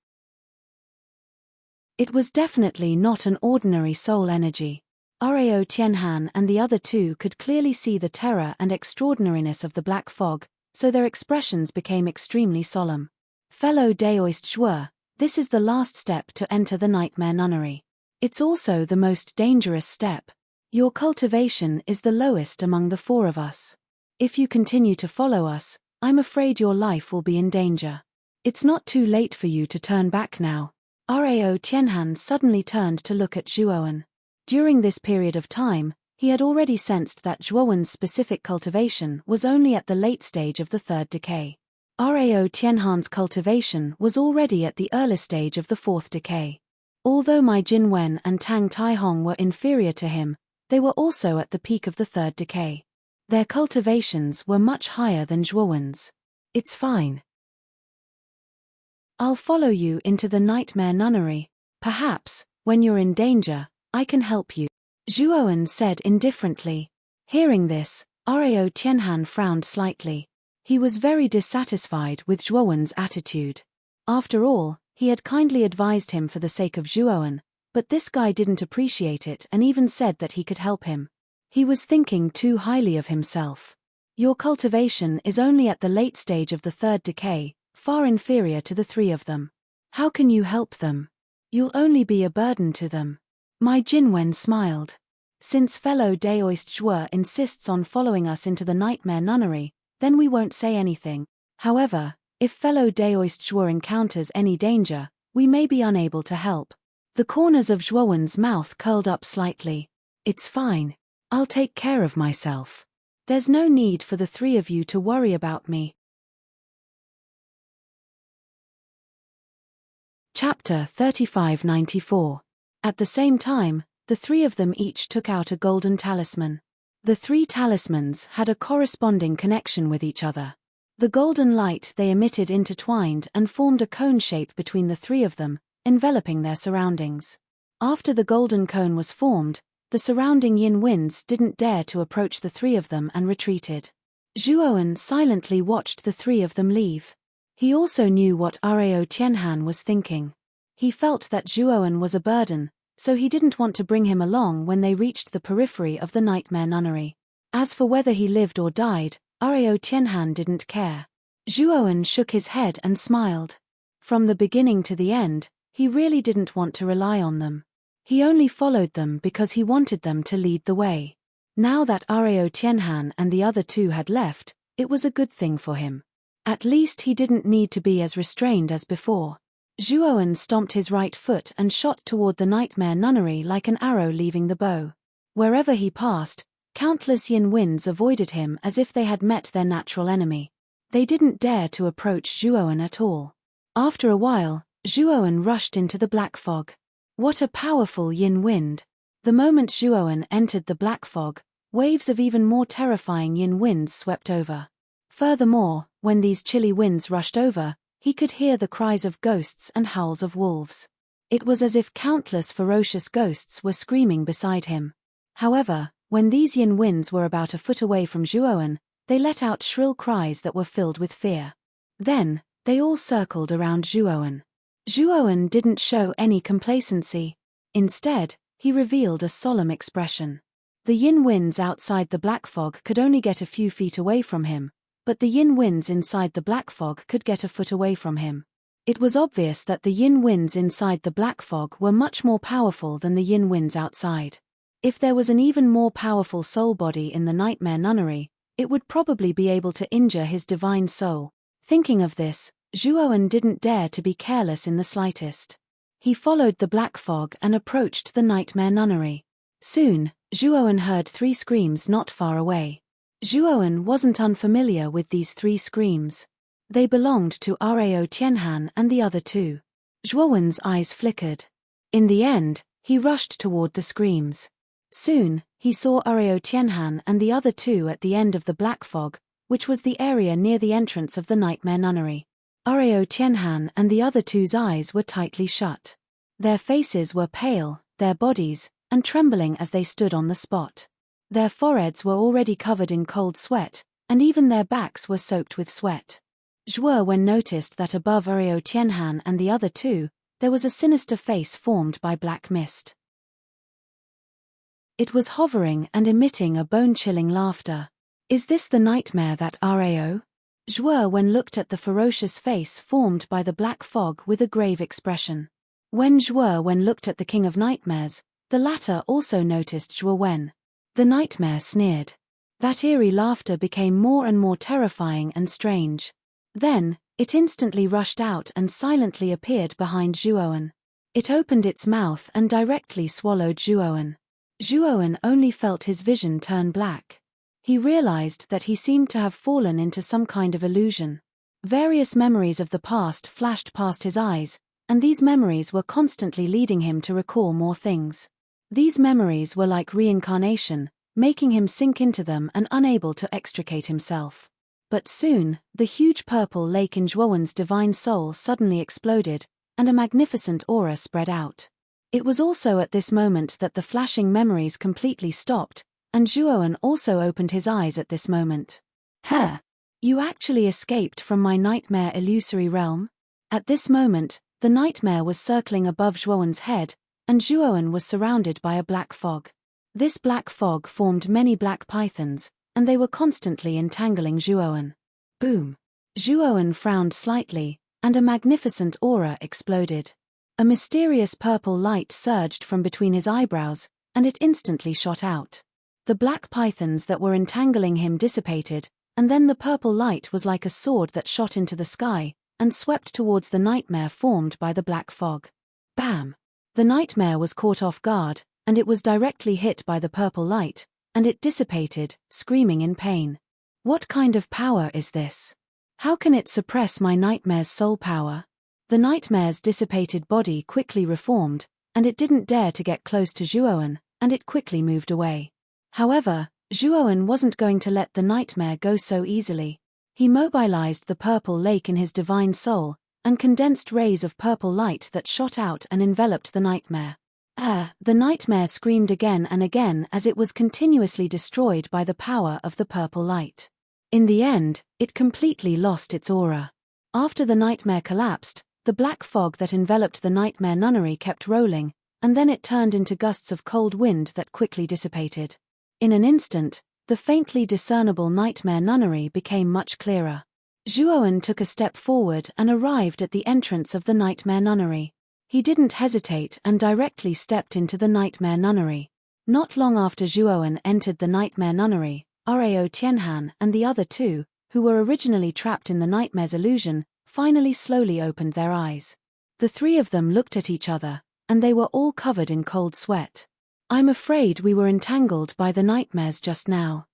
Speaker 1: It was definitely not an ordinary soul energy. Areo Tianhan and the other two could clearly see the terror and extraordinariness of the black fog, so their expressions became extremely solemn. "Fellow Daoist Zhuo, this is the last step to enter the Nightmare Nunnery. It's also the most dangerous step. Your cultivation is the lowest among the four of us. If you continue to follow us, I'm afraid your life will be in danger. It's not too late for you to turn back now." Areo Tianhan suddenly turned to look at Zhuowen. During this period of time, he had already sensed that Zhuowen's specific cultivation was only at the late stage of the third decay. Areo Tianhan's cultivation was already at the early stage of the fourth decay. Although Mai Jinwen and Tang Taihong were inferior to him, they were also at the peak of the third decay. Their cultivations were much higher than Zhuowen's. "It's fine. I'll follow you into the Nightmare Nunnery. Perhaps, when you're in danger, I can help you," Zhuowen said indifferently. Hearing this, Areo Tianhan frowned slightly. He was very dissatisfied with Zhuowen's attitude. After all, he had kindly advised him for the sake of Zhuowen, but this guy didn't appreciate it and even said that he could help him. He was thinking too highly of himself. "Your cultivation is only at the late stage of the third decay, far inferior to the three of them. How can you help them? You'll only be a burden to them." Mai Jinwen smiled. "Since fellow Daoist Zhuo insists on following us into the Nightmare Nunnery, then we won't say anything. However, if fellow Daoist Zhuo encounters any danger, we may be unable to help." The corners of Zhuowen's mouth curled up slightly. "It's fine. I'll take care of myself. There's no need for the three of you to worry about me." Chapter 3594. At the same time, the three of them each took out a golden talisman. The three talismans had a corresponding connection with each other. The golden light they emitted intertwined and formed a cone shape between the three of them, enveloping their surroundings. After the golden cone was formed, the surrounding yin winds didn't dare to approach the three of them and retreated. Zhuowen silently watched the three of them leave. He also knew what Rao Tianhan was thinking. He felt that Zhuowen was a burden, so he didn't want to bring him along when they reached the periphery of the nightmare nunnery. As for whether he lived or died, Rao Tianhan didn't care. Zhuowen shook his head and smiled. From the beginning to the end, he really didn't want to rely on them. He only followed them because he wanted them to lead the way. Now that Rao Tianhan and the other two had left, it was a good thing for him. At least he didn't need to be as restrained as before. Zhuowen stomped his right foot and shot toward the nightmare nunnery like an arrow leaving the bow. Wherever he passed, countless yin winds avoided him as if they had met their natural enemy. They didn't dare to approach Zhuowen at all. After a while, Zhuowen rushed into the black fog. What a powerful yin wind! The moment Zhuowen entered the black fog, waves of even more terrifying yin winds swept over. Furthermore, when these chilly winds rushed over, he could hear the cries of ghosts and howls of wolves. It was as if countless ferocious ghosts were screaming beside him. However, when these yin winds were about a foot away from Zhuowen, they let out shrill cries that were filled with fear. Then, they all circled around Zhuowen. Zhuowen didn't show any complacency. Instead, he revealed a solemn expression. The yin winds outside the black fog could only get a few feet away from him, but the yin winds inside the black fog could get a foot away from him. It was obvious that the yin winds inside the black fog were much more powerful than the yin winds outside. If there was an even more powerful soul body in the nightmare nunnery, it would probably be able to injure his divine soul. Thinking of this, Zhuowen didn't dare to be careless in the slightest. He followed the black fog and approached the nightmare nunnery. Soon, Zhuowen heard three screams not far away. Zhuowen wasn't unfamiliar with these three screams. They belonged to Rao Tianhan and the other two. Zhuowen's eyes flickered. In the end, he rushed toward the screams. Soon, he saw Rao Tianhan and the other two at the end of the black fog, which was the area near the entrance of the nightmare nunnery. Rao Tianhan and the other two's eyes were tightly shut. Their faces were pale, their bodies, and trembling as they stood on the spot. Their foreheads were already covered in cold sweat, and even their backs were soaked with sweat. Zhuowen noticed that above Rao Tianhan and the other two, there was a sinister face formed by black mist. It was hovering and emitting a bone-chilling laughter. Is this the nightmare that Rao? Zhuowen looked at the ferocious face formed by the black fog with a grave expression. When Zhuowen looked at the King of Nightmares, the latter also noticed Zhuowen. The nightmare sneered. That eerie laughter became more and more terrifying and strange. Then, it instantly rushed out and silently appeared behind Zhuowen. It opened its mouth and directly swallowed Zhuowen. Zhuowen only felt his vision turn black. He realized that he seemed to have fallen into some kind of illusion. Various memories of the past flashed past his eyes, and these memories were constantly leading him to recall more things. These memories were like reincarnation, making him sink into them and unable to extricate himself. But soon, the huge purple lake in Zhuowen's divine soul suddenly exploded, and a magnificent aura spread out. It was also at this moment that the flashing memories completely stopped, and Zhuowen also opened his eyes at this moment. "Huh! You actually escaped from my nightmare illusory realm?" At this moment, the nightmare was circling above Zhuowen's head, and Zhuowen was surrounded by a black fog. This black fog formed many black pythons, and they were constantly entangling Zhuowen. Boom! Zhuowen frowned slightly, and a magnificent aura exploded. A mysterious purple light surged from between his eyebrows, and it instantly shot out. The black pythons that were entangling him dissipated, and then the purple light was like a sword that shot into the sky, and swept towards the nightmare formed by the black fog. Bam! The nightmare was caught off guard, and it was directly hit by the purple light, and it dissipated, screaming in pain. What kind of power is this? How can it suppress my nightmare's soul power? The nightmare's dissipated body quickly reformed, and it didn't dare to get close to Zhuowen, and it quickly moved away. However, Zhuoan wasn't going to let the nightmare go so easily. He mobilized the purple lake in his divine soul, and condensed rays of purple light that shot out and enveloped the nightmare. The nightmare screamed again and again as it was continuously destroyed by the power of the purple light. In the end, it completely lost its aura. After the nightmare collapsed, the black fog that enveloped the nightmare nunnery kept rolling, and then it turned into gusts of cold wind that quickly dissipated. In an instant, the faintly discernible nightmare nunnery became much clearer. Zhuoan took a step forward and arrived at the entrance of the nightmare nunnery. He didn't hesitate and directly stepped into the nightmare nunnery. Not long after Zhuoan entered the nightmare nunnery, Rao Tianhan and the other two, who were originally trapped in the nightmare's illusion, finally slowly opened their eyes. The three of them looked at each other, and they were all covered in cold sweat. I'm afraid we were entangled by the nightmares just now.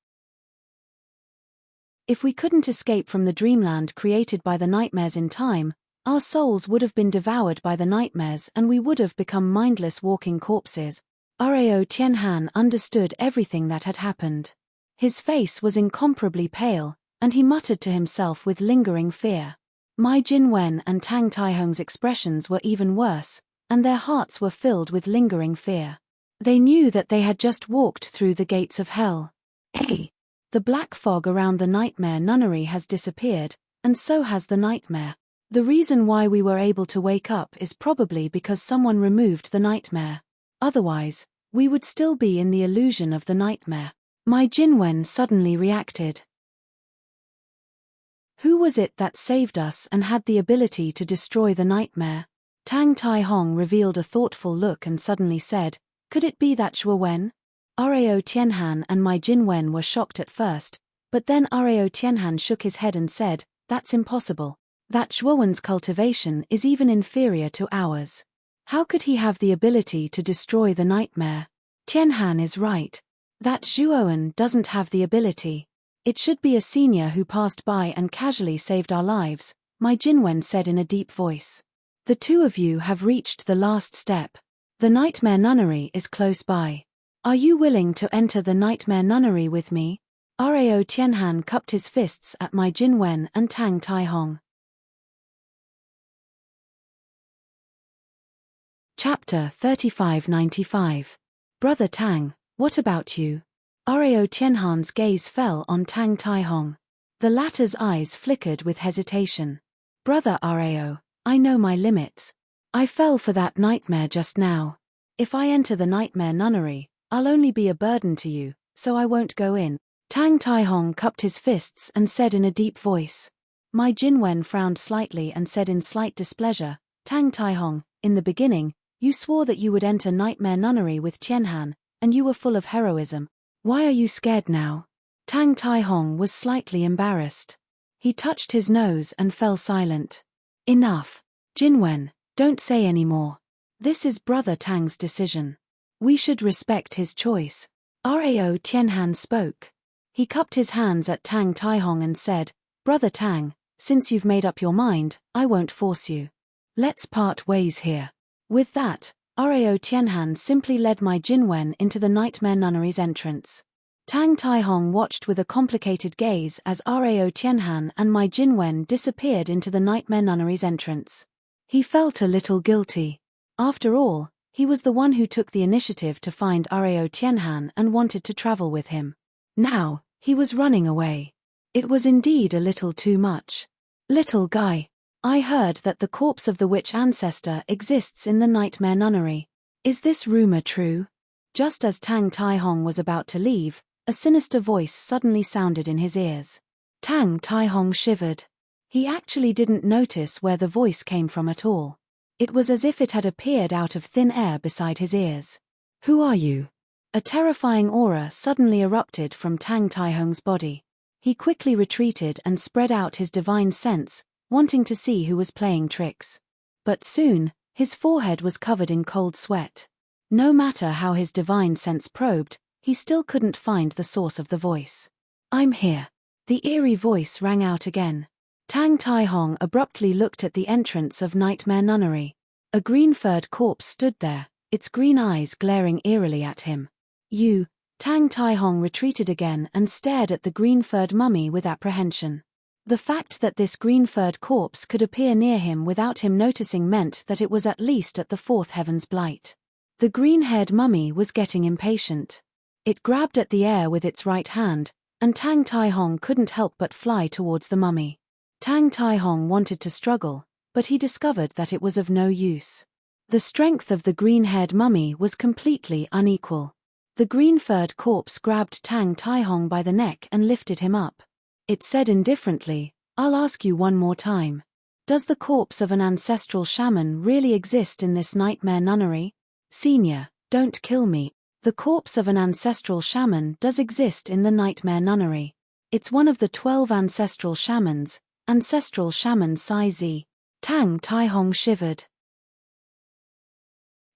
Speaker 1: If we couldn't escape from the dreamland created by the nightmares in time, our souls would have been devoured by the nightmares and we would have become mindless walking corpses. Rao Tianhan understood everything that had happened. His face was incomparably pale, and he muttered to himself with lingering fear. Mai Jinwen and Tang Taihong's expressions were even worse, and their hearts were filled with lingering fear. They knew that they had just walked through the gates of hell. Hey! The black fog around the nightmare nunnery has disappeared, and so has the nightmare. The reason why we were able to wake up is probably because someone removed the nightmare. Otherwise, we would still be in the illusion of the nightmare. Mai Jinwen suddenly reacted. Who was it that saved us and had the ability to destroy the nightmare? Tang Taihong revealed a thoughtful look and suddenly said, could it be that Zhuoan? Rao Tianhan and Mai Jinwen were shocked at first, but then Rao Tianhan shook his head and said, that's impossible. That Zhuoan's cultivation is even inferior to ours. How could he have the ability to destroy the nightmare? Tianhan is right. That Zhuoan doesn't have the ability. It should be a senior who passed by and casually saved our lives, Mai Jinwen said in a deep voice. The two of you have reached the last step. The nightmare nunnery is close by. Are you willing to enter the nightmare nunnery with me? Rao Tianhan cupped his fists at Mai Jinwen and Tang Taihong. Chapter 3595. Brother Tang, what about you? Rao Tianhan's gaze fell on Tang Taihong. The latter's eyes flickered with hesitation. Brother Rao, I know my limits. I fell for that nightmare just now. If I enter the nightmare nunnery, I'll only be a burden to you, so I won't go in. Tang Taihong cupped his fists and said in a deep voice. Mai Jinwen frowned slightly and said in slight displeasure, Tang Taihong, in the beginning, you swore that you would enter nightmare nunnery with Tianhan, and you were full of heroism. Why are you scared now? Tang Taihong was slightly embarrassed. He touched his nose and fell silent. Enough. Jinwen, don't say any more. This is Brother Tang's decision. We should respect his choice. Rao Tianhan spoke. He cupped his hands at Tang Taihong and said, Brother Tang, since you've made up your mind, I won't force you. Let's part ways here. With that, Rao Tianhan simply led Mai Jinwen into the nightmare nunnery's entrance. Tang Taihong watched with a complicated gaze as Rao Tianhan and Mai Jinwen disappeared into the nightmare nunnery's entrance. He felt a little guilty. After all, he was the one who took the initiative to find Rao Tianhan and wanted to travel with him. Now, he was running away. It was indeed a little too much. Little guy, I heard that the corpse of the witch ancestor exists in the nightmare nunnery. Is this rumor true? Just as Tang Taihong was about to leave, a sinister voice suddenly sounded in his ears. Tang Taihong shivered. He actually didn't notice where the voice came from at all. It was as if it had appeared out of thin air beside his ears. Who are you? A terrifying aura suddenly erupted from Tang Taihong's body. He quickly retreated and spread out his divine sense, wanting to see who was playing tricks. But soon, his forehead was covered in cold sweat. No matter how his divine sense probed, he still couldn't find the source of the voice. I'm here. The eerie voice rang out again. Tang Taihong abruptly looked at the entrance of Nightmare Nunnery. A green-furred corpse stood there, its green eyes glaring eerily at him. You Tang Taihong retreated again and stared at the green-furred mummy with apprehension. The fact that this green-furred corpse could appear near him without him noticing meant that it was at least at the fourth heaven's blight. The green-haired mummy was getting impatient. It grabbed at the air with its right hand, and Tang Taihong couldn't help but fly towards the mummy. Tang Taihong wanted to struggle, but he discovered that it was of no use. The strength of the green-haired mummy was completely unequal. The green-furred corpse grabbed Tang Taihong by the neck and lifted him up. It said indifferently, "I'll ask you one more time. Does the corpse of an ancestral shaman really exist in this nightmare nunnery? Senior, don't kill me. The corpse of an ancestral shaman does exist in the nightmare nunnery. It's one of the 12 ancestral shamans, ancestral shaman Sai Zi." Tang Taihong shivered.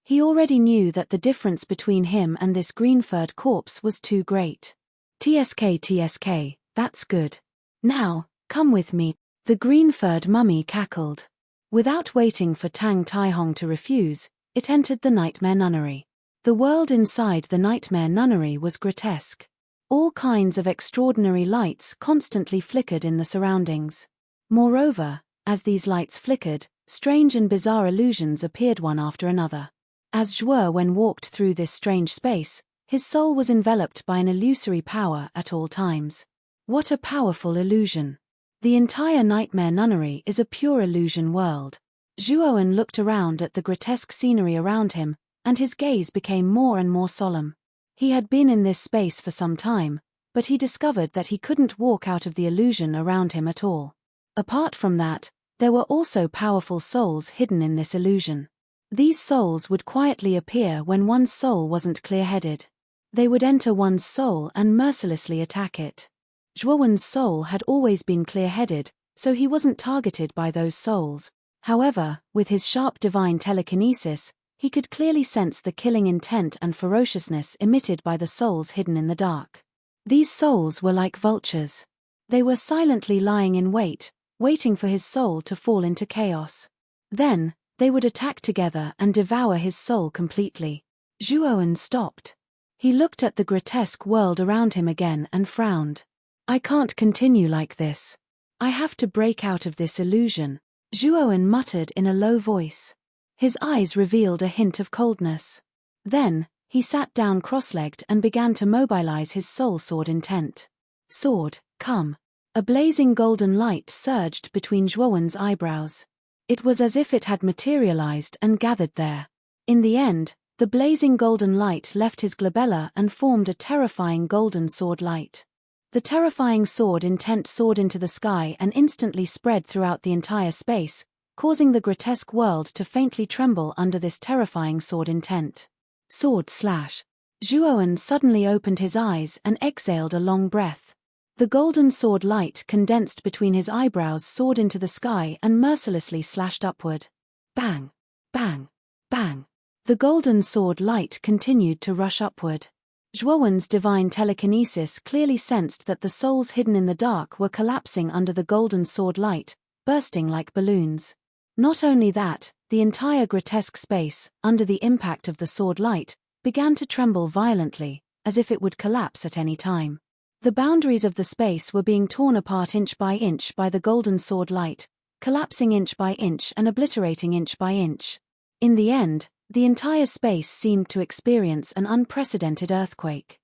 Speaker 1: He already knew that the difference between him and this green-furred corpse was too great. TSK, that's good. Now, come with me. The green-furred mummy cackled. Without waiting for Tang Taihong to refuse, it entered the nightmare nunnery. The world inside the nightmare nunnery was grotesque. All kinds of extraordinary lights constantly flickered in the surroundings. Moreover, as these lights flickered, strange and bizarre illusions appeared one after another. As Zhuo walked through this strange space, his soul was enveloped by an illusory power at all times. What a powerful illusion! The entire nightmare nunnery is a pure illusion world. Zhuo looked around at the grotesque scenery around him, and his gaze became more and more solemn. He had been in this space for some time, but he discovered that he couldn't walk out of the illusion around him at all. Apart from that, there were also powerful souls hidden in this illusion. These souls would quietly appear when one's soul wasn't clear-headed. They would enter one's soul and mercilessly attack it. Zhuowen's soul had always been clear-headed, so he wasn't targeted by those souls. However, with his sharp divine telekinesis, he could clearly sense the killing intent and ferociousness emitted by the souls hidden in the dark. These souls were like vultures. They were silently lying in wait, waiting for his soul to fall into chaos. Then, they would attack together and devour his soul completely. Zhuo stopped. He looked at the grotesque world around him again and frowned. "I can't continue like this. I have to break out of this illusion," Zhuo muttered in a low voice. His eyes revealed a hint of coldness. Then, he sat down cross-legged and began to mobilize his soul sword intent. "Sword, come." A blazing golden light surged between Zhuowen's eyebrows. It was as if it had materialized and gathered there. In the end, the blazing golden light left his glabella and formed a terrifying golden sword light. The terrifying sword intent soared into the sky and instantly spread throughout the entire space, causing the grotesque world to faintly tremble under this terrifying sword intent. Sword slash. Zhuo suddenly opened his eyes and exhaled a long breath. The golden sword light condensed between his eyebrows soared into the sky and mercilessly slashed upward. Bang! Bang! Bang! The golden sword light continued to rush upward. Zhuowen's divine telekinesis clearly sensed that the souls hidden in the dark were collapsing under the golden sword light, bursting like balloons. Not only that, the entire grotesque space, under the impact of the sword light, began to tremble violently, as if it would collapse at any time. The boundaries of the space were being torn apart inch by the golden sword light, collapsing inch by inch and obliterating inch by inch. In the end, the entire space seemed to experience an unprecedented earthquake.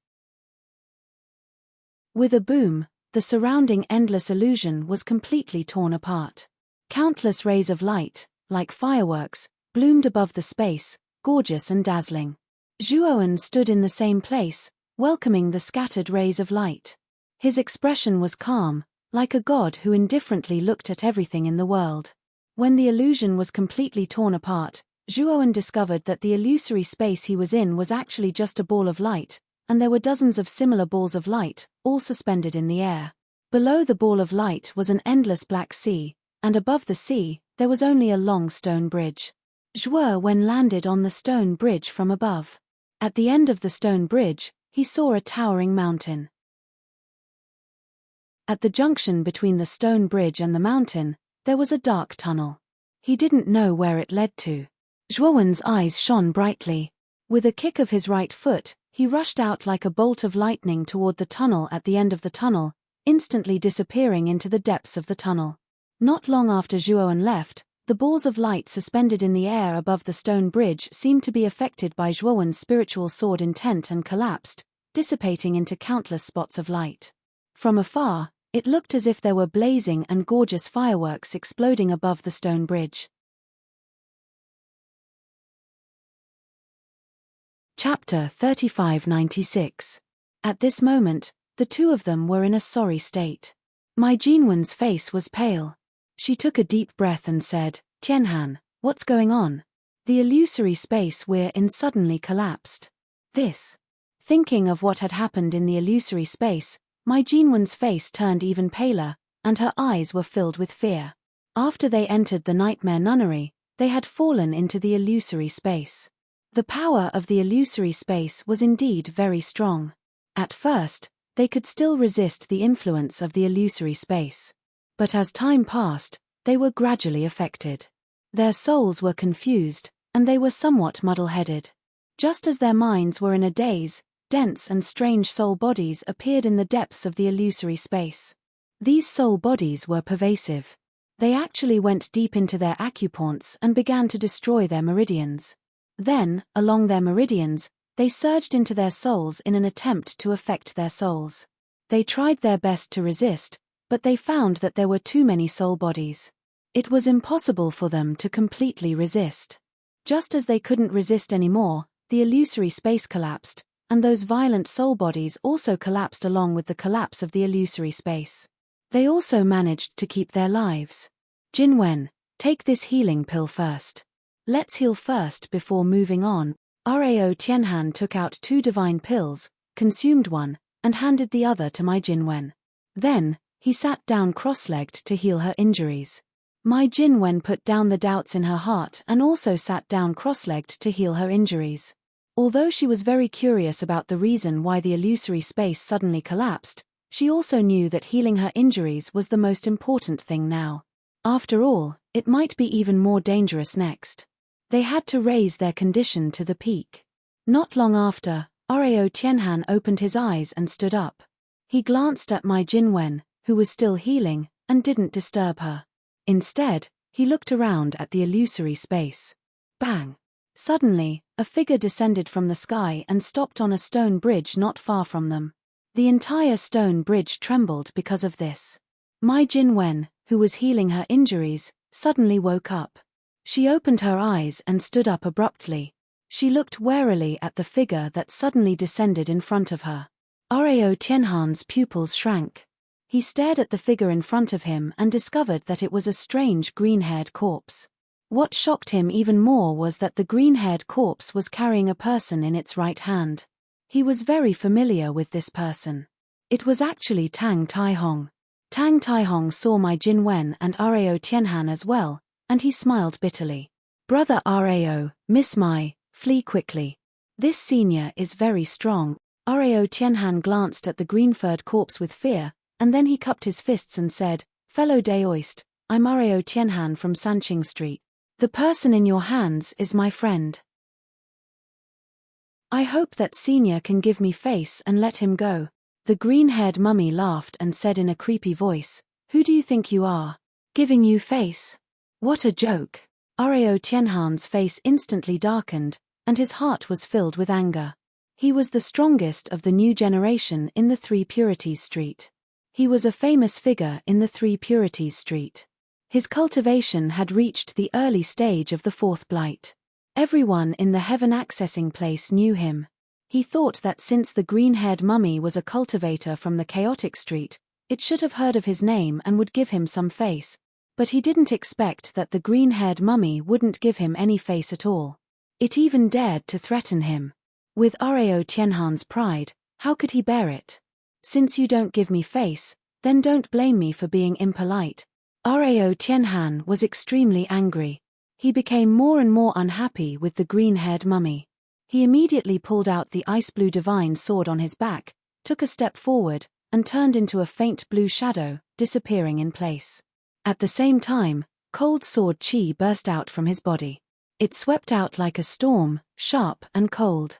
Speaker 1: With a boom, the surrounding endless illusion was completely torn apart. Countless rays of light, like fireworks, bloomed above the space, gorgeous and dazzling. Zhuo stood in the same place, welcoming the scattered rays of light. His expression was calm, like a god who indifferently looked at everything in the world. When the illusion was completely torn apart, Zhuo discovered that the illusory space he was in was actually just a ball of light, and there were dozens of similar balls of light, all suspended in the air. Below the ball of light was an endless black sea, and above the sea, there was only a long stone bridge. Zhuo landed on the stone bridge from above. At the end of the stone bridge, he saw a towering mountain. At the junction between the stone bridge and the mountain, there was a dark tunnel. He didn't know where it led to. Zhuowen's eyes shone brightly. With a kick of his right foot, He rushed out like a bolt of lightning toward the tunnel at the end of the tunnel, instantly disappearing into the depths of the tunnel. Not long after Zhuoan left, the balls of light suspended in the air above the stone bridge seemed to be affected by Zhuoan's spiritual sword intent and collapsed, dissipating into countless spots of light. From afar, it looked as if there were blazing and gorgeous fireworks exploding above the stone bridge. Chapter 3596. At this moment, the two of them were in a sorry state. Mai Jinwen's face was pale. She took a deep breath and said, "Tianhan, what's going on?" The illusory space we're in suddenly collapsed. This. Thinking of what had happened in the illusory space, Mai Jinwen's face turned even paler, and her eyes were filled with fear. After they entered the nightmare nunnery, they had fallen into the illusory space. The power of the illusory space was indeed very strong. At first, they could still resist the influence of the illusory space. But as time passed, they were gradually affected. Their souls were confused, and they were somewhat muddle-headed. Just as their minds were in a daze, dense and strange soul bodies appeared in the depths of the illusory space. These soul bodies were pervasive. They actually went deep into their acupoints and began to destroy their meridians. Then, along their meridians, they surged into their souls in an attempt to affect their souls. They tried their best to resist, but they found that there were too many soul bodies. It was impossible for them to completely resist. Just as they couldn't resist anymore, the illusory space collapsed, and those violent soul bodies also collapsed along with the collapse of the illusory space. They also managed to keep their lives. "Jinwen, take this healing pill first. Let's heal first before moving on." Rao Tianhan took out 2 divine pills, consumed one, and handed the other to Mai Jinwen. Then, he sat down cross-legged to heal her injuries. Mai Jinwen put down the doubts in her heart and also sat down cross-legged to heal her injuries. Although she was very curious about the reason why the illusory space suddenly collapsed, she also knew that healing her injuries was the most important thing now. After all, it might be even more dangerous next. They had to raise their condition to the peak. Not long after, Rao Tianhan opened his eyes and stood up. He glanced at Mai Jinwen, who was still healing, and didn't disturb her. Instead, he looked around at the illusory space. Bang! Suddenly, a figure descended from the sky and stopped on a stone bridge not far from them. The entire stone bridge trembled because of this. Mai Jinwen, who was healing her injuries, suddenly woke up. She opened her eyes and stood up abruptly. She looked warily at the figure that suddenly descended in front of her. Rao Tianhan's pupils shrank. He stared at the figure in front of him and discovered that it was a strange green-haired corpse. What shocked him even more was that the green-haired corpse was carrying a person in its right hand. He was very familiar with this person. It was actually Tang Taihong. Tang Taihong saw Mai Jinwen and Rao Tianhan as well, and he smiled bitterly. "Brother Rao, Miss Mai, flee quickly. This senior is very strong." Rao Tianhan glanced at the green-furred corpse with fear, and then he cupped his fists and said, "Fellow Daoist, I'm Rao Tianhan from Sanqing Street. The person in your hands is my friend. I hope that senior can give me face and let him go." The green-haired mummy laughed and said in a creepy voice, "Who do you think you are? Giving you face? What a joke." Rao Tianhan's face instantly darkened, and his heart was filled with anger. He was the strongest of the new generation in the Three Purities Street. He was a famous figure in the Three Purities Street. His cultivation had reached the early stage of the Fourth Blight. Everyone in the heaven accessing place knew him. He thought that since the green-haired mummy was a cultivator from the chaotic street, it should have heard of his name and would give him some face, but he didn't expect that the green-haired mummy wouldn't give him any face at all. It even dared to threaten him. With Rao Tianhan's pride, how could he bear it? "Since you don't give me face, then don't blame me for being impolite." Rao Tianhan was extremely angry. He became more and more unhappy with the green-haired mummy. He immediately pulled out the ice-blue divine sword on his back, took a step forward, and turned into a faint blue shadow, disappearing in place. At the same time, cold sword chi burst out from his body. It swept out like a storm, sharp and cold.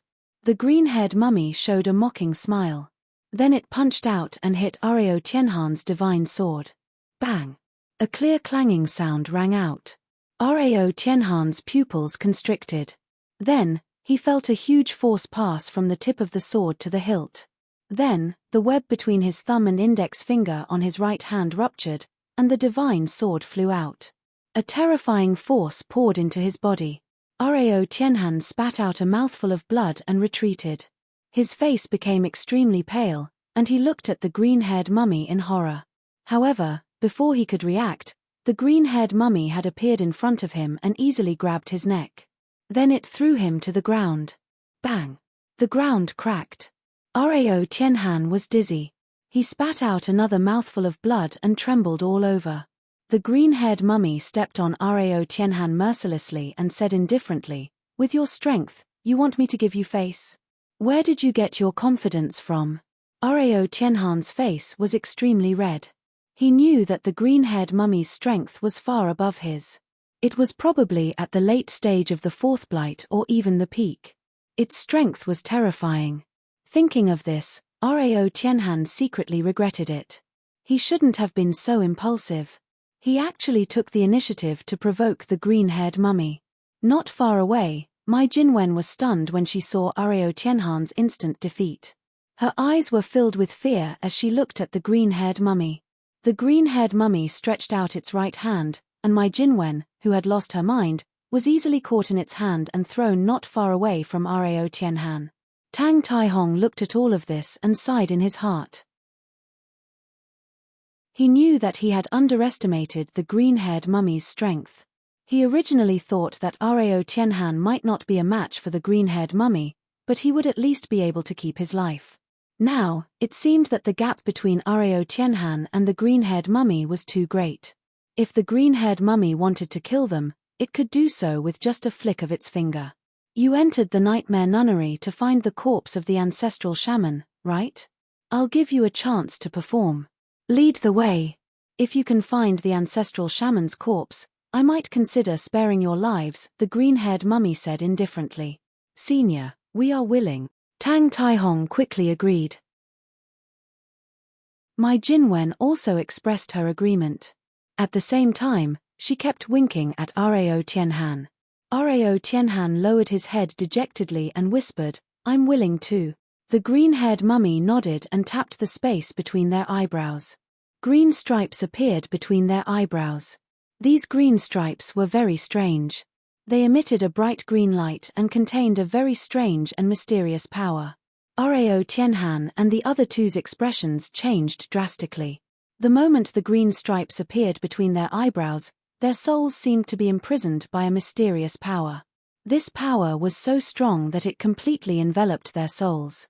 Speaker 1: The green-haired mummy showed a mocking smile. Then it punched out and hit Areo Tianhan's divine sword. Bang! A clear clanging sound rang out. Areo Tianhan's pupils constricted. Then, he felt a huge force pass from the tip of the sword to the hilt. Then, the web between his thumb and index finger on his right hand ruptured, and the divine sword flew out. A terrifying force poured into his body. Areo Tianhan spat out a mouthful of blood and retreated. His face became extremely pale, and he looked at the green-haired mummy in horror. However, before he could react, the green-haired mummy had appeared in front of him and easily grabbed his neck. Then it threw him to the ground. Bang! The ground cracked. Areo Tianhan was dizzy. He spat out another mouthful of blood and trembled all over. The green-haired mummy stepped on Areo Tianhan mercilessly and said indifferently, "With your strength, you want me to give you face? Where did you get your confidence from?" Areo Tianhan's face was extremely red. He knew that the green-haired mummy's strength was far above his. It was probably at the late stage of the fourth blight or even the peak. Its strength was terrifying. Thinking of this, Areo Tianhan secretly regretted it. He shouldn't have been so impulsive. He actually took the initiative to provoke the green-haired mummy. Not far away, Mai Jinwen was stunned when she saw Areo Tianhan's instant defeat. Her eyes were filled with fear as she looked at the green-haired mummy. The green-haired mummy stretched out its right hand, and Mai Jinwen, who had lost her mind, was easily caught in its hand and thrown not far away from Areo Tianhan. Tang Taihong looked at all of this and sighed in his heart. He knew that he had underestimated the green-haired mummy's strength. He originally thought that Areo Tianhan might not be a match for the green-haired mummy, but he would at least be able to keep his life. Now, it seemed that the gap between Areo Tianhan and the green-haired mummy was too great. If the green-haired mummy wanted to kill them, it could do so with just a flick of its finger. You entered the Nightmare Nunnery to find the corpse of the ancestral shaman, right? I'll give you a chance to perform. Lead the way. If you can find the ancestral shaman's corpse, I might consider sparing your lives, the green-haired mummy said indifferently. Senior, we are willing. Tang Taihong quickly agreed. Mai Jinwen also expressed her agreement. At the same time, she kept winking at Areo Tianhan. Areo Tianhan lowered his head dejectedly and whispered, "I'm willing too." The green-haired mummy nodded and tapped the space between their eyebrows. Green stripes appeared between their eyebrows. These green stripes were very strange. They emitted a bright green light and contained a very strange and mysterious power. Areo Tianhan and the other two's expressions changed drastically. The moment the green stripes appeared between their eyebrows, their souls seemed to be imprisoned by a mysterious power. This power was so strong that it completely enveloped their souls.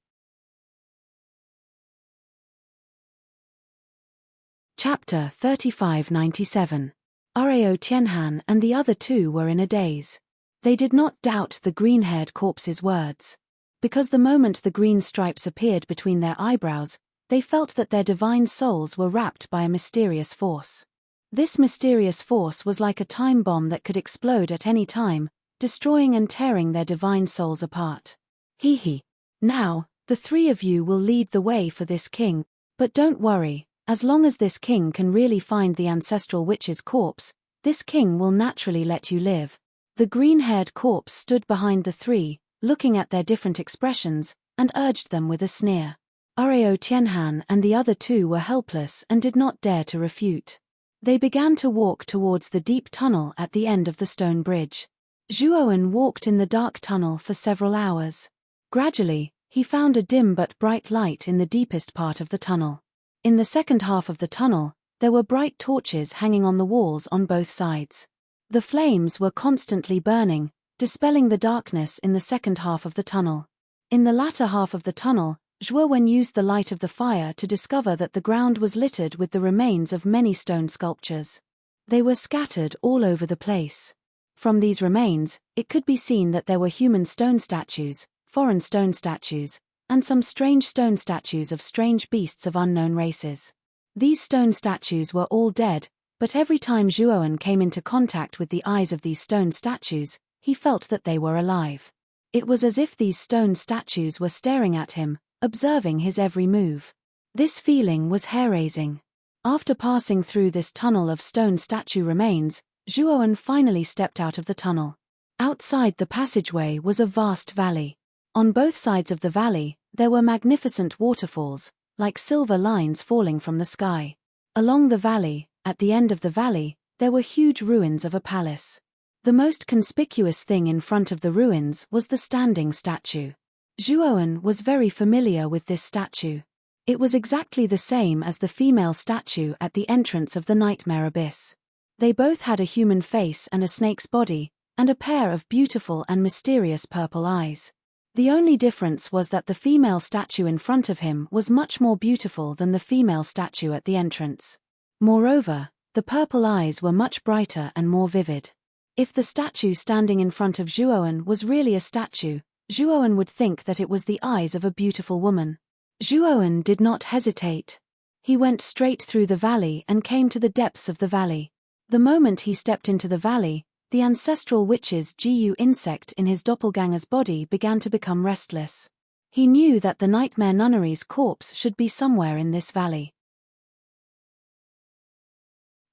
Speaker 1: Chapter 3597. Areo Tianhan and the other two were in a daze. They did not doubt the green-haired corpse's words. Because the moment the green stripes appeared between their eyebrows, they felt that their divine souls were wrapped by a mysterious force. This mysterious force was like a time bomb that could explode at any time, destroying and tearing their divine souls apart. Hee. Now, the three of you will lead the way for this king, but don't worry. As long as this king can really find the ancestral witch's corpse, this king will naturally let you live. The green-haired corpse stood behind the three, looking at their different expressions, and urged them with a sneer. Areo Tianhan and the other two were helpless and did not dare to refute. They began to walk towards the deep tunnel at the end of the stone bridge. Zhuoan walked in the dark tunnel for several hours. Gradually, he found a dim but bright light in the deepest part of the tunnel. In the second half of the tunnel, there were bright torches hanging on the walls on both sides. The flames were constantly burning, dispelling the darkness in the second half of the tunnel. In the latter half of the tunnel, Zhuowen used the light of the fire to discover that the ground was littered with the remains of many stone sculptures. They were scattered all over the place. From these remains, it could be seen that there were human stone statues, foreign stone statues, and some strange stone statues of strange beasts of unknown races. These stone statues were all dead, but every time Zhuoan came into contact with the eyes of these stone statues, he felt that they were alive. It was as if these stone statues were staring at him, observing his every move. This feeling was hair-raising. After passing through this tunnel of stone statue remains, Zhuowen finally stepped out of the tunnel. Outside the passageway was a vast valley. On both sides of the valley, there were magnificent waterfalls, like silver lines falling from the sky. Along the valley, at the end of the valley, there were huge ruins of a palace. The most conspicuous thing in front of the ruins was the standing statue. Zhuowen was very familiar with this statue. It was exactly the same as the female statue at the entrance of the Nightmare Abyss. They both had a human face and a snake's body, and a pair of beautiful and mysterious purple eyes. The only difference was that the female statue in front of him was much more beautiful than the female statue at the entrance. Moreover, the purple eyes were much brighter and more vivid. If the statue standing in front of Zhuowen was really a statue, Zhuowen would think that it was the eyes of a beautiful woman. Zhuowen did not hesitate. He went straight through the valley and came to the depths of the valley. The moment he stepped into the valley, the ancestral witch's Gu insect in his doppelganger's body began to become restless. He knew that the nightmare nunnery's corpse should be somewhere in this valley.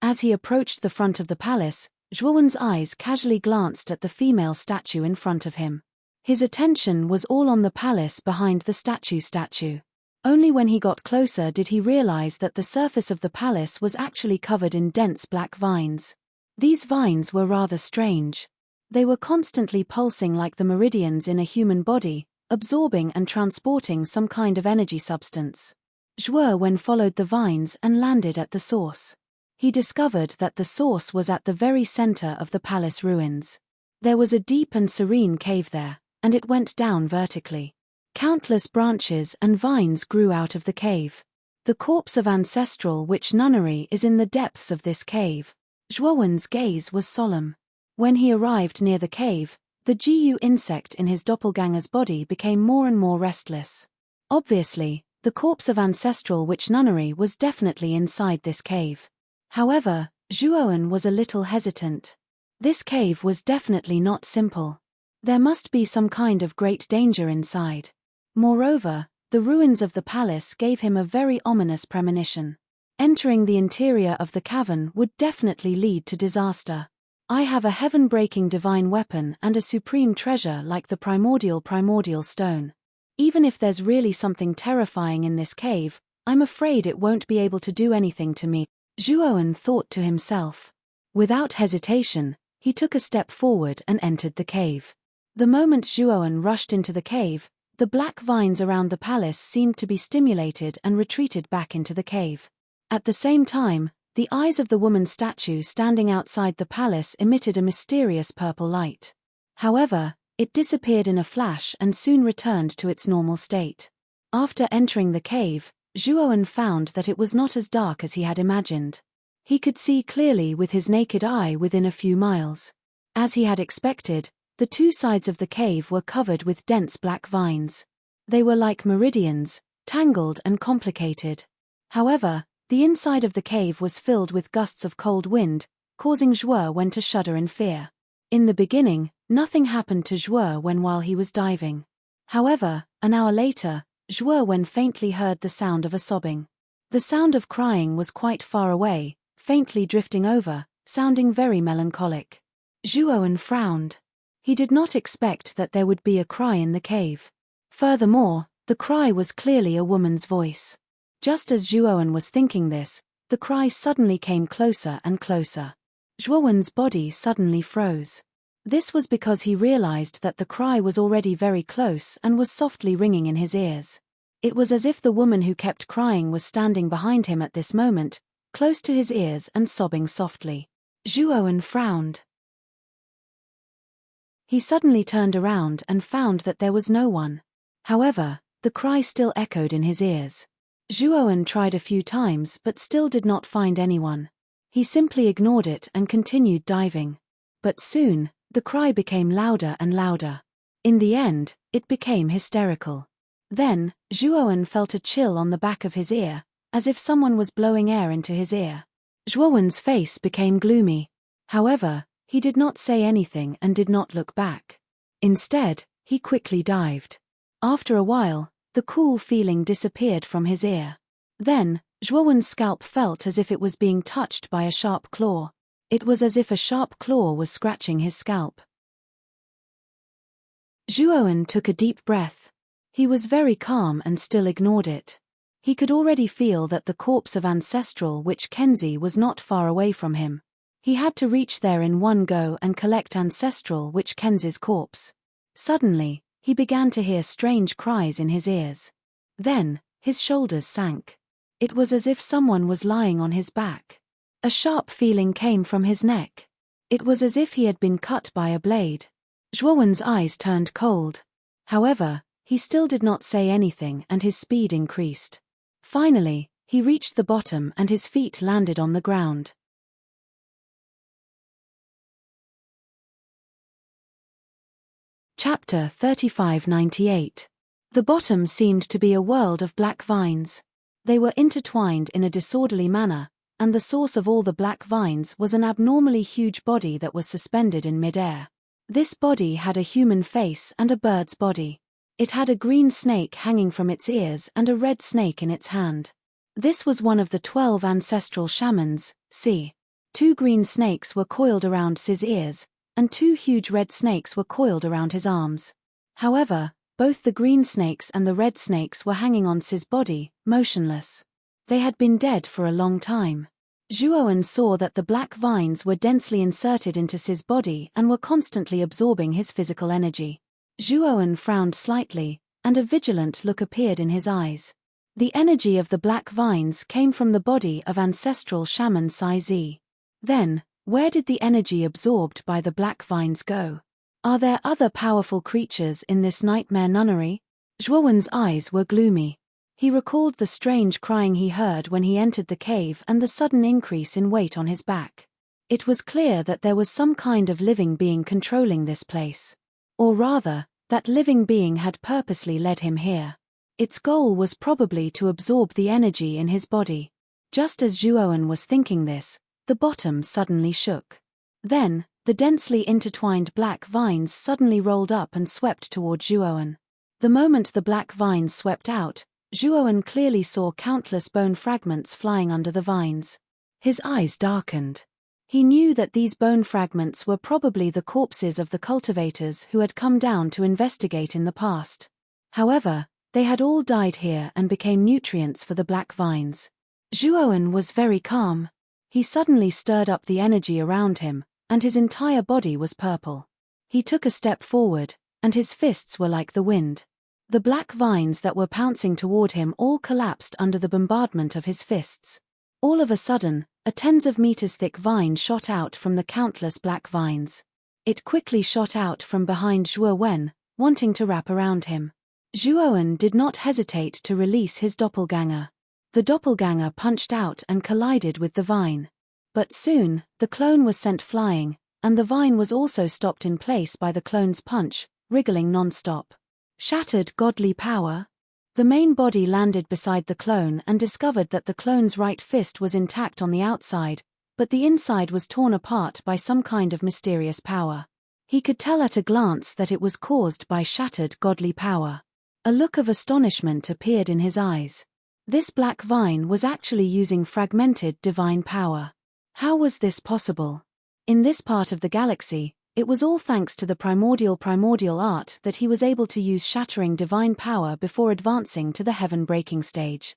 Speaker 1: As he approached the front of the palace, Zhuowen's eyes casually glanced at the female statue in front of him. His attention was all on the palace behind the statue. Only when he got closer did he realize that the surface of the palace was actually covered in dense black vines. These vines were rather strange. They were constantly pulsing like the meridians in a human body, absorbing and transporting some kind of energy substance. Zhuowen followed the vines and landed at the source. He discovered that the source was at the very center of the palace ruins. There was a deep and serene cave there, and it went down vertically. Countless branches and vines grew out of the cave. The corpse of ancestral witch nunnery is in the depths of this cave. Zhuowen's gaze was solemn. When he arrived near the cave, the Gu insect in his doppelganger's body became more and more restless. Obviously, the corpse of ancestral witch nunnery was definitely inside this cave. However, Zhuowen was a little hesitant. This cave was definitely not simple. There must be some kind of great danger inside. Moreover, the ruins of the palace gave him a very ominous premonition. Entering the interior of the cavern would definitely lead to disaster. I have a heaven-breaking divine weapon and a supreme treasure like the primordial stone. Even if there's really something terrifying in this cave, I'm afraid it won't be able to do anything to me, Zhuowen thought to himself. Without hesitation, he took a step forward and entered the cave. The moment Zhuowen rushed into the cave, the black vines around the palace seemed to be stimulated and retreated back into the cave. At the same time, the eyes of the woman statue standing outside the palace emitted a mysterious purple light. However, it disappeared in a flash and soon returned to its normal state. After entering the cave, Zhuowen found that it was not as dark as he had imagined. He could see clearly with his naked eye within a few miles. As he had expected, the two sides of the cave were covered with dense black vines. They were like meridians, tangled and complicated. However, the inside of the cave was filled with gusts of cold wind, causing Zhuowen to shudder in fear. In the beginning, nothing happened to Zhuowen while he was diving. However, an hour later, Zhuowen faintly heard the sound of a sobbing. The sound of crying was quite far away, faintly drifting over, sounding very melancholic. Zhuowen frowned. He did not expect that there would be a cry in the cave. Furthermore, the cry was clearly a woman's voice. Just as Zhuowen was thinking this, the cry suddenly came closer and closer. Zhuowen's body suddenly froze. This was because he realized that the cry was already very close and was softly ringing in his ears. It was as if the woman who kept crying was standing behind him at this moment, close to his ears and sobbing softly. Zhuowen frowned. He suddenly turned around and found that there was no one. However, the cry still echoed in his ears. Zhuowen tried a few times but still did not find anyone. He simply ignored it and continued diving. But soon, the cry became louder and louder. In the end, it became hysterical. Then, Zhuowen felt a chill on the back of his ear, as if someone was blowing air into his ear. Zhuowen's face became gloomy. However, he did not say anything and did not look back. Instead, he quickly dived. After a while, the cool feeling disappeared from his ear. Then, Zhuowen's scalp felt as if it was being touched by a sharp claw. It was as if a sharp claw was scratching his scalp. Zhuowen took a deep breath. He was very calm and still ignored it. He could already feel that the corpse of Ancestral Witch Kenzie was not far away from him. He had to reach there in one go and collect Ancestral Witch Kenzie's corpse. Suddenly, he began to hear strange cries in his ears. Then, his shoulders sank. It was as if someone was lying on his back. A sharp feeling came from his neck. It was as if he had been cut by a blade. Zhuowen's eyes turned cold. However, he still did not say anything and his speed increased. Finally, he reached the bottom and his feet landed on the ground. Chapter 3598. The bottom seemed to be a world of black vines. They were intertwined in a disorderly manner, and the source of all the black vines was an abnormally huge body that was suspended in mid-air. This body had a human face and a bird's body. It had a green snake hanging from its ears and a red snake in its hand. This was one of the 12 ancestral shamans, Si. 2 green snakes were coiled around Si's ears, and 2 huge red snakes were coiled around his arms. However, both the green snakes and the red snakes were hanging on Si's body, motionless. They had been dead for a long time. Zhuowen saw that the black vines were densely inserted into Si's body and were constantly absorbing his physical energy. Zhuowen frowned slightly, and a vigilant look appeared in his eyes. The energy of the black vines came from the body of ancestral shaman Sai Zi. Then, where did the energy absorbed by the black vines go? Are there other powerful creatures in this nightmare nunnery? Zhuowen's eyes were gloomy. He recalled the strange crying he heard when he entered the cave and the sudden increase in weight on his back. It was clear that there was some kind of living being controlling this place. Or rather, that living being had purposely led him here. Its goal was probably to absorb the energy in his body. Just as Zhuowen was thinking this, the bottom suddenly shook. Then, the densely intertwined black vines suddenly rolled up and swept toward Zhuowen. The moment the black vines swept out, Zhuowen clearly saw countless bone fragments flying under the vines. His eyes darkened. He knew that these bone fragments were probably the corpses of the cultivators who had come down to investigate in the past. However, they had all died here and became nutrients for the black vines. Zhuowen was very calm. He suddenly stirred up the energy around him, and his entire body was purple. He took a step forward, and his fists were like the wind. The black vines that were pouncing toward him all collapsed under the bombardment of his fists. All of a sudden, a tens of meters thick vine shot out from the countless black vines. It quickly shot out from behind Zhuowen, wanting to wrap around him. Zhuowen did not hesitate to release his doppelganger. The doppelganger punched out and collided with the vine. But soon, the clone was sent flying, and the vine was also stopped in place by the clone's punch, wriggling non-stop. Shattered godly power? The main body landed beside the clone and discovered that the clone's right fist was intact on the outside, but the inside was torn apart by some kind of mysterious power. He could tell at a glance that it was caused by shattered godly power. A look of astonishment appeared in his eyes. This black vine was actually using fragmented divine power. How was this possible? In this part of the galaxy, it was all thanks to the primordial art that he was able to use shattering divine power before advancing to the heaven-breaking stage.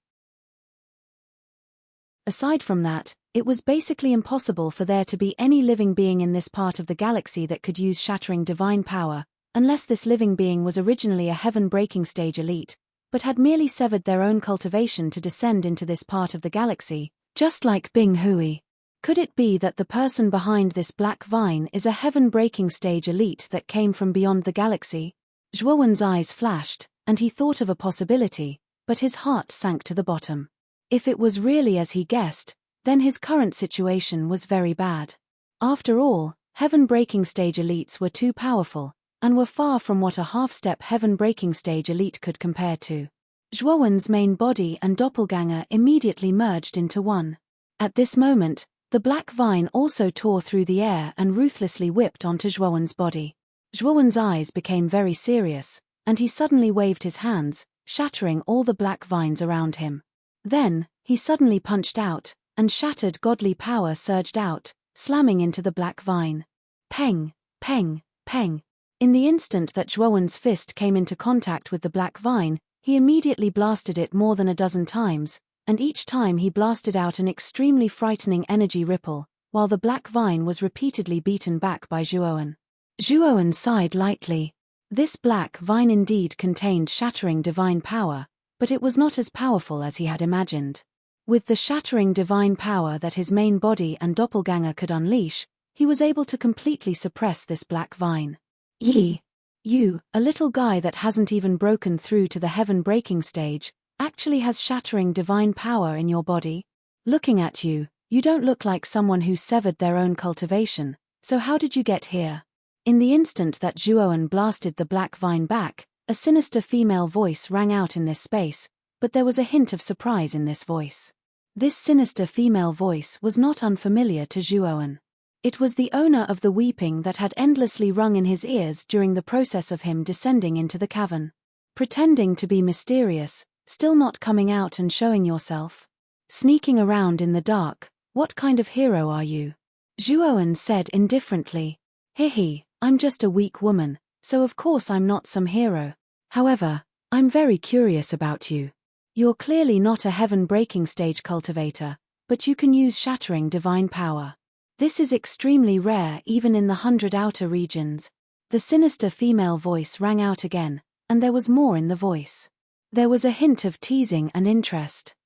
Speaker 1: Aside from that, it was basically impossible for there to be any living being in this part of the galaxy that could use shattering divine power, unless this living being was originally a heaven-breaking stage elite, but had merely severed their own cultivation to descend into this part of the galaxy, just like Bing Hui. Could it be that the person behind this black vine is a heaven-breaking stage elite that came from beyond the galaxy? Zhuowen's eyes flashed, and he thought of a possibility, but his heart sank to the bottom. If it was really as he guessed, then his current situation was very bad. After all, heaven-breaking stage elites were too powerful, and were far from what a half-step heaven-breaking stage elite could compare to. Zhuowen's main body and doppelganger immediately merged into one. At this moment, the black vine also tore through the air and ruthlessly whipped onto Zhuowen's body. Zhuowen's eyes became very serious, and he suddenly waved his hands, shattering all the black vines around him. Then, he suddenly punched out, and shattered godly power surged out, slamming into the black vine. Peng, peng, peng. In the instant that Zhuowen's fist came into contact with the black vine, he immediately blasted it more than a dozen times, and each time he blasted out an extremely frightening energy ripple, while the black vine was repeatedly beaten back by Zhuowen. Zhuowen sighed lightly. This black vine indeed contained shattering divine power, but it was not as powerful as he had imagined. With the shattering divine power that his main body and doppelganger could unleash, he was able to completely suppress this black vine. You, a little guy that hasn't even broken through to the heaven-breaking stage, actually has shattering divine power in your body? Looking at you, you don't look like someone who severed their own cultivation, so how did you get here? In the instant that Zhuowen blasted the black vine back, a sinister female voice rang out in this space, but there was a hint of surprise in this voice. This sinister female voice was not unfamiliar to Zhuowen. It was the owner of the weeping that had endlessly rung in his ears during the process of him descending into the cavern. Pretending to be mysterious, still not coming out and showing yourself. Sneaking around in the dark, what kind of hero are you? Zhuowen said indifferently. Hehe, I'm just a weak woman, so of course I'm not some hero. However, I'm very curious about you. You're clearly not a heaven-breaking stage cultivator, but you can use shattering divine power. This is extremely rare even in the 100 outer regions. The sinister female voice rang out again, and there was more in the voice. There was a hint of teasing and interest.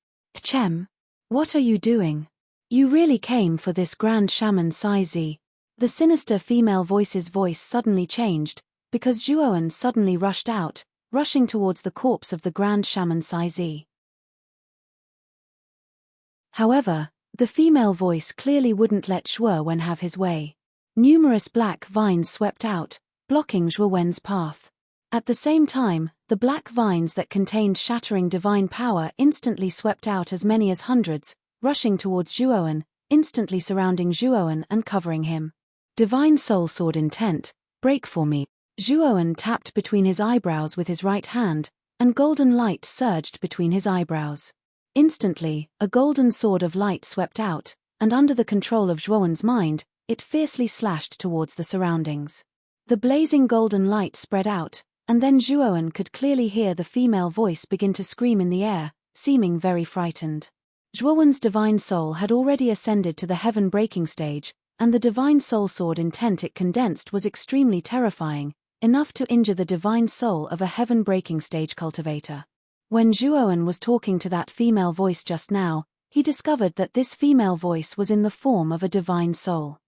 Speaker 1: Chem, what are you doing? You really came for this grand shaman Sai. The sinister female voice's voice suddenly changed, because Zhuowen suddenly rushed out, rushing towards the corpse of the grand shaman Sai. However, the female voice clearly wouldn't let Zhuowen have his way. Numerous black vines swept out, blocking Zhuowen's path. At the same time, the black vines that contained shattering divine power instantly swept out as many as hundreds, rushing towards Zhuowen, instantly surrounding Zhuowen and covering him. Divine Soul Sword intent, break for me. Zhuowen tapped between his eyebrows with his right hand, and golden light surged between his eyebrows. Instantly, a golden sword of light swept out, and under the control of Zhuowen's mind, it fiercely slashed towards the surroundings. The blazing golden light spread out, and then Zhuowen could clearly hear the female voice begin to scream in the air, seeming very frightened. Zhuowen's divine soul had already ascended to the heaven-breaking stage, and the divine soul sword intent it condensed was extremely terrifying, enough to injure the divine soul of a heaven-breaking stage cultivator. When Zhuowen was talking to that female voice just now, he discovered that this female voice was in the form of a divine soul.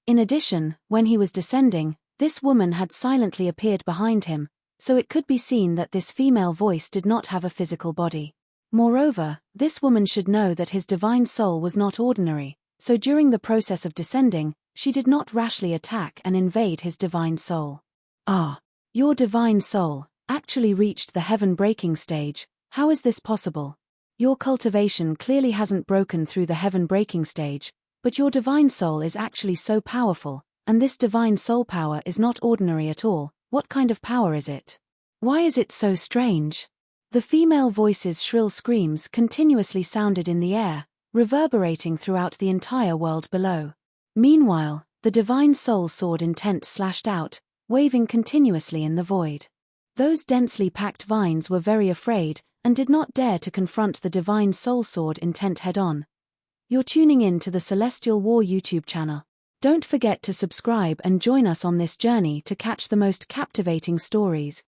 Speaker 1: In addition, when he was descending, this woman had silently appeared behind him, so it could be seen that this female voice did not have a physical body. Moreover, this woman should know that his divine soul was not ordinary, so during the process of descending, she did not rashly attack and invade his divine soul. Ah, your divine soul actually reached the heaven-breaking stage. How is this possible? Your cultivation clearly hasn't broken through the heaven-breaking stage, but your divine soul is actually so powerful, and this divine soul power is not ordinary at all. What kind of power is it? Why is it so strange? The female voice's shrill screams continuously sounded in the air, reverberating throughout the entire world below. Meanwhile, the divine soul sword intent slashed out, waving continuously in the void. Those densely packed vines were very afraid, and did not dare to confront the divine soul sword intent head-on. You're tuning in to the Celestial War YouTube channel. Don't forget to subscribe and join us on this journey to catch the most captivating stories.